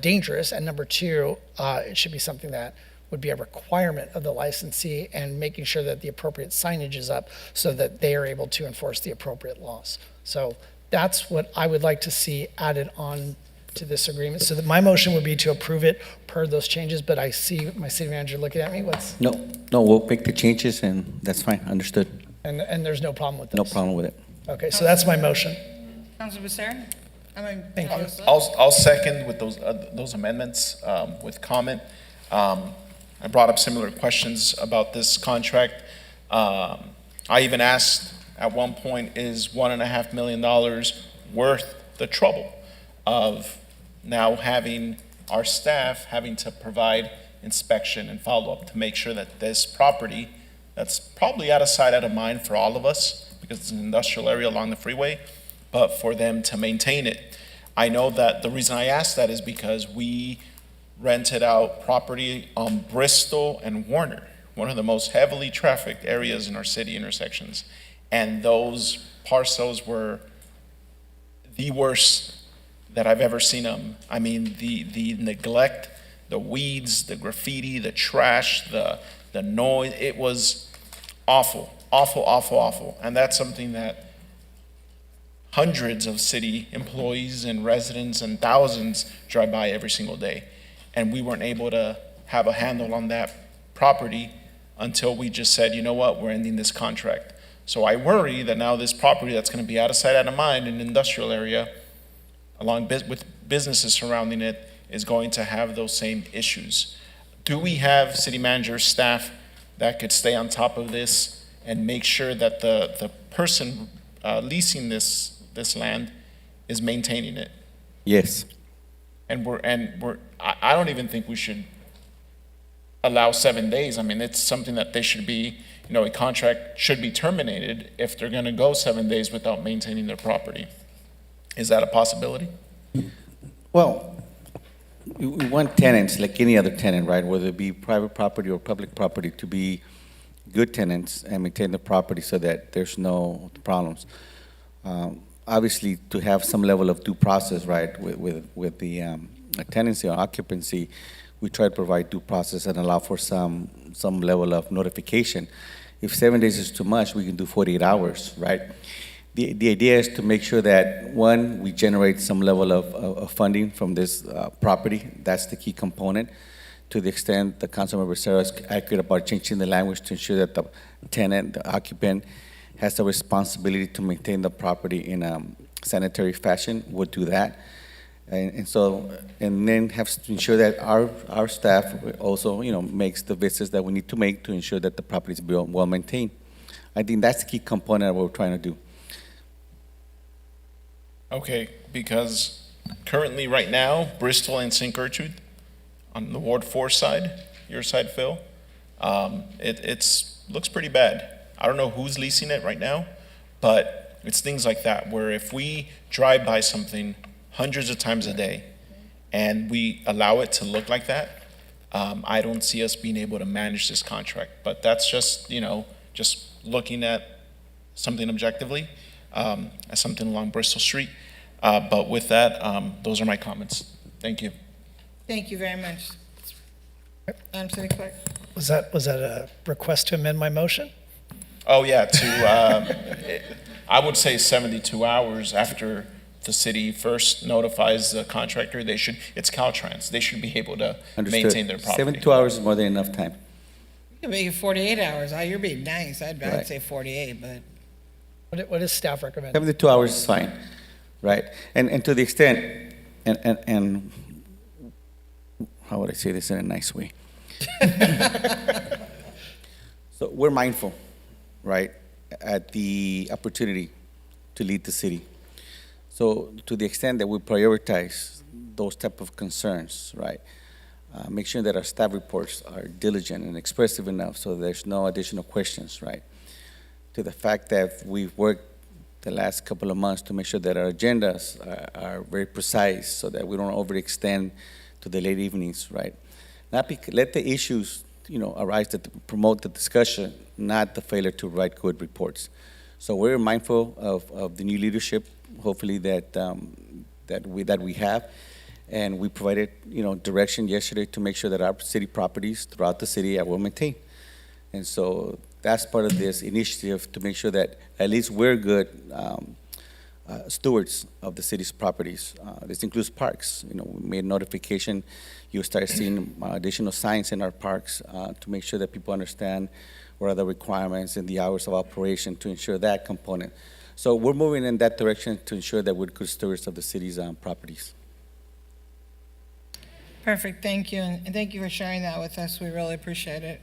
dangerous, and number two, it should be something that would be a requirement of the licensee, and making sure that the appropriate signage is up so that they are able to enforce the appropriate laws. So that's what I would like to see added on to this agreement. So that my motion would be to approve it per those changes, but I see my city manager looking at me. No, we'll make the changes and that's fine, understood. And there's no problem with this? No problem with it. Okay, so that's my motion. Councilor Becerra? Thank you. I'll second with those amendments with comment. I brought up similar questions about this contract. I even asked at one point, is $1.5 million worth the trouble of now having our staff having to provide inspection and follow-up to make sure that this property, that's probably out of sight, out of mind for all of us because it's an industrial area along the freeway, but for them to maintain it. I know that the reason I asked that is because we rented out property on Bristol and Warner, one of the most heavily trafficked areas in our city intersections. And those parcels were the worst that I've ever seen them. I mean, the neglect, the weeds, the graffiti, the trash, the noise, it was awful, awful, awful, awful. And that's something that hundreds of city employees and residents and thousands drive by every single day. And we weren't able to have a handle on that property until we just said, you know what, we're ending this contract. So I worry that now this property that's going to be out of sight, out of mind in an industrial area, along with businesses surrounding it, is going to have those same issues. Do we have city manager staff that could stay on top of this and make sure that the person leasing this land is maintaining it? Yes. I don't even think we should allow 7 days. I mean, it's something that they should be, a contract should be terminated if they're going to go 7 days without maintaining their property. Is that a possibility? Well, we want tenants, like any other tenant, right, whether it be private property or public property, to be good tenants and maintain the property so that there's no problems. Obviously, to have some level of due process, right, with the tenancy or occupancy, we try to provide due process and allow for some level of notification. If 7 days is too much, we can do 48 hours, right? The idea is to make sure that, one, we generate some level of funding from this property. That's the key component. To the extent that Councilmember Becerra is accurate about changing the language to ensure that the tenant, the occupant, has the responsibility to maintain the property in a sanitary fashion, we'll do that. And then have to ensure that our staff also, makes the visits that we need to make to ensure that the property is well maintained. I think that's the key component of what we're trying to do. Okay, because currently, right now, Bristol and St. Gertrude, on the Ward 4 side, your side, Phil, it looks pretty bad. I don't know who's leasing it right now, but it's things like that, where if we drive by something hundreds of times a day and we allow it to look like that, I don't see us being able to manage this contract. But that's just, just looking at something objectively, as something along Bristol Street. But with that, those are my comments. Thank you. Thank you very much. Madam City Clerk. Was that a request to amend my motion? Oh, yeah, I would say 72 hours after the city first notifies the contractor, it's Caltrans, they should be able to Understood. maintain their property. 72 hours is more than enough time. You can make it 48 hours. You're being nice. I'd Right. say 48, but. What does staff recommend? 72 hours is fine, right? And to the extent, and how would I say this in a nice way? So we're mindful, right, at the opportunity to lead the city. So to the extent that we prioritize those type of concerns, right, make sure that our staff reports are diligent and expressive enough so there's no additional questions, right? To the fact that we've worked the last couple of months to make sure that our agendas are very precise so that we don't overextend to the late evenings, right? Let the issues, arise that promote the discussion, not the failure to write good reports. So we're mindful of the new leadership, hopefully that we have, and we provided direction yesterday to make sure that our city properties throughout the city are well maintained. And so that's part of this initiative to make sure that at least we're good stewards of the city's properties. This includes parks. We made notification. You'll start seeing additional signs in our parks to make sure that people understand what are the requirements and the hours of operation to ensure that component. So we're moving in that direction to ensure that we're good stewards of the city's properties. Perfect, thank you, and thank you for sharing that with us. We really appreciate it.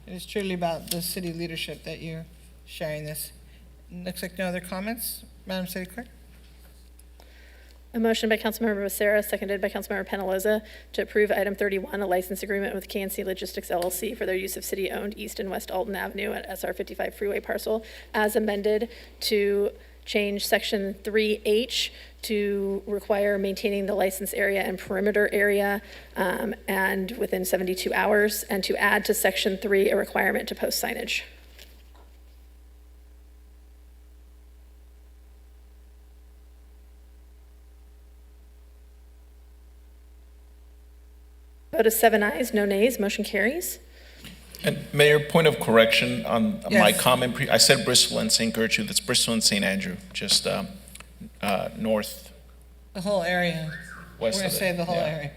It is truly about the city leadership that you're sharing this. Looks like no other comments. Madam City Clerk? A motion by Councilmember Becerra, seconded by Councilmember Penaloza, to approve item 31, a license agreement with KNC Logistics LLC for their use of city-owned East and West Alton Avenue at SR 55 Freeway parcel, as amended to change section 3H to require maintaining the license area and perimeter area and within 72 hours, and to add to section 3 a requirement to post signage. Vote of 7 ayes, no nays, motion carries. And Mayor, point of correction on my Yes. comment, I said Bristol and St. Gertrude, that's Bristol and St. Andrew, just north, The whole area. We're west gonna of it. say the whole Yeah. area.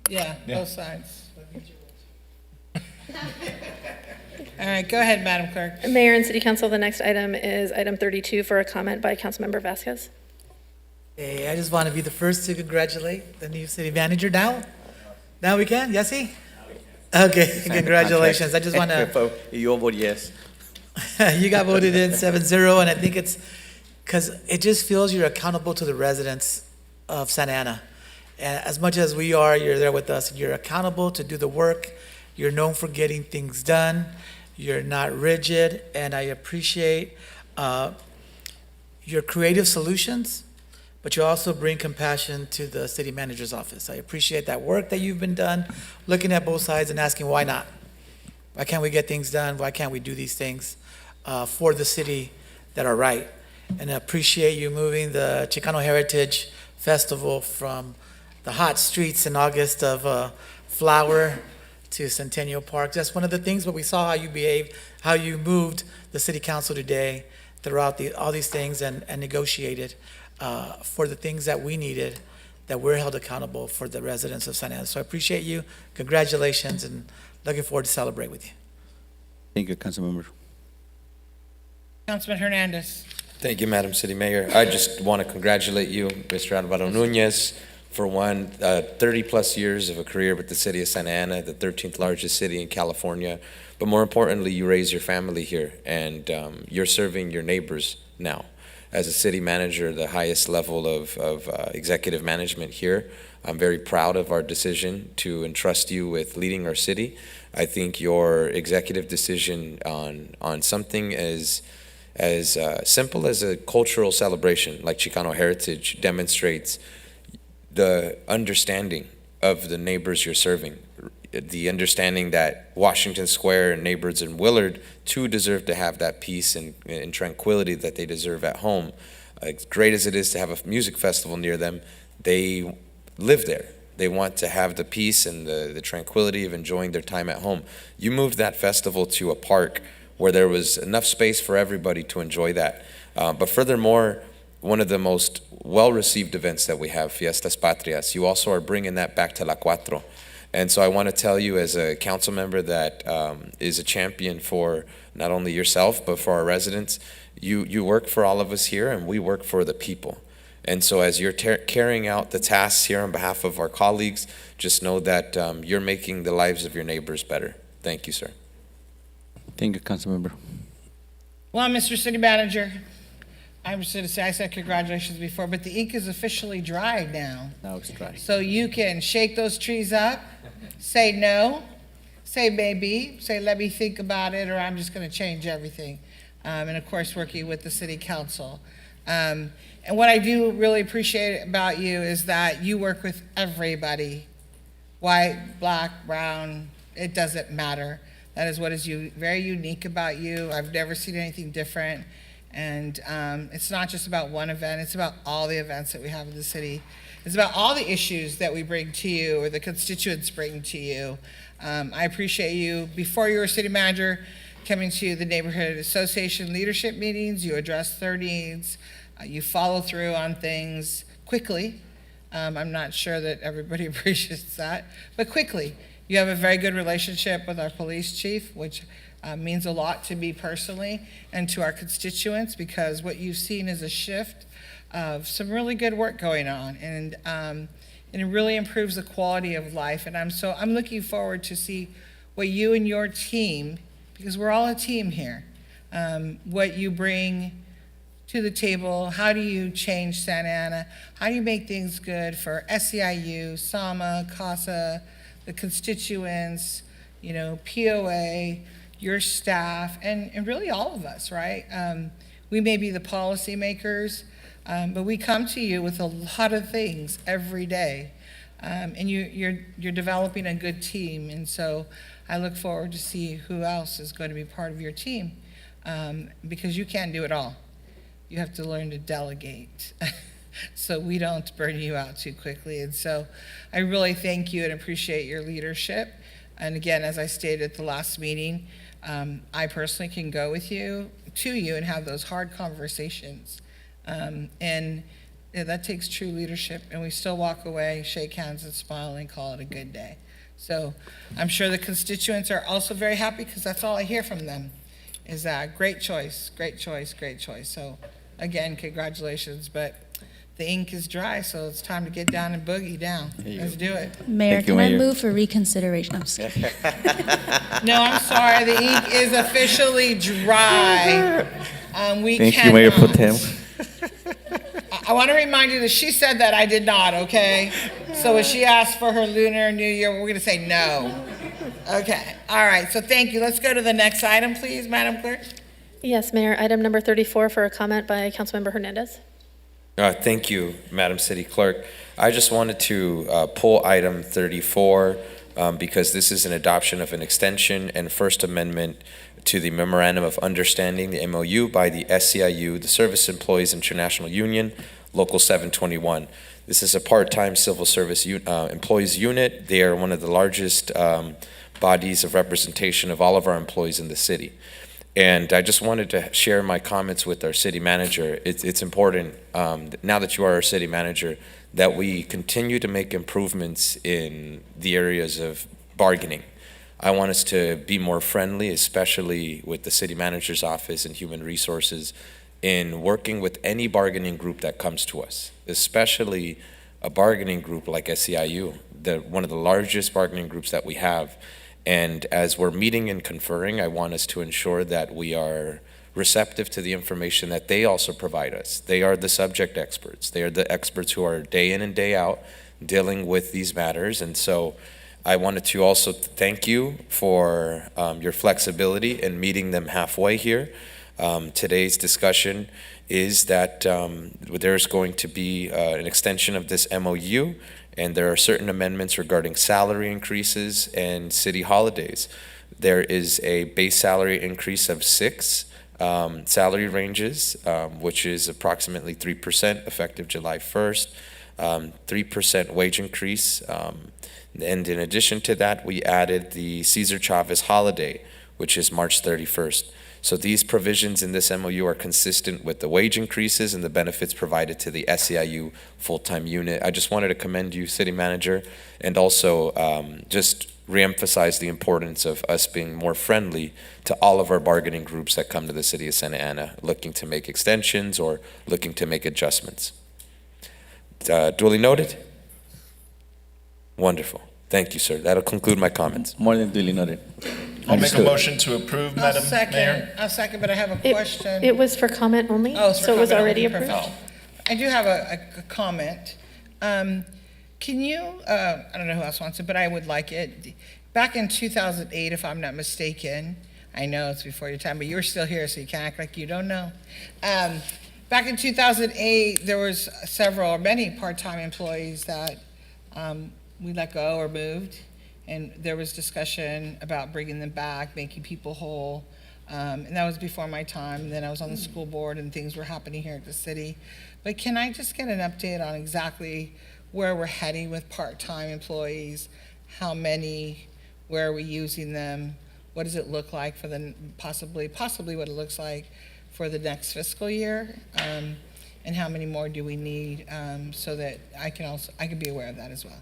Yeah, Yeah. both sides. All right, go ahead, Madam Clerk. Mayor and City Council, the next item is item 32 for a comment by Councilmember Vasquez. Hey, I just want to be the first to congratulate the new city manager now. Now we can, Yessie? Okay, congratulations. I just want to, You all vote yes. you got voted in 7-0, and I think it's because it just feels you're accountable to the residents of Santa Ana. And as much as we are, you're there with us, and you're accountable to do the work. You're known for getting things done. You're not rigid, and I appreciate your creative solutions, but you also bring compassion to the city manager's office. I appreciate that work that you've been done, looking at both sides and asking why not? Why can't we get things done? Why can't we do these things for the city that are right? And I appreciate you moving the Chicano Heritage Festival from the hot streets in August of Flower to Centennial Park. That's one of the things, but we saw how you behaved, how you moved the city council today throughout all these things and negotiated for the things that we needed, that we're held accountable for the residents of Santa Ana. So I appreciate you. Congratulations, and looking forward to celebrate with you. Thank you, Councilmember. Councilman Hernandez. Thank you, Madam City Mayor. I just want to congratulate you, Mr. Alvaro Nunez, for 30-plus years of a career with the city of Santa Ana, the 13th largest city in California. But more importantly, you raise your family here, and you're serving your neighbors now. As a city manager, the highest level of executive management here, I'm very proud of our decision to entrust you with leading our city. I think your executive decision on something as simple as a cultural celebration like Chicano Heritage demonstrates the understanding of the neighbors you're serving, the understanding that Washington Square and neighbors in Willard too deserve to have that peace and tranquility that they deserve at home. As great as it is to have a music festival near them, they live there. They want to have the peace and the tranquility of enjoying their time at home. You moved that festival to a park where there was enough space for everybody to enjoy that. But furthermore, one of the most well-received events that we have, Fiestas Patrias. You also are bringing that back to La Cuatro. And so I want to tell you as a council member that is a champion for not only yourself, but for our residents. You work for all of us here, and we work for the people. And so as you're carrying out the tasks here on behalf of our colleagues, just know that you're making the lives of your neighbors better. Thank you, sir. Thank you, Councilmember. Well, Mr. City Manager, I was going to say, I said congratulations before, but the ink is officially dry now. Now it's dry. So you can shake those trees up, say no, say maybe, say let me think about it, or I'm just going to change everything. And of course, working with the City Council. And what I do really appreciate about you is that you work with everybody, white, black, brown, it doesn't matter. That is what is very unique about you. I've never seen anything different. And it's not just about one event, it's about all the events that we have in the city. It's about all the issues that we bring to you or the constituents bring to you. I appreciate you, before you were city manager, coming to the neighborhood association leadership meetings. You address their needs. You follow through on things quickly. I'm not sure that everybody appreciates that, but quickly. You have a very good relationship with our police chief, which means a lot to me personally and to our constituents, because what you've seen is a shift of some really good work going on, and it really improves the quality of life. And I'm looking forward to see what you and your team, because we're all a team here, what you bring to the table. How do you change Santa Ana? How do you make things good for SEIU, SAMA, CASA, the constituents, POA, your staff, and really all of us, right? We may be the policymakers, but we come to you with a lot of things every day. And you're developing a good team, and so I look forward to see who else is going to be part of your team, because you can't do it all. You have to learn to delegate so we don't burn you out too quickly. And so I really thank you and appreciate your leadership. And again, as I stated at the last meeting, I personally can go with you, to you, and have those hard conversations. That takes true leadership, and we still walk away, shake hands and smile and call it a good day. So I'm sure the constituents are also very happy, because that's all I hear from them, is that great choice, great choice, great choice. So again, congratulations, but the ink is dry, so it's time to get down and boogie down. Let's do it. Mayor, Thank you, can I Mayor. move for reconsideration? I'm just kidding. No, I'm sorry, the ink is officially dry. We Thank you, Mayor Pro cannot. Tem. I want to remind you that she said that, I did not, okay? So when she asked for her Lunar New Year, we're going to say no. Okay, all right, so thank you. Let's go to the next item, please, Madam Clerk. Yes, Mayor. Item number 34 for a comment by Councilmember Hernandez. Thank you, Madam City Clerk. I just wanted to pull item 34 because this is an adoption of an extension and First Amendment to the Memorandum of Understanding, the MOU, by the SEIU, the Service Employees International Union, Local 721. This is a part-time civil service employees unit. They are one of the largest bodies of representation of all of our employees in the city. And I just wanted to share my comments with our city manager. It's important, now that you are our city manager, that we continue to make improvements in the areas of bargaining. I want us to be more friendly, especially with the city manager's office and human resources, in working with any bargaining group that comes to us, especially a bargaining group like SEIU, one of the largest bargaining groups that we have. And as we're meeting and conferring, I want us to ensure that we are receptive to the information that they also provide us. They are the subject experts. They are the experts who are day in and day out dealing with these matters. And so I wanted to also thank you for your flexibility in meeting them halfway here. Today's discussion is that there's going to be an extension of this MOU, and there are certain amendments regarding salary increases and city holidays. There is a base salary increase of 6 salary ranges, which is approximately 3% effective July 1st, 3% wage increase. And in addition to that, we added the Cesar Chavez holiday, which is March 31st. So these provisions in this MOU are consistent with the wage increases and the benefits provided to the SEIU full-time unit. I just wanted to commend you, City Manager, and also just reemphasize the importance of us being more friendly to all of our bargaining groups that come to the City of Santa Ana looking to make extensions or looking to make adjustments. Duly noted? Wonderful. Thank you, sir. That'll conclude my comments. More than duly noted. I'll make a motion to approve, Madam Mayor. I'll second, but I have a question. It was for comment only, Oh, it's for so it was comment already only. approved. Perfect. I do have a comment. Can you, I don't know who else wants it, but I would like it. Back in 2008, if I'm not mistaken, I know it's before your time, but you were still here, so you can't act like you don't know. Back in 2008, there was several or many part-time employees that we let go or moved, and there was discussion about bringing them back, making people whole. And that was before my time. Then I was on the school board and things were happening here at the city. But can I just get an update on exactly where we're heading with part-time employees? How many? Where are we using them? What does it look like for the possibly what it looks like for the next fiscal year? And how many more do we need so that I can be aware of that as well?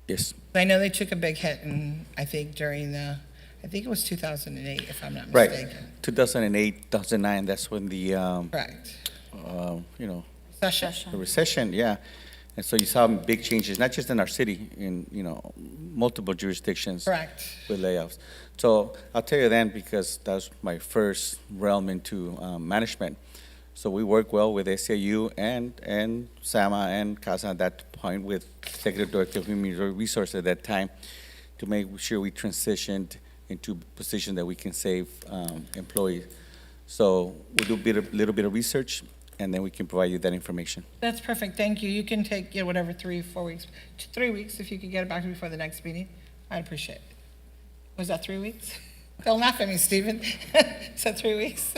Yes. I know they took a big hit, and I think I think it was 2008, if I'm not Right. mistaken. 2008, 2009, that's when the, Correct. The recession, yeah. And so you saw big changes, not just in our city, in, multiple jurisdictions. Correct. With layoffs. So I'll tell you then, because that was my first realm into management. So we work well with SAU and SAMA and CASA at that point with Executive Director of Human Resources at that time to make sure we transitioned into a position that we can save employees. So we'll do a little bit of research, and then we can provide you that information. That's perfect, thank you. You can take, whatever, 3-4 weeks, 3 weeks, if you could get it back to me before the next meeting, I'd appreciate it. Was that 3 weeks? Don't laugh at me, Stephen. Is that 3 weeks?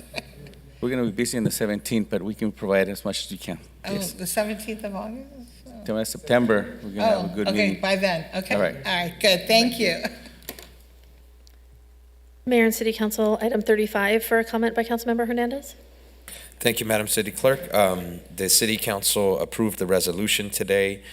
We're going to be busy on the 17th, but we can provide as much as we can. Oh, Yes. the 17th of August? Till September, we're going to have a good meeting. Okay, by then, okay. All right. All right, good, thank you. Mayor and City Council, item 35 for a comment by Councilmember Hernandez. Thank you, Madam City Clerk. The City Council approved the resolution today,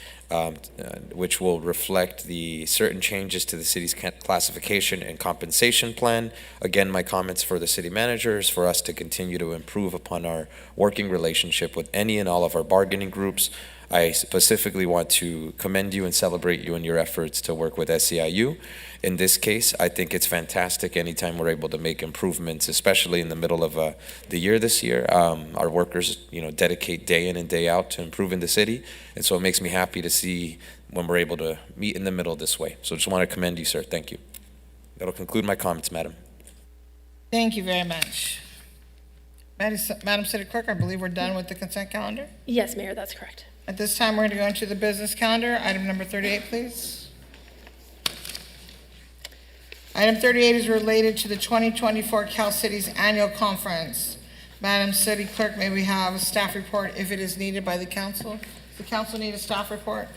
which will reflect the certain changes to the city's classification and compensation plan. Again, my comments for the city manager is for us to continue to improve upon our working relationship with any and all of our bargaining groups. I specifically want to commend you and celebrate you in your efforts to work with SEIU. In this case, I think it's fantastic anytime we're able to make improvements, especially in the middle of the year this year. Our workers, dedicate day in and day out to improving the city. And so it makes me happy to see when we're able to meet in the middle this way. So just want to commend you, sir. Thank you. That'll conclude my comments, Madam. Thank you very much. Madam City Clerk, I believe we're done with the consent calendar. Yes, Mayor, that's correct. At this time, we're going to go into the business calendar. Item number 38, please. Item 38 is related to the 2024 Cal Cities Annual Conference. Madam City Clerk, may we have a staff report if it is needed by the council? Does the council need a staff report?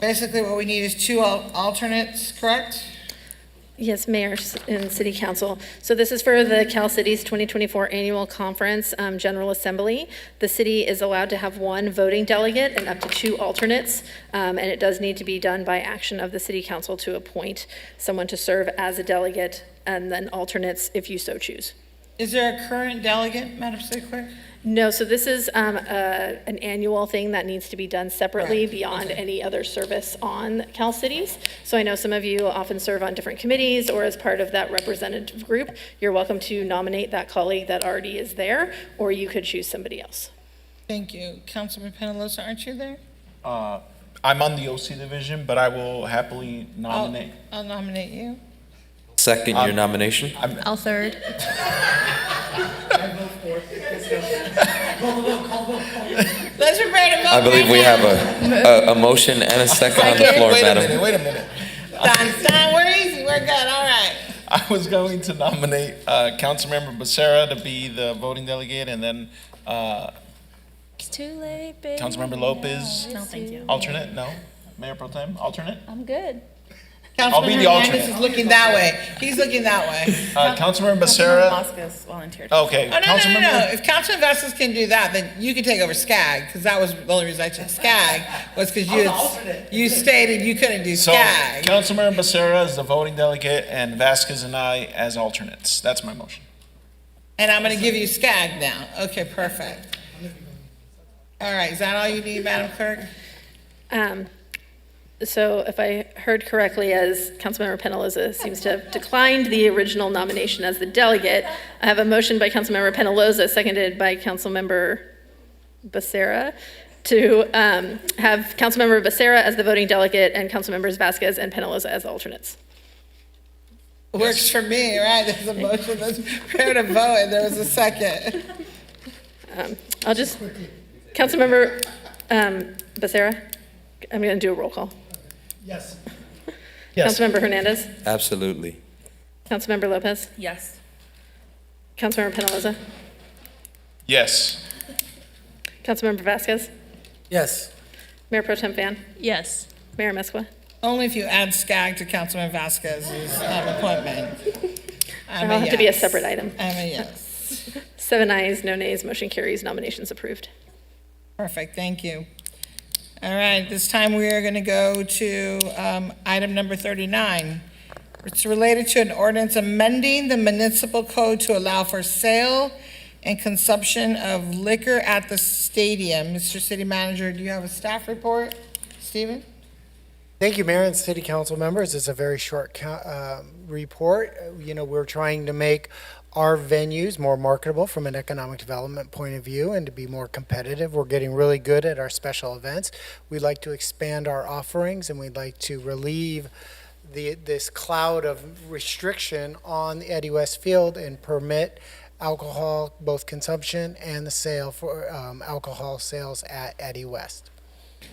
Basically, what we need is 2 alternates, correct? Yes, Mayor and City Council. So this is for the Cal Cities 2024 Annual Conference General Assembly. The city is allowed to have 1 voting delegate and up to 2 alternates, and it does need to be done by action of the City Council to appoint someone to serve as a delegate and then alternates if you so choose. Is there a current delegate, Madam City Clerk? No, so this is an annual thing that needs to be done separately Right. beyond any other service on Cal Cities. So I know some of you often serve on different committees or as part of that representative group. You're welcome to nominate that colleague that already is there, or you could choose somebody else. Thank you. Councilman Penalosa, aren't you there? I'm on the OC division, but I will happily nominate. I'll nominate you. Second your nomination. I'll third. Let's prepare to vote. I believe we have a motion and a second on the floor, Madam. Wait a minute. Done. We're easy. We're good. All right. I was going to nominate Councilmember Becerra to be the voting delegate, and then It's too late, baby. Councilmember Lopez. No, thank you. Alternate? No? Mayor Pro Tem, alternate? I'm good. I'll be Councilman the Hernandez alternate. is looking that way. He's looking that way. Councilmember Councilman Becerra. Vasquez volunteered. Okay, Oh, no. Councilmember. If Councilman Vasquez can do that, then you can take over SCAG, because that was the only reason I took SCAG, was because you stated you couldn't do So SCAG. Councilmember Becerra is the voting delegate and Vasquez and I as alternates. That's my motion. And I'm going to give you SCAG now. Okay, perfect. All right, is that all you need, Madam Clerk? So if I heard correctly, as Councilmember Penaloza seems to have declined the original nomination as the delegate, I have a motion by Councilmember Penaloza, seconded by Councilmember Becerra, to have Councilmember Becerra as the voting delegate and Councilmembers Vasquez and Penaloza as alternates. Works for me, right? There's a motion that's prepared to vote, and there was a second. I'll just, Councilmember Becerra, I'm going to do a roll call. Yes. Councilmember Hernandez, Absolutely. Councilmember Lopez, Yes. Councilmember Penaloza, Yes. Councilmember Vasquez, Yes. Mayor Pro Tem Fan, Yes. Mayor Mesqua. Only if you add SCAG to Councilman Vasquez's appointment. It'll have to be a separate item. I'm a yes. 7 ayes, no nays, motion carries, nominations approved. Perfect, thank you. All right, this time we are going to go to item number 39. It's related to an ordinance amending the municipal code to allow for sale and consumption of liquor at the stadium. Mr. City Manager, do you have a staff report? Stephen? Thank you, Mayor and City Council members. It's a very short report. You know, we're trying to make our venues more marketable from an economic development point of view and to be more competitive. We're getting really good at our special events. We'd like to expand our offerings, and we'd like to relieve this cloud of restriction on the Eddie West Field and permit alcohol, both consumption and the sale for alcohol sales at Eddie West.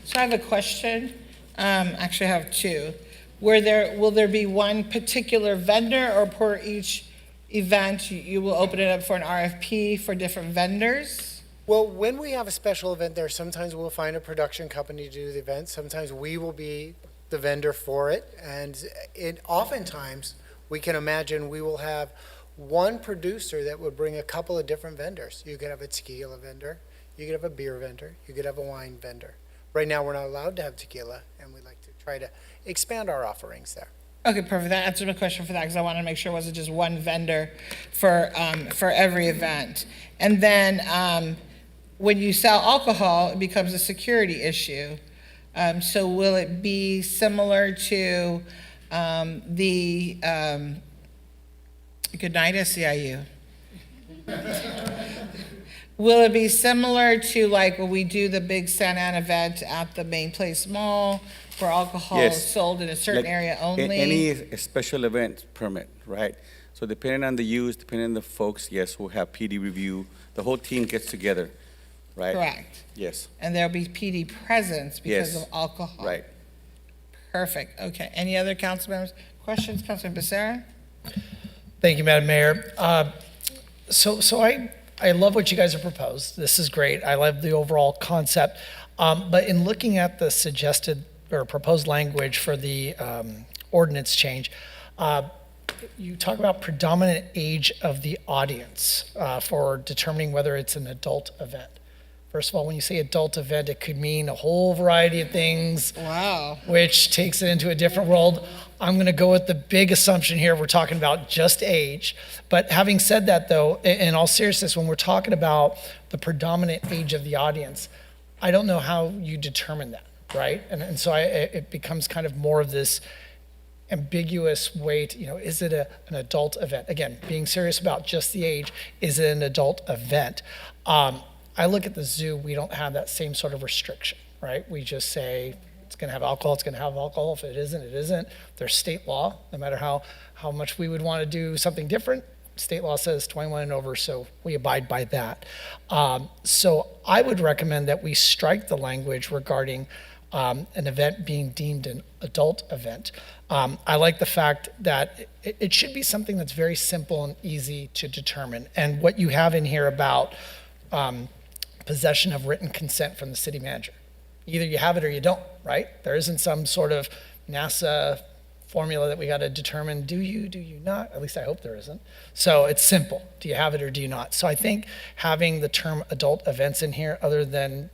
So I have a question. Actually, I have two. Will there be one particular vendor, or per each event, you will open it up for an RFP for different vendors? Well, when we have a special event there, sometimes we'll find a production company to do the event. Sometimes we will be the vendor for it. And oftentimes, we can imagine we will have one producer that would bring a couple of different vendors. You could have a tequila vendor, you could have a beer vendor, you could have a wine vendor. Right now, we're not allowed to have tequila, and we'd like to try to expand our offerings there. Okay, perfect. That answered my question for that, because I wanted to make sure it wasn't just one vendor for every event. And then when you sell alcohol, it becomes a security issue. So will it be similar to the good night, SEIU? Will it be similar to like when we do the big Santa Ana event at the Main Place Mall, where alcohol is sold in a certain area only? Any special event permit, right? So depending on the use, depending on the folks, yes, we'll have PD review. The whole team gets together, right? Correct. Yes. And there'll be PD presence because Yes. of alcohol? Right. Perfect, okay. Any other council members? Questions, Councilman Becerra? Thank you, Madam Mayor. So I love what you guys have proposed. This is great. I love the overall concept. But in looking at the suggested or proposed language for the ordinance change, you talk about predominant age of the audience for determining whether it's an adult event. First of all, when you say adult event, it could mean a whole variety of things. Wow. Which takes it into a different world. I'm going to go with the big assumption here. We're talking about just age. But having said that, though, in all seriousness, when we're talking about the predominant age of the audience, I don't know how you determine that, right? And so it becomes kind of more of this ambiguous way to, is it an adult event? Again, being serious about just the age, is it an adult event? I look at the zoo, we don't have that same sort of restriction, right? We just say, it's going to have alcohol, it's going to have alcohol. If it isn't, it isn't. There's state law. No matter how much we would want to do something different, state law says 21 and over, so we abide by that. So I would recommend that we strike the language regarding an event being deemed an adult event. I like the fact that it should be something that's very simple and easy to determine. And what you have in here about possession of written consent from the city manager. Either you have it or you don't, right? There isn't some sort of NASA formula that we got to determine, do you not? At least I hope there isn't. So it's simple. Do you have it or do you not? So I think having the term adult events in here, other than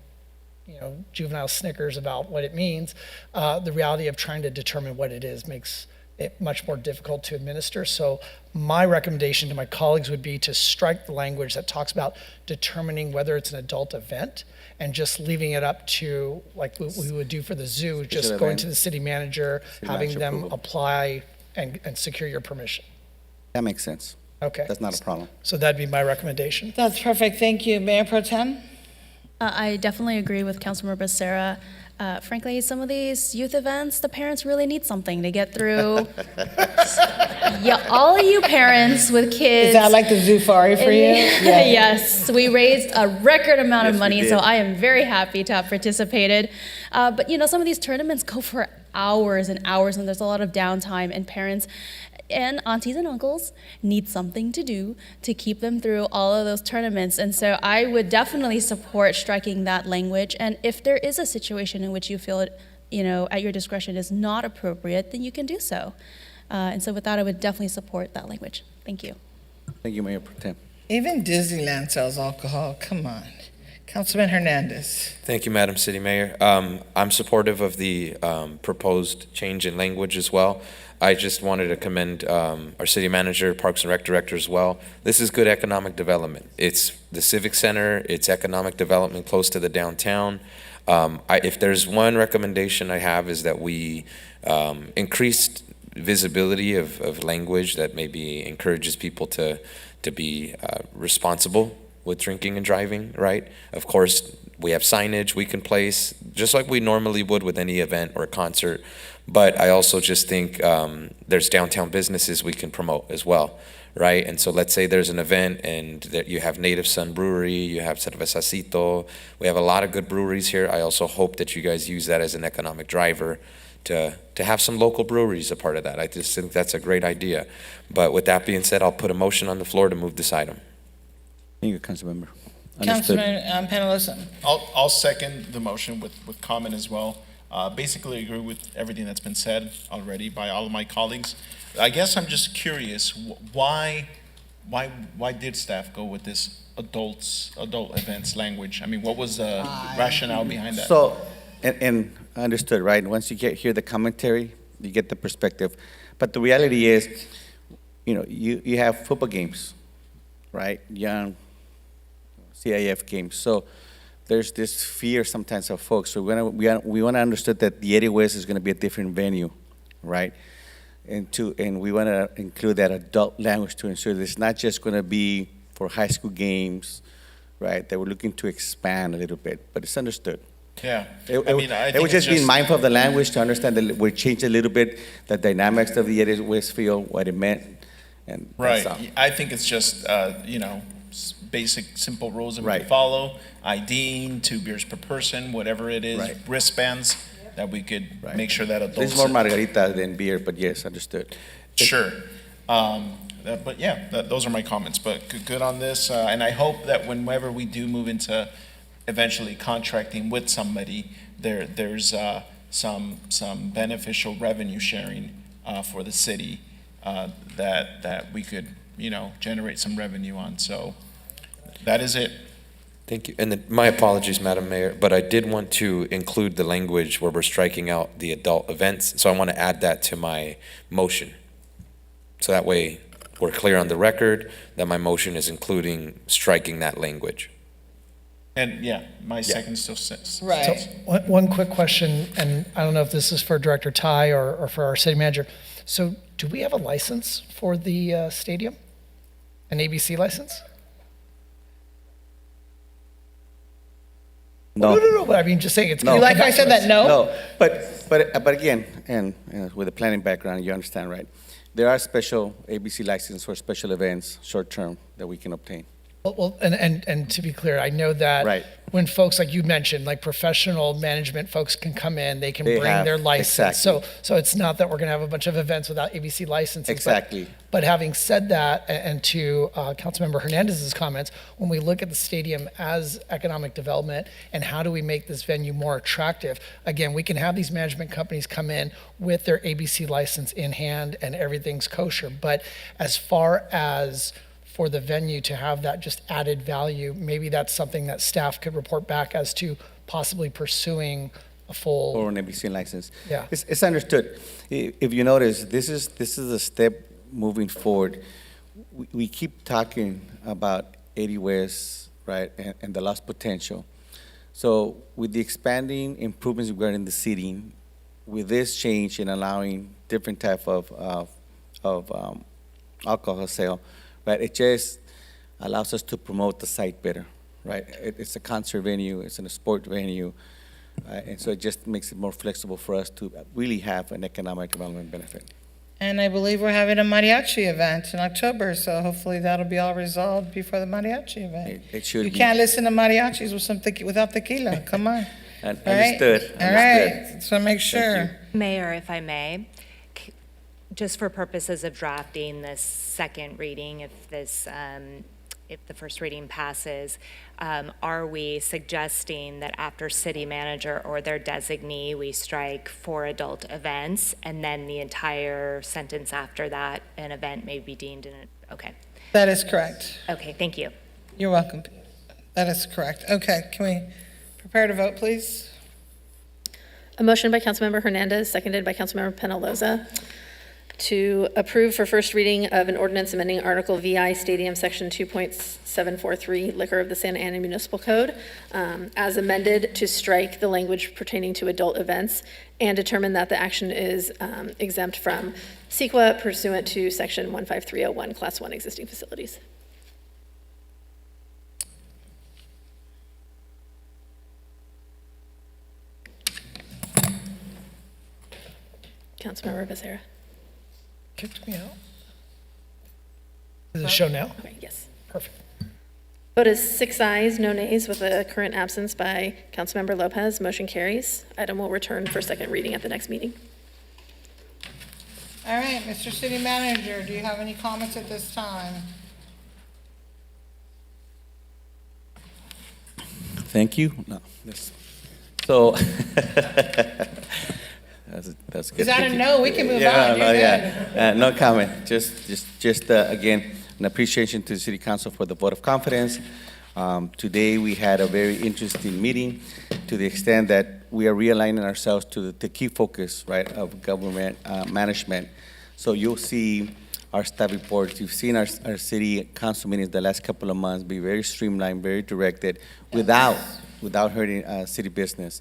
juvenile snickers about what it means, the reality of trying to determine what it is makes it much more difficult to administer. So my recommendation to my colleagues would be to strike the language that talks about determining whether it's an adult event and just leaving it up to, like we would do for the zoo, just going to the city manager, having them apply and secure your permission. That makes sense. Okay. That's not a problem. So that'd be my recommendation. That's perfect. Thank you. Mayor Pro Tem? I definitely agree with Councilmember Becerra. Frankly, some of these youth events, the parents really need something to get through. Yeah, all of you parents with kids. Is that like the Zufari for you? Yeah. Yes, we raised a record amount of money, we so did. I am very happy to have participated. But some of these tournaments go for hours and hours, and there's a lot of downtime, and parents and aunties and uncles need something to do to keep them through all of those tournaments. And so I would definitely support striking that language. And if there is a situation in which you feel it, at your discretion is not appropriate, then you can do so. And so with that, I would definitely support that language. Thank you. Thank you, Mayor Pro Tem. Even Disneyland sells alcohol. Come on. Councilman Hernandez. Thank you, Madam City Mayor. I'm supportive of the proposed change in language as well. I just wanted to commend our city manager, Parks and Rec director as well. This is good economic development. It's the Civic Center, it's economic development close to the downtown. If there's one recommendation I have is that we increased visibility of language that maybe encourages people to be responsible with drinking and driving, right? Of course, we have signage we can place, just like we normally would with any event or concert. But I also just think there's downtown businesses we can promote as well, right? And so let's say there's an event and that you have Native Sun Brewery, you have Cervecacito, we have a lot of good breweries here. I also hope that you guys use that as an economic driver to have some local breweries a part of that. I just think that's a great idea. But with that being said, I'll put a motion on the floor to move this item. Thank you, Councilmember. Understood. Councilman Penalosa. I'll second the motion with comment as well. Basically agree with everything that's been said already by all of my colleagues. I guess I'm just curious, why did staff go with this adult events language? I mean, what was the rationale behind that? So, and understood, right? Once you hear the commentary, you get the perspective. But the reality is, you have football games, right? Young CIF games. So there's this fear sometimes of folks. So we want to understand that the 80 West is going to be a different venue, right? And we want to include that adult language to ensure that it's not just going to be for high school games, right? That we're looking to expand a little bit, but it's understood. Yeah, It was just being mindful of the language to understand that we changed a little bit the dynamics of the 80 West field, what it meant, and right. that's all. I think it's just basic, simple rules that we Right. can follow. IDing, 2 beers per person, whatever it is, Right. wristbands that we could Right. make sure that adults. It's more margarita than beer, but yes, understood. Sure. But yeah, those are my comments. But good on this, and I hope that whenever we do move into eventually contracting with somebody, there's some beneficial revenue sharing for the city that we could generate some revenue on. So that is it. Thank you. And then my apologies, Madam Mayor, but I did want to include the language where we're striking out the adult events. So I want to add that to my motion. So that way we're clear on the record that my motion is including striking that language. And yeah, my second still sits. Right. So one quick question, and I don't know if this is for Director Tai or for our city manager. So do we have a license for the stadium? An ABC license? No. No, but I mean, just saying it's. No. You like how I said that, no? No, but again, and with a planning background, you understand, right? There are special ABC licenses for special events, short term, that we can obtain. Well, and to be clear, I know that Right. when folks, like you mentioned, like professional management folks can come in, they can They bring have- their license. exactly. So it's not that we're going to have a bunch of events without ABC licenses. Exactly. But having said that, and to Councilmember Hernandez's comments, when we look at the stadium as economic development and how do we make this venue more attractive, again, we can have these management companies come in with their ABC license in hand and everything's kosher. But as far as for the venue to have that just added value, maybe that's something that staff could report back as to possibly pursuing a full. Or an ABC license. Yeah. It's understood. If you notice, this is a step moving forward. We keep talking about 80 West, right, and the lost potential. So with the expanding improvements regarding the seating, with this change in allowing different type of alcohol sale, right, it just allows us to promote the site better, right? It's a concert venue, it's a sport venue, and so it just makes it more flexible for us to really have an economic development benefit. And I believe we're having a mariachi event in October, so hopefully that'll be all resolved before the mariachi event. It should You be. can't listen to mariachis with without tequila, come on. And All right? understood. All right, so make sure. Mayor, if I may, just for purposes of drafting this second reading, if the first reading passes, are we suggesting that after city manager or their designee, we strike for adult events, and then the entire sentence after that, an event may be deemed okay. That is correct. Okay, thank you. You're welcome. That is correct. Okay, can we prepare to vote, please? A motion by Councilmember Hernandez, seconded by Councilmember Penaloza, to approve for first reading of an ordinance amending Article VI Stadium Section 2.743 Liquor of the Santa Ana Municipal Code as amended to strike the language pertaining to adult events and determine that the action is exempt from CEQA pursuant to Section 15301 Class 1 existing facilities. Councilmember Becerra. Kicked me out. Does it show now? Okay, yes. Perfect. Vote is 6 ayes, no nays, with a current absence by Councilmember Lopez. Motion carries. Item will return for second reading at the next meeting. All right, Mr. City Manager, do you have any comments at this time? Thank you. No, so that's good. Is that a Thank you. no? We can move Yeah, on. no, You're yeah. No comment. Just again, an appreciation to the City Council for the vote of confidence. Today we had a very interesting meeting, to the extent that we are realigning ourselves to the key focus, right, of government management. So you'll see our staff reports. You've seen our city council meetings the last couple of months be very streamlined, very directed, without hurting city business.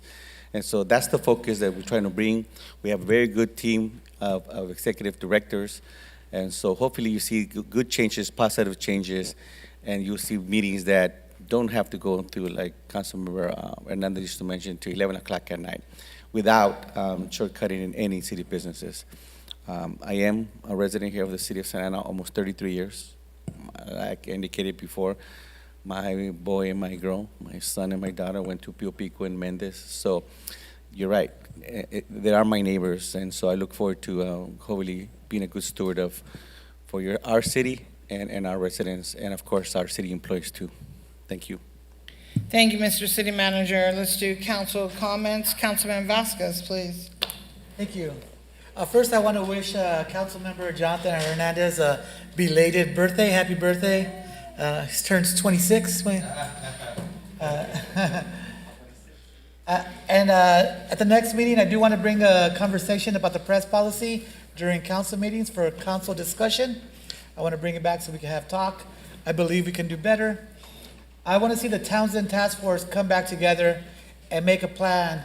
And so that's the focus that we're trying to bring. We have a very good team of executive directors. And so hopefully you see good changes, positive changes, and you'll see meetings that don't have to go through, like Councilmember Hernandez used to mention, to 11 o'clock at night without shortcutting in any city businesses. I am a resident here of the city of Santa Ana almost 33 years. Like I indicated before, my boy and my girl, my son and my daughter went to Pio Pico and Mendez. So you're right, they are my neighbors, and so I look forward to hopefully being a good steward for our city and our residents, and of course our city employees too. Thank you. Thank you, Mr. City Manager. Let's do council comments. Councilman Vasquez, please. Thank you. First, I want to wish Councilmember Jonathan Hernandez a belated birthday. Happy birthday. He turns 26. And at the next meeting, I do want to bring a conversation about the press policy during council meetings for council discussion. I want to bring it back so we can have talk. I believe we can do better. I want to see the Townsend Task Force come back together and make a plan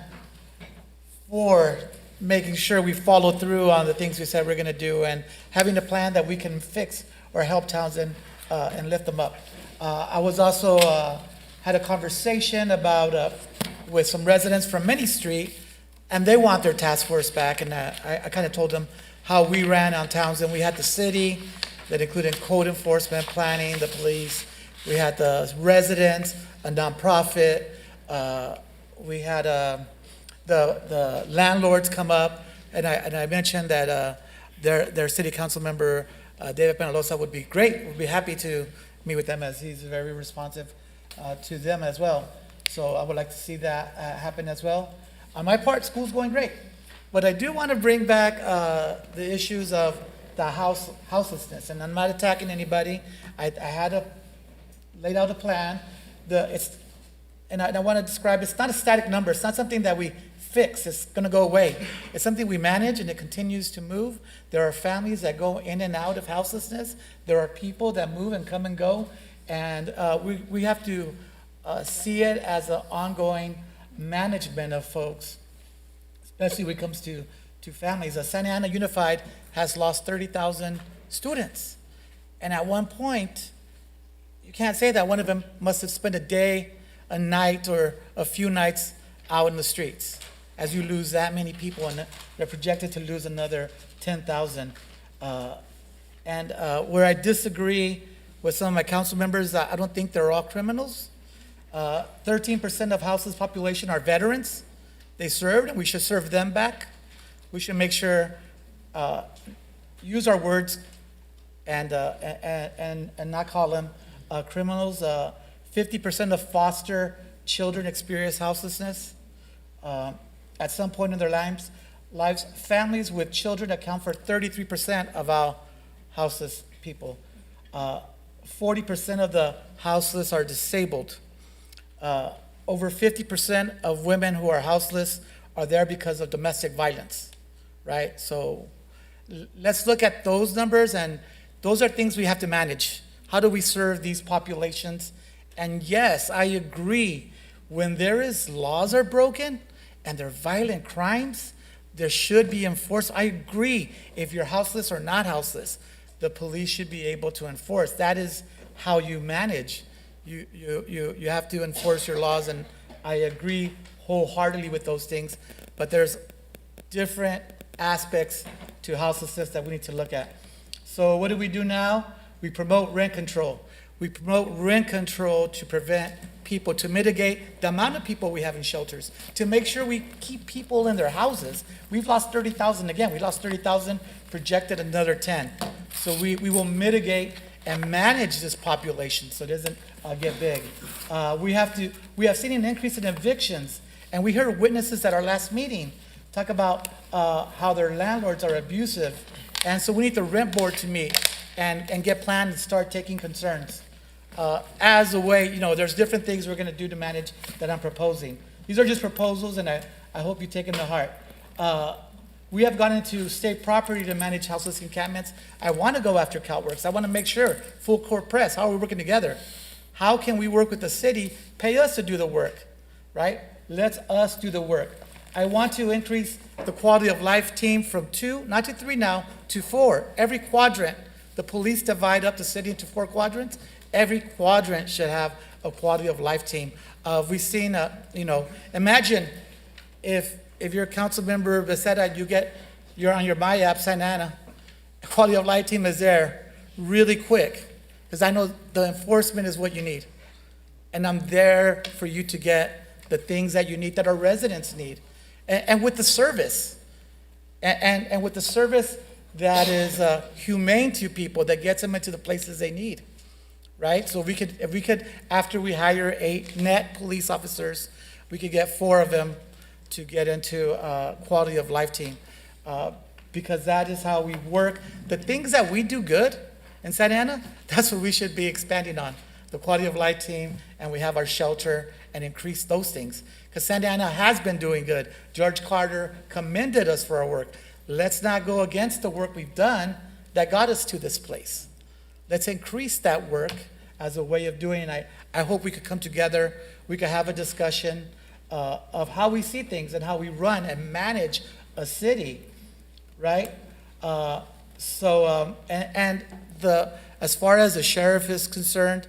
for making sure we follow through on the things we said we're going to do, and having a plan that we can fix or help Townsend and lift them up. I was also had a conversation about with some residents from Minnie Street, and they want their task force back. And I kind of told them how we ran on Townsend. We had the city that included code enforcement, planning, the police, We had the residents, a nonprofit. We had the landlords come up, and I mentioned that their city council member, David Penalosa, would be great. Would be happy to meet with them, as he's very responsive to them as well. So I would like to see that happen as well. On my part, school's going great. But I do want to bring back the issues of the houselessness, and I'm not attacking anybody. I had laid out a plan. And I want to describe, it's not a static number. It's not something that we fix. It's going to go away. It's something we manage, and it continues to move. There are families that go in and out of houselessness. There are people that move and come and go. And we have to see it as an ongoing management of folks, especially when it comes to families. Santa Ana Unified has lost 30,000 students. And at one point, you can't say that one of them must have spent a day, a night, or a few nights out in the streets. As you lose that many people, and they're projected to lose another 10,000. And where I disagree with some of my council members, I don't think they're all criminals. 13% of houseless population are veterans. They served, and we should serve them back. We should make sure, use our words and not call them criminals. 50% of foster children experience houselessness at some point in their lives. Families with children account for 33% of our houseless people. 40% of the houseless are disabled. Over 50% of women who are houseless are there because of domestic violence, right? So let's look at those numbers, and those are things we have to manage. How do we serve these populations? And yes, I agree, when laws are broken and there are violent crimes, there should be enforced. I agree, if you're houseless or not houseless, the police should be able to enforce. That is how you manage. You have to enforce your laws, and I agree wholeheartedly with those things. But there's different aspects to houselessness that we need to look at. So what do we do now? We promote rent control. We promote rent control to prevent people, to mitigate the amount of people we have in shelters, to make sure we keep people in their houses. We've lost 30,000 again. We lost 30,000, projected another 10. So we will mitigate and manage this population so it doesn't get big. We have seen an increase in evictions, and we heard witnesses at our last meeting talk about how their landlords are abusive. And so we need the rent board to meet and get planned and start taking concerns. As a way, there's different things we're going to do to manage that I'm proposing. These are just proposals, and I hope you take them to heart. We have gone into state property to manage houseless encampments. I want to go after CalWorks. I want to make sure, full court press, how are we working together? How can we work with the city, pay us to do the work, right? Let us do the work. I want to increase the quality of life team from 2, not to 3 now, to 4. Every quadrant, the police divide up the city into 4 quadrants. Every quadrant should have a quality of life team. We've seen, imagine if you're a council member of Becerra, you're on your My App, Santa Ana, quality of life team is there really quick, because I know the enforcement is what you need. And I'm there for you to get the things that you need, that our residents need. And with the service, and with the service that is humane to people, that gets them into the places they need, right? So if we could, after we hire 8 net police officers, we could get 4 of them to get into quality of life team, because that is how we work. The things that we do good in Santa Ana, that's what we should be expanding on, the quality of life team, and we have our shelter, and increase those things. Because Santa Ana has been doing good. George Carter commended us for our work. Let's not go against the work we've done that got us to this place. Let's increase that work as a way of doing it. I hope we could come together, we could have a discussion of how we see things and how we run and manage a city, right? As far as the sheriff is concerned,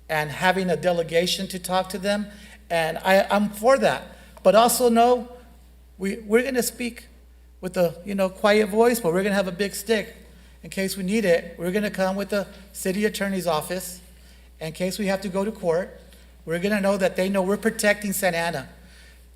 and having a delegation to talk to them, and I'm for that. But also know, we're gonna speak with a quiet voice, but we're gonna have a big stick in case we need it. We're gonna come with the city attorney's office, in case we have to go to court, we're gonna know that they know we're protecting Santa Ana.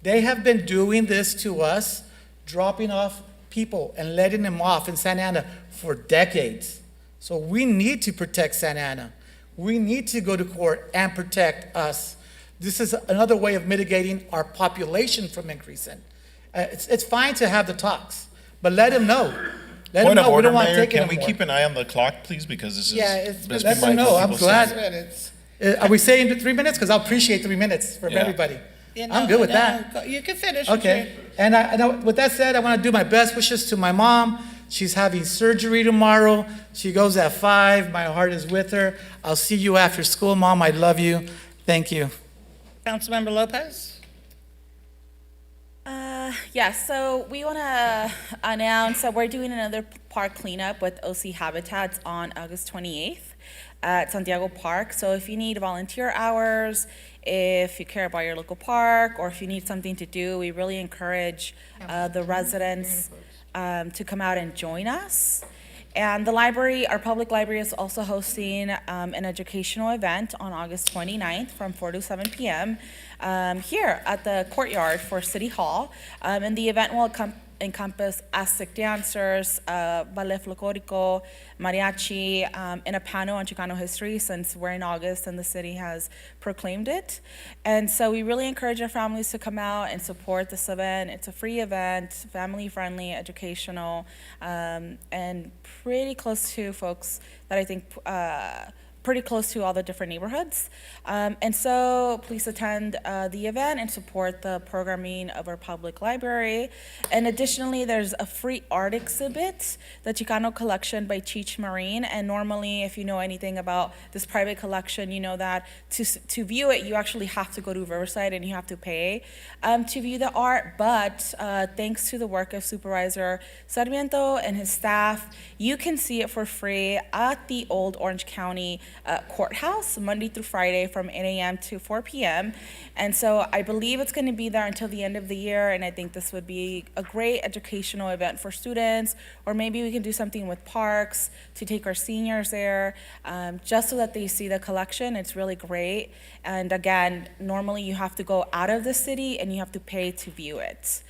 They have been doing this to us, dropping off people and letting them off in Santa Ana for decades. So we need to protect Santa Ana. We need to go to court and protect us. This is another way of mitigating our population from increasing. It's fine to have the talks, but let them know. Let them Point of know we order, don't want to Mayor, take it can we anymore. keep an eye on the clock, please, because this is. Yeah, let's let be them mindful know. of I'm people's glad. time. Minutes. Are we saying 3 minutes? Because I'll appreciate 3 minutes for Yeah. everybody. Yeah, I'm no, good with no, that. go- You can finish. Okay. And with that said, I want to do my best wishes to my mom. She's having surgery tomorrow. She goes at 5. My heart is with her. I'll see you after school, Mom. I love you. Thank you. Councilmember Lopez? Yes, so we want to announce that we're doing another park cleanup with OC Habitats on August 28th at Santiago Park. So if you need volunteer hours, if you care about your local park, or if you need something to do, we really encourage the residents to come out and join us. And the library, our public library, is also hosting an educational event on August 29th from 4 to 7 p.m. Here at the courtyard for City Hall. And the event will encompass Aztec dancers, ballet folklorico, mariachi, and a panel on Chicano history, since we're in August and the city has proclaimed it. And so we really encourage our families to come out and support this event. It's a free event, family-friendly, educational, and pretty close to folks that I think pretty close to all the different neighborhoods. And so please attend the event and support the programming of our public library. And additionally, there's a free art exhibit, the Chicano collection by Cheech Marine. And normally, if you know anything about this private collection, you know that to view it, you actually have to go to Riverside and you have to pay to view the art. But thanks to the work of Supervisor Sarmiento and his staff, you can see it for free at the Old Orange County Courthouse, Monday through Friday from 8 a.m. to 4 p.m. And so I believe it's going to be there until the end of the year, and I think this would be a great educational event for students, or maybe we can do something with parks to take our seniors there, just so that they see the collection. It's really great. And again, normally you have to go out of the city and you have to pay to view it.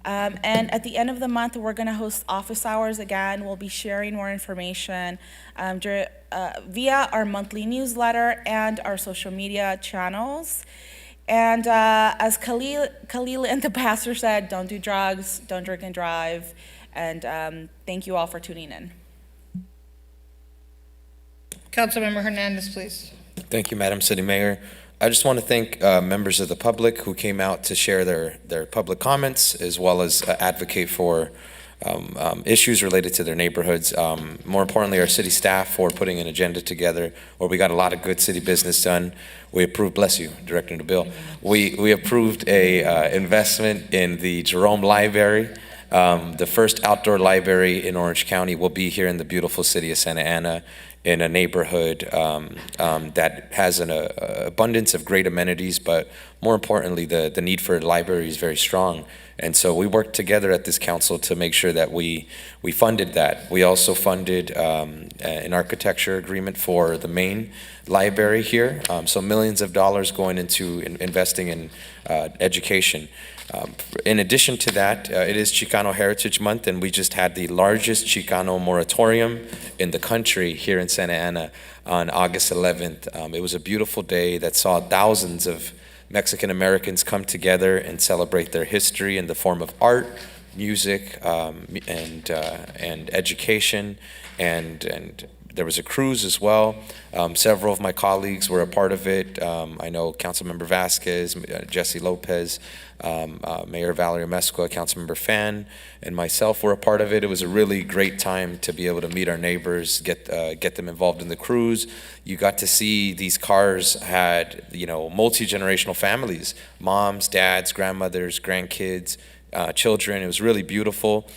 And at the end of the month, we're going to host office hours again. We'll be sharing more information via our monthly newsletter and our social media channels. And as Khalil and the pastor said, don't do drugs, don't drink and drive. And thank you all for tuning in. Councilmember Hernandez, please. Thank you, Madam City Mayor. I just want to thank members of the public who came out to share their public comments, as well as advocate for issues related to their neighborhoods. More importantly, our city staff for putting an agenda together where we got a lot of good city business done. We approved, bless you, Director DeBille. We approved a investment in the Jerome Library. The first outdoor library in Orange County will be here in the beautiful city of Santa Ana, in a neighborhood that has an abundance of great amenities, but more importantly, the need for a library is very strong. And so we worked together at this council to make sure that we funded that. We also funded an architecture agreement for the main library here. So millions of dollars going into investing in education. In addition to that, it is Chicano Heritage Month, and we just had the largest Chicano moratorium in the country here in Santa Ana on August 11th. It was a beautiful day that saw thousands of Mexican Americans come together and celebrate their history in the form of art, music, and education, and there was a cruise as well. Several of my colleagues were a part of it. I know Councilmember Vasquez, Jesse Lopez, Mayor Valerie Mesqua, Councilmember Fan, and myself were a part of it. It was a really great time to be able to meet our neighbors, get them involved in the cruise. You got to see these cars had, multi-generational families, moms, dads, grandmothers, grandkids, children. It was really beautiful.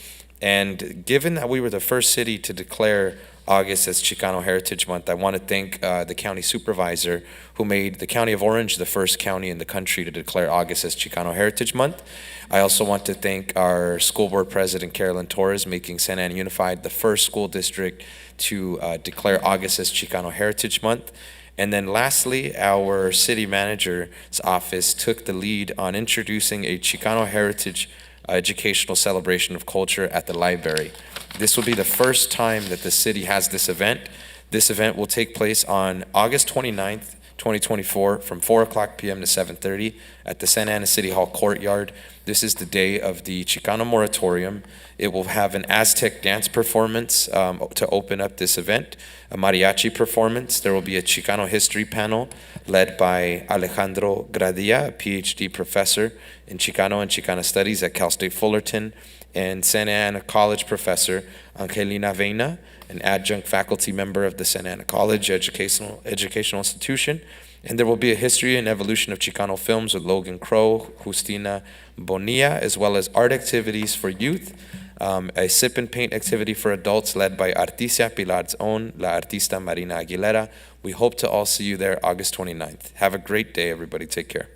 And given that we were the first city to declare August as Chicano Heritage Month. I want to thank the county supervisor who made the county of Orange the first county in the country to declare August as Chicano Heritage Month. I also want to thank our school board president, Carolyn Torres, making Santa Ana Unified the first school district to declare August as Chicano Heritage Month. And then lastly, our city manager's office took the lead on introducing a Chicano Heritage educational celebration of culture at the library. This will be the first time that the city has this event. This event will take place on August 29th, 2024 from 4:00 p.m. to 7:30 at the Santa Ana City Hall courtyard. This is the day of the Chicano Moratorium. It will have an Aztec dance performance to open up this event, a mariachi performance. There will be a Chicano history panel led by Alejandro Gradia, a PhD professor in Chicano and Chicana Studies at Cal State Fullerton, and Santa Ana College professor Angelina Vena, an adjunct faculty member of the Santa Ana College educational institution. And there will be a history and evolution of Chicano films with Logan Crow, Justina Bonilla, as well as art activities for youth, a sip and paint activity for adults led by Articia Pilar's own La Artista Marina Aguilera. We hope to all see you there August 29th. Have a great day, everybody. Take care.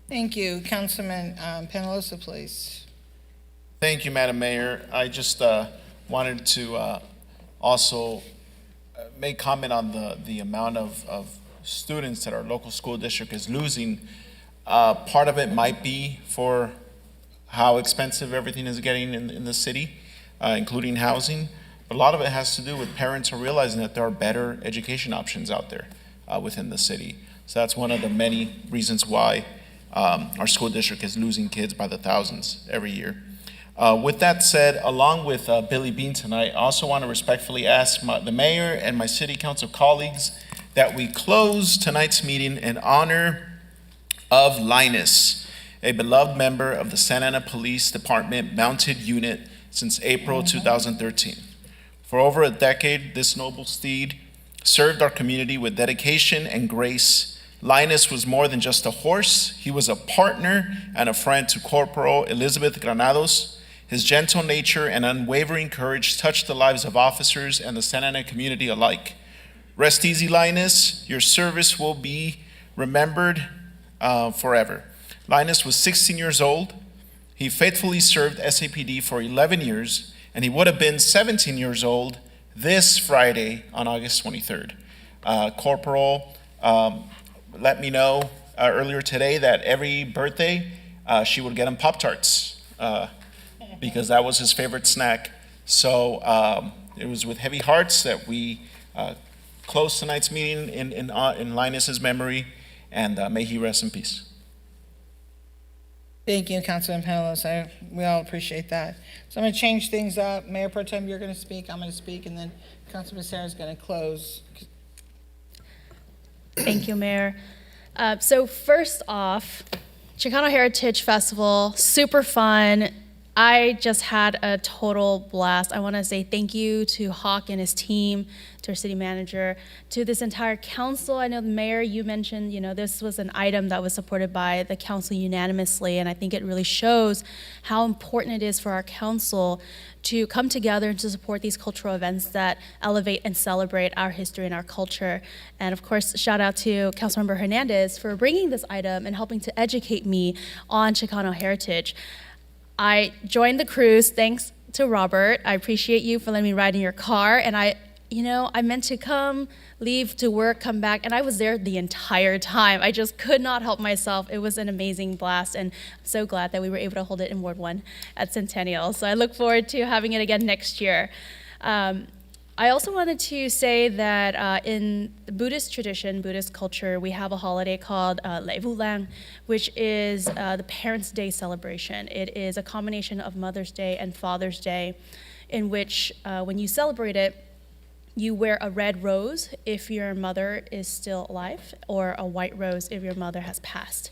Thank you. Councilman Penalosa, please. Thank you, Madam Mayor. I just wanted to also make comment on the amount of students that our local school district is losing. Part of it might be for how expensive everything is getting in the city, including housing. But a lot of it has to do with parents are realizing that there are better education options out there within the city. So that's one of the many reasons why our school district is losing kids by the thousands every year. With that said, along with Billy Bean tonight, I also want to respectfully ask the mayor and my city council colleagues that we close tonight's meeting in honor of Linus, a beloved member of the Santa Ana Police Department Mounted Unit since April 2013. For over a decade, this noble steed served our community with dedication and grace. Linus was more than just a horse. He was a partner and a friend to Corporal Elizabeth Granados. His gentle nature and unwavering courage touched the lives of officers and the Santa Ana community alike. Rest easy, Linus. Your service will be remembered forever. Linus was 16 years old. He faithfully served SAPD for 11 years, and he would have been 17 years old this Friday on August 23rd. Corporal let me know earlier today that every birthday she would get him Pop-Tarts because that was his favorite snack. So it was with heavy hearts that we close tonight's meeting in Linus's memory, and may he rest in peace. Thank you, Councilman Penalosa. We all appreciate that. So I'm going to change things up. Mayor Pro Tem, you're going to speak, I'm going to speak, and then Councilman Sarah's going to close. Thank you, Mayor. So first off, Chicano Heritage Festival, super fun. I just had a total blast. I want to say thank you to Hawk and his team, to our city manager, to this entire council. I know the mayor, you mentioned, this was an item that was supported by the council unanimously, and I think it really shows how important it is for our council to come together and to support these cultural events that elevate and celebrate our history and our culture. And of course, shout out to Councilmember Hernandez for bringing this item and helping to educate me on Chicano heritage. I joined the cruise thanks to Robert. I appreciate you for letting me ride in your car. And I meant to come, leave to work, come back, and I was there the entire time. I just could not help myself. It was an amazing blast, and I'm so glad that we were able to hold it in Ward 1 at Centennial. So I look forward to having it again next year. I also wanted to say that in the Buddhist tradition, Buddhist culture, we have a holiday called Lei Vu Lang, which is the Parents' Day celebration. It is a combination of Mother's Day and Father's Day, in which when you celebrate it, you wear a red rose if your mother is still alive, or a white rose if your mother has passed.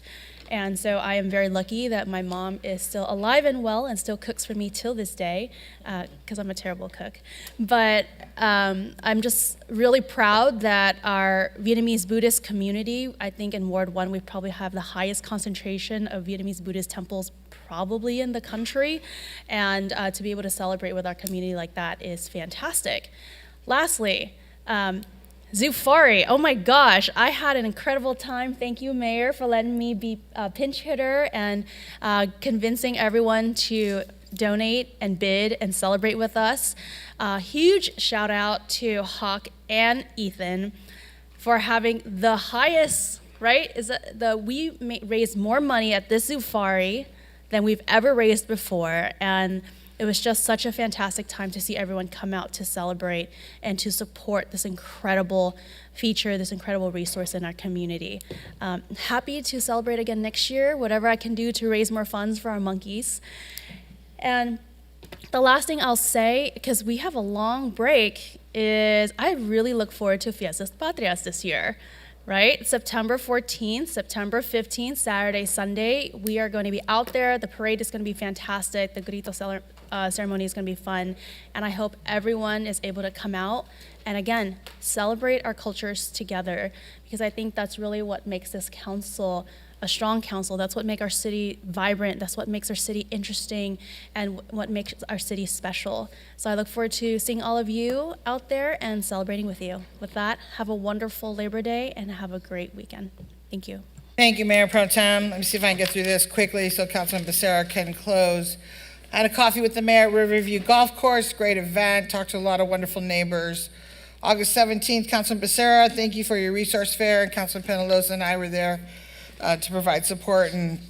And so I am very lucky that my mom is still alive and well and still cooks for me till this day, because I'm a terrible cook. But I'm just really proud that our Vietnamese Buddhist community, I think in Ward 1, we probably have the highest concentration of Vietnamese Buddhist temples probably in the country. And to be able to celebrate with our community like that is fantastic. Lastly, Zufari. Oh my gosh, I had an incredible time. Thank you, Mayor, for letting me be a pinch hitter and convincing everyone to donate and bid and celebrate with us. Huge shout out to Hawk and Ethan for having the highest, right? We raised more money at this Zufari than we've ever raised before, and it was just such a fantastic time to see everyone come out to celebrate and to support this incredible feature, this incredible resource in our community. Happy to celebrate again next year, whatever I can do to raise more funds for our monkeys. And the last thing I'll say, because we have a long break, is I really look forward to Fiestas Patrias this year. Right? September 14th, September 15th, Saturday, Sunday, we are going to be out there. The parade is going to be fantastic. The grito ceremony is going to be fun. And I hope everyone is able to come out and, again, celebrate our cultures together, because I think that's really what makes this council a strong council. That's what makes our city vibrant. That's what makes our city interesting and what makes our city special. So I look forward to seeing all of you out there and celebrating with you. With that, have a wonderful Labor Day and have a great weekend. Thank you. Thank you, Mayor Pro Tem. Let me see if I can get through this quickly so Councilman Becerra can close. I had a coffee with the mayor at Riverview Golf Course, great event, talked to a lot of wonderful neighbors. August 17th, Councilman Becerra, thank you for your resource fair, and Councilman Penaloza and I were there to provide support and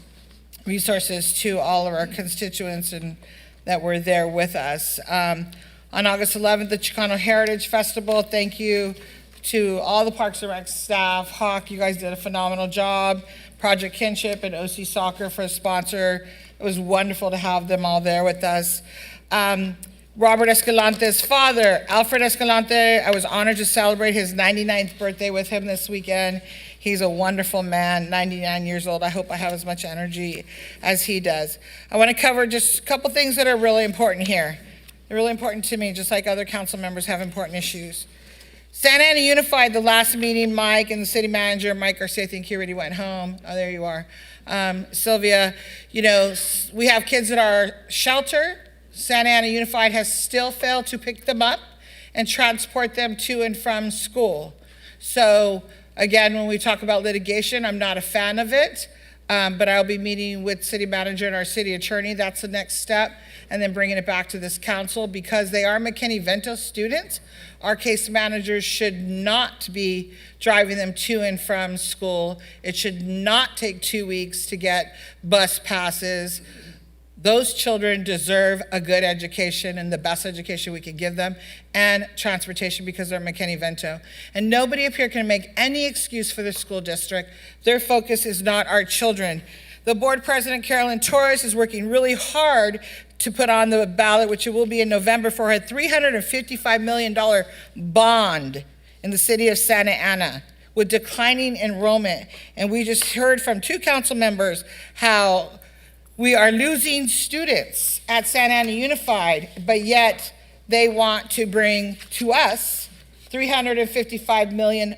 resources to all of our constituents and that were there with us. On August 11th, the Chicano Heritage Festival, thank you to all the Parks and Rec staff. Hawk, you guys did a phenomenal job. Project Kinship and OC Soccer for a sponsor. It was wonderful to have them all there with us. Robert Escalante's father, Alfred Escalante, I was honored to celebrate his 99th birthday with him this weekend. He's a wonderful man, 99 years old. I hope I have as much energy as he does. I want to cover just a couple things that are really important here. They're really important to me, just like other council members have important issues. Santa Ana Unified, the last meeting, Mike and the city manager, Mike Garcia, I think he already went home. Oh, there you are. Sylvia, you know, we have kids at our shelter. Santa Ana Unified has still failed to pick them up and transport them to and from school. So again, when we talk about litigation, I'm not a fan of it, but I'll be meeting with city manager and our city attorney. That's the next step, and then bringing it back to this council. Because they are McKinney-Vento students, our case managers should not be driving them to and from school. It should not take 2 weeks to get bus passes. Those children deserve a good education and the best education we can give them, and transportation, because they're McKinney-Vento. And nobody up here can make any excuse for the school district. Their focus is not our children. The board president, Carolyn Torres, is working really hard to put on the ballot, which it will be in November, for her $355 million bond in the city of Santa Ana with declining enrollment. And we just heard from 2 council members how we are losing students at Santa Ana Unified, but yet they want to bring to us $355 million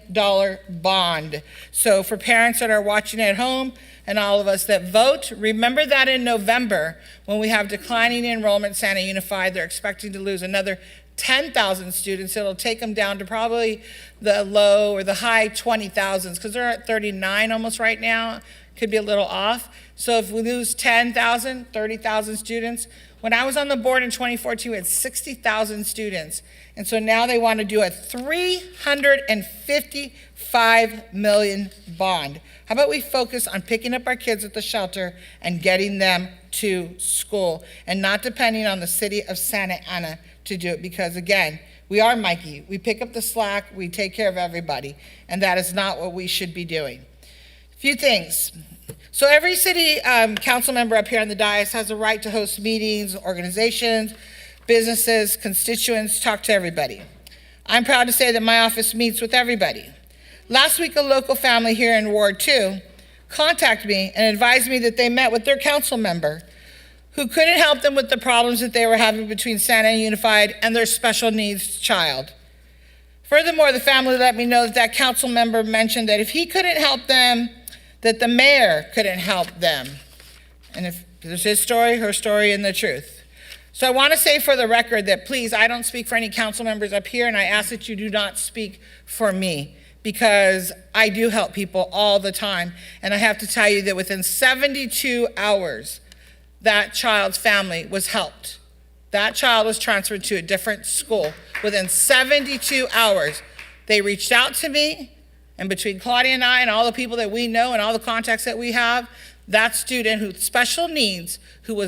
bond. So for parents that are watching at home and all of us that vote, remember that in November, when we have declining enrollment at Santa Ana Unified, they're expecting to lose another 10,000 students. It'll take them down to probably the low or the high 20,000s, because they're at 39 almost right now. Could be a little off. So if we lose 10,000, 30,000 students, when I was on the board in 2014, we had 60,000 students. And so now they want to do a $355 million bond. How about we focus on picking up our kids at the shelter and getting them to school, and not depending on the city of Santa Ana to do it? Because again, we are Mikey. We pick up the slack, we take care of everybody, and that is not what we should be doing. A few things. So every city council member up here on the dais has a right to host meetings, organizations, businesses, constituents, talk to everybody. I'm proud to say that my office meets with everybody. Last week, a local family here in Ward 2 contacted me and advised me that they met with their council member who couldn't help them with the problems that they were having between Santa Ana Unified and their special needs child. Furthermore, the family let me know that that council member mentioned that if he couldn't help them, that the mayor couldn't help them. And if there's his story, her story, and the truth. So I want to say for the record that please, I don't speak for any council members up here, and I ask that you do not speak for me, because I do help people all the time. And I have to tell you that within 72 hours, that child's family was helped. That child was transferred to a different school. Within 72 hours, they reached out to me, and between Claudia and I and all the people that we know and all the contacts that we have, that student with special needs, who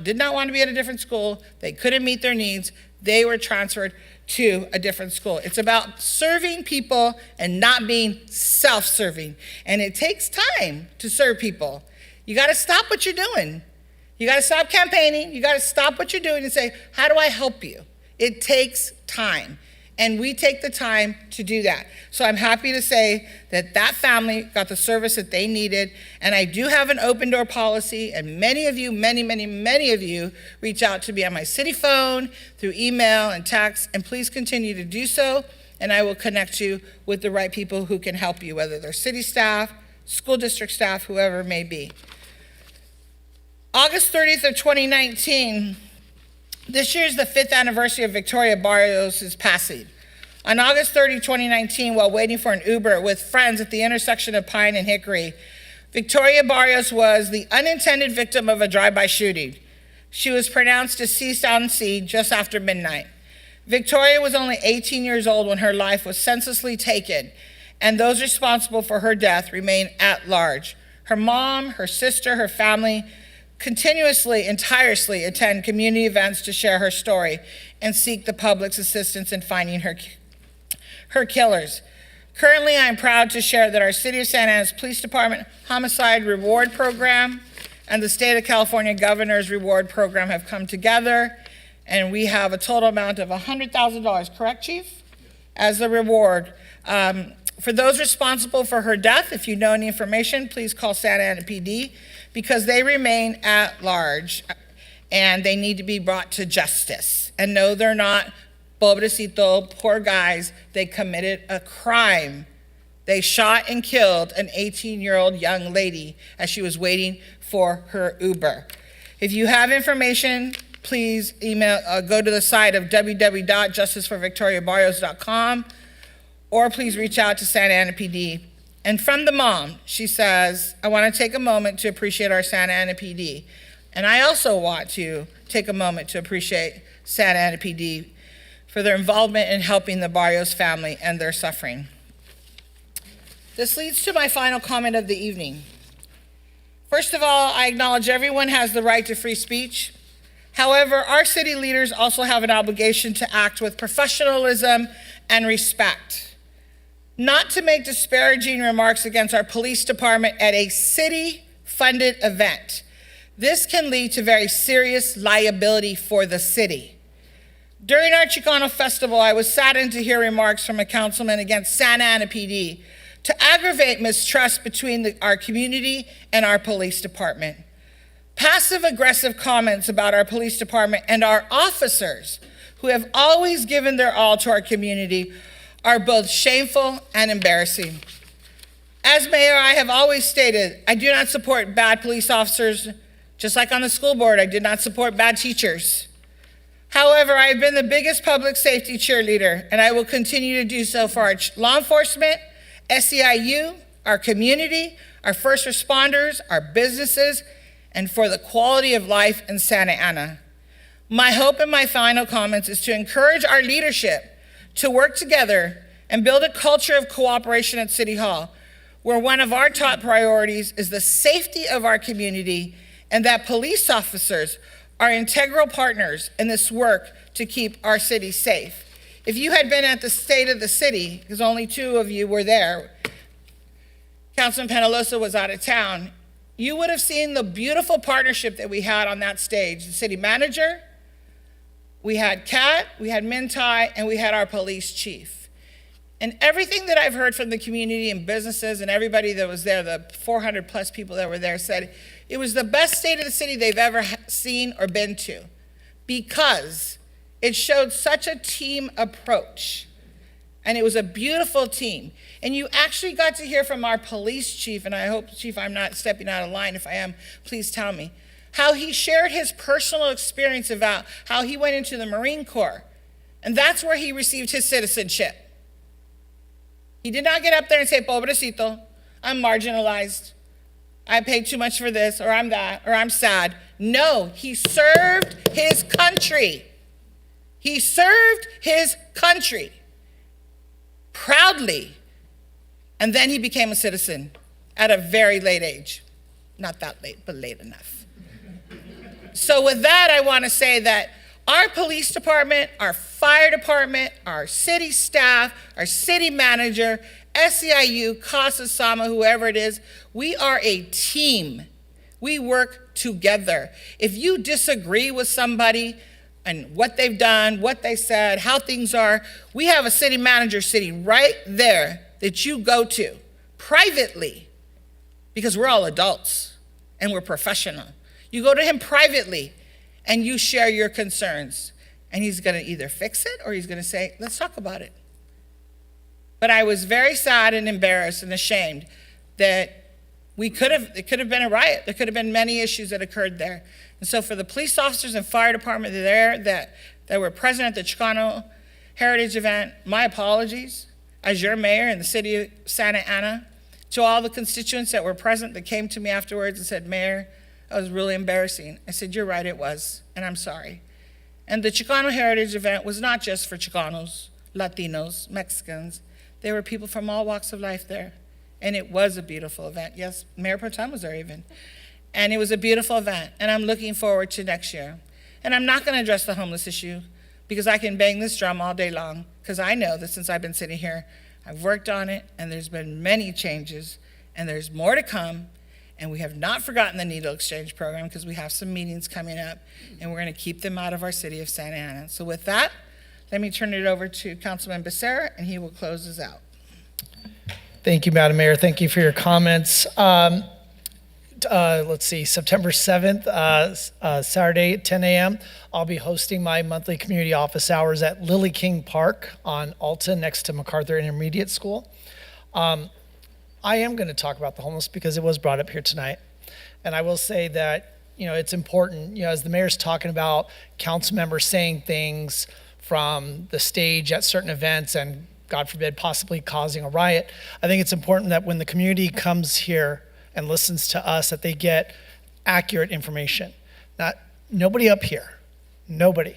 did not want to be at a different school, they couldn't meet their needs, they were transferred to a different school. It's about serving people and not being self-serving. And it takes time to serve people. You got to stop what you're doing. You got to stop campaigning. You got to stop what you're doing and say, how do I help you? It takes time. And we take the time to do that. So I'm happy to say that that family got the service that they needed. And I do have an open door policy. And many of you, many of you reach out to me on my city phone, through email and text. And please continue to do so. And I will connect you with the right people who can help you, whether they're city staff, school district staff, whoever it may be. August 30th of 2019, this year is the 5th anniversary of Victoria Barrios' passing. On August 30, 2019, while waiting for an Uber with friends at the intersection of Pine and Hickory, Victoria Barrios was the unintended victim of a drive-by shooting. She was pronounced deceased on scene just after midnight. Victoria was only 18 years old when her life was senselessly taken, and those responsible for her death remain at large. Her mom, her sister, her family continuously and tirelessly attend community events to share her story and seek the public's assistance in finding her killers. Currently, I'm proud to share that our City of Santa Ana's Police Department Homicide Reward Program and the State of California Governor's Reward Program have come together, and we have a total amount of $100,000, correct, Chief? As the reward. For those responsible for her death, if you know any information, please call Santa Ana PD, because they remain at large and they need to be brought to justice. And no, they're not pobrecito, poor guys. They committed a crime. They shot and killed an 18-year-old young lady as she was waiting for her Uber. If you have information, please go to the site of www.justiceforvictoriabarrios.com, or please reach out to Santa Ana PD. And from the mom, she says, I want to take a moment to appreciate our Santa Ana PD. And I also want to take a moment to appreciate Santa Ana PD for their involvement in helping the Barrios family and their suffering. This leads to my final comment of the evening. First of all, I acknowledge everyone has the right to free speech. However, our city leaders also have an obligation to act with professionalism and respect. Not to make disparaging remarks against our police department at a city-funded event. This can lead to very serious liability for the city. During our Chicano Festival, I was saddened to hear remarks from a councilman against Santa Ana PD to aggravate mistrust between our community and our police department. Passive-aggressive comments about our police department and our officers, who have always given their all to our community, are both shameful and embarrassing. As mayor, I have always stated, I do not support bad police officers, just like on the school board, I did not support bad teachers. However, I have been the biggest public safety cheerleader, and I will continue to do so for our law enforcement, SEIU, our community, our first responders, our businesses, and for the quality of life in Santa Ana. My hope in my final comments is to encourage our leadership to work together and build a culture of cooperation at City Hall, where one of our top priorities is the safety of our community, and that police officers are integral partners in this work to keep our city safe. If you had been at the State of the City, because only 2 of you were there, Councilman Penalosa was out of town, you would have seen the beautiful partnership that we had on that stage. The city manager, we had Kat, we had Mintai, and we had our police chief. And everything that I've heard from the community and businesses and everybody that was there, the 400 plus people that were there, said it was the best State of the City they've ever seen or been to, because it showed such a team approach. And it was a beautiful team. And you actually got to hear from our police chief, and I hope, Chief, I'm not stepping out of line. If I am, please tell me, how he shared his personal experience about how he went into the Marine Corps. And that's where he received his citizenship. He did not get up there and say, pobrecito, I'm marginalized. I paid too much for this, or I'm that, or I'm sad. No, he served his country. He served his country proudly. And then he became a citizen at a very late age. Not that late, but late enough. So with that, I want to say that our police department, our fire department, our city staff, our city manager, SEIU, Casa Sama, whoever it is, we are a team. We work together. If you disagree with somebody and what they've done, what they said, how things are, we have a city manager sitting right there that you go to privately, because we're all adults and we're professional. You go to him privately and you share your concerns, and he's gonna either fix it or he's gonna say, let's talk about it. But I was very sad and embarrassed and ashamed that it could have been a riot. There could have been many issues that occurred there. And so for the police officers and fire department there that were present at the Chicano Heritage event, my apologies as your mayor in the city of Santa Ana. To all the constituents that were present that came to me afterwards and said, Mayor, that was really embarrassing. I said, you're right, it was, and I'm sorry. And the Chicano Heritage event was not just for Chicanos, Latinos, Mexicans. There were people from all walks of life there. And it was a beautiful event. Yes, Mayor Pro Tem was there even. And it was a beautiful event. And I'm looking forward to next year. And I'm not going to address the homeless issue because I can bang this drum all day long, because I know that since I've been sitting here, I've worked on it, and there's been many changes, and there's more to come. And we have not forgotten the needle exchange program, because we have some meetings coming up, and we're going to keep them out of our city of Santa Ana. So with that, let me turn it over to Councilman Becerra, and he will close us out. Thank you, Madam Mayor. Thank you for your comments. Let's see, September 7th, Saturday at 10 a.m., I'll be hosting my monthly community office hours at Lily King Park on Alta next to MacArthur Intermediate School. I am going to talk about the homeless because it was brought up here tonight. And I will say that, it's important, as the mayor's talking about council members saying things from the stage at certain events and, God forbid, possibly causing a riot, I think it's important that when the community comes here and listens to us, that they get accurate information. Nobody up here, nobody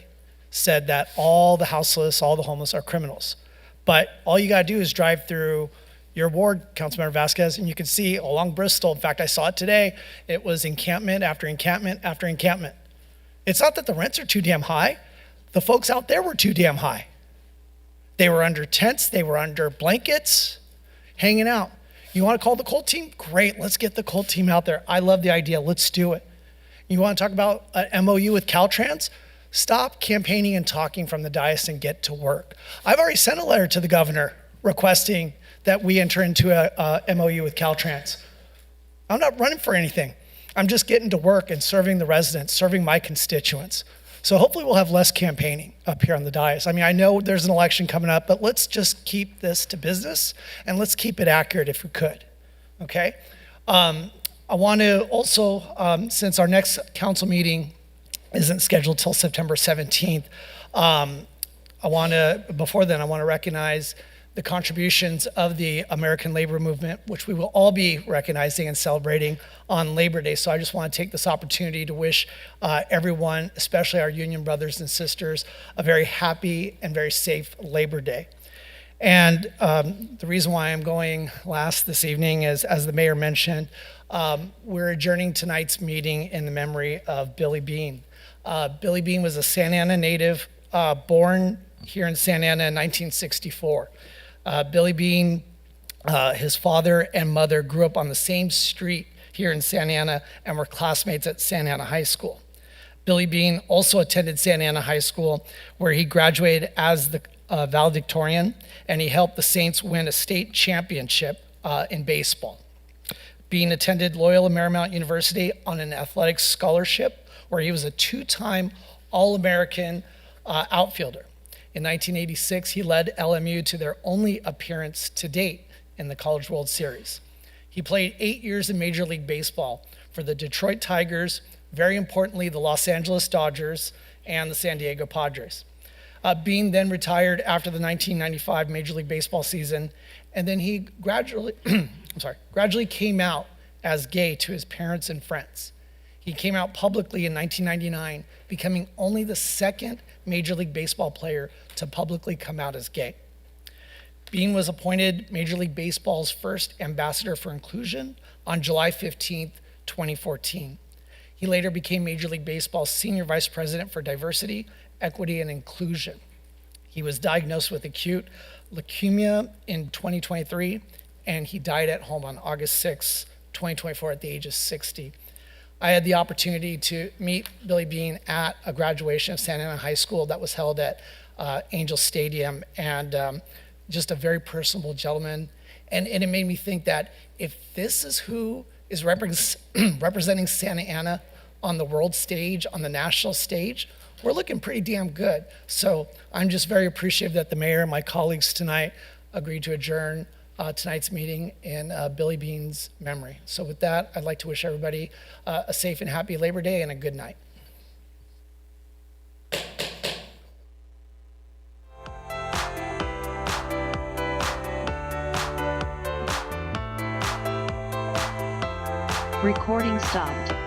said that all the houseless, all the homeless are criminals. But all you gotta do is drive through your ward, Councilmember Vasquez, and you can see along Bristol, in fact, I saw it today, it was encampment after encampment after encampment. It's not that the rents are too damn high. The folks out there were too damn high. They were under tents, they were under blankets, hanging out. You want to call the Colt team? Great, let's get the Colt team out there. I love the idea, let's do it. You want to talk about an MOU with Caltrans? Stop campaigning and talking from the dais and get to work. I've already sent a letter to the governor requesting that we enter into a MOU with Caltrans. I'm not running for anything. I'm just getting to work and serving the residents, serving my constituents. So hopefully we'll have less campaigning up here on the dais. I mean, I know there's an election coming up, but let's just keep this to business and let's keep it accurate if we could, okay? I want to also, since our next council meeting isn't scheduled till September 17th, before then, I want to recognize the contributions of the American labor movement, which we will all be recognizing and celebrating on Labor Day. So I just want to take this opportunity to wish everyone, especially our union brothers and sisters, a very happy and very safe Labor Day. And the reason why I'm going last this evening is, as the mayor mentioned, we're adjourning tonight's meeting in the memory of Billy Bean. Billy Bean was a Santa Ana native, born here in Santa Ana in 1964. Billy Bean, his father and mother grew up on the same street here in Santa Ana and were classmates at Santa Ana High School. Billy Bean also attended Santa Ana High School, where he graduated as the valedictorian, and he helped the Saints win a state championship in baseball. Bean attended Loyola Marymount University on an athletics scholarship, where he was a two-time All-American outfielder. In 1986, he led LMU to their only appearance to date in the College World Series. He played 8 years in Major League Baseball for the Detroit Tigers, Very importantly, the Los Angeles Dodgers and the San Diego Padres. Bean then retired after the 1995 Major League Baseball season, and then he gradually came out as gay to his parents and friends. He came out publicly in 1999, becoming only the second Major League Baseball player to publicly come out as gay. Bean was appointed Major League Baseball's first ambassador for inclusion on July 15th, 2014. He later became Major League Baseball's senior vice president for diversity, equity, and inclusion. He was diagnosed with acute leukemia in 2023, and he died at home on August 6, 2024, at the age of 60. I had the opportunity to meet Billy Bean at a graduation of Santa Ana High School that was held at Angel Stadium, and just a very personable gentleman. And it made me think that if this is who is representing Santa Ana on the world stage, on the national stage, we're looking pretty damn good. So I'm just very appreciative that the mayor and my colleagues tonight agreed to adjourn tonight's meeting in Billy Bean's memory. So with that, I'd like to wish everybody a safe and happy Labor Day and a good night. Recording stopped.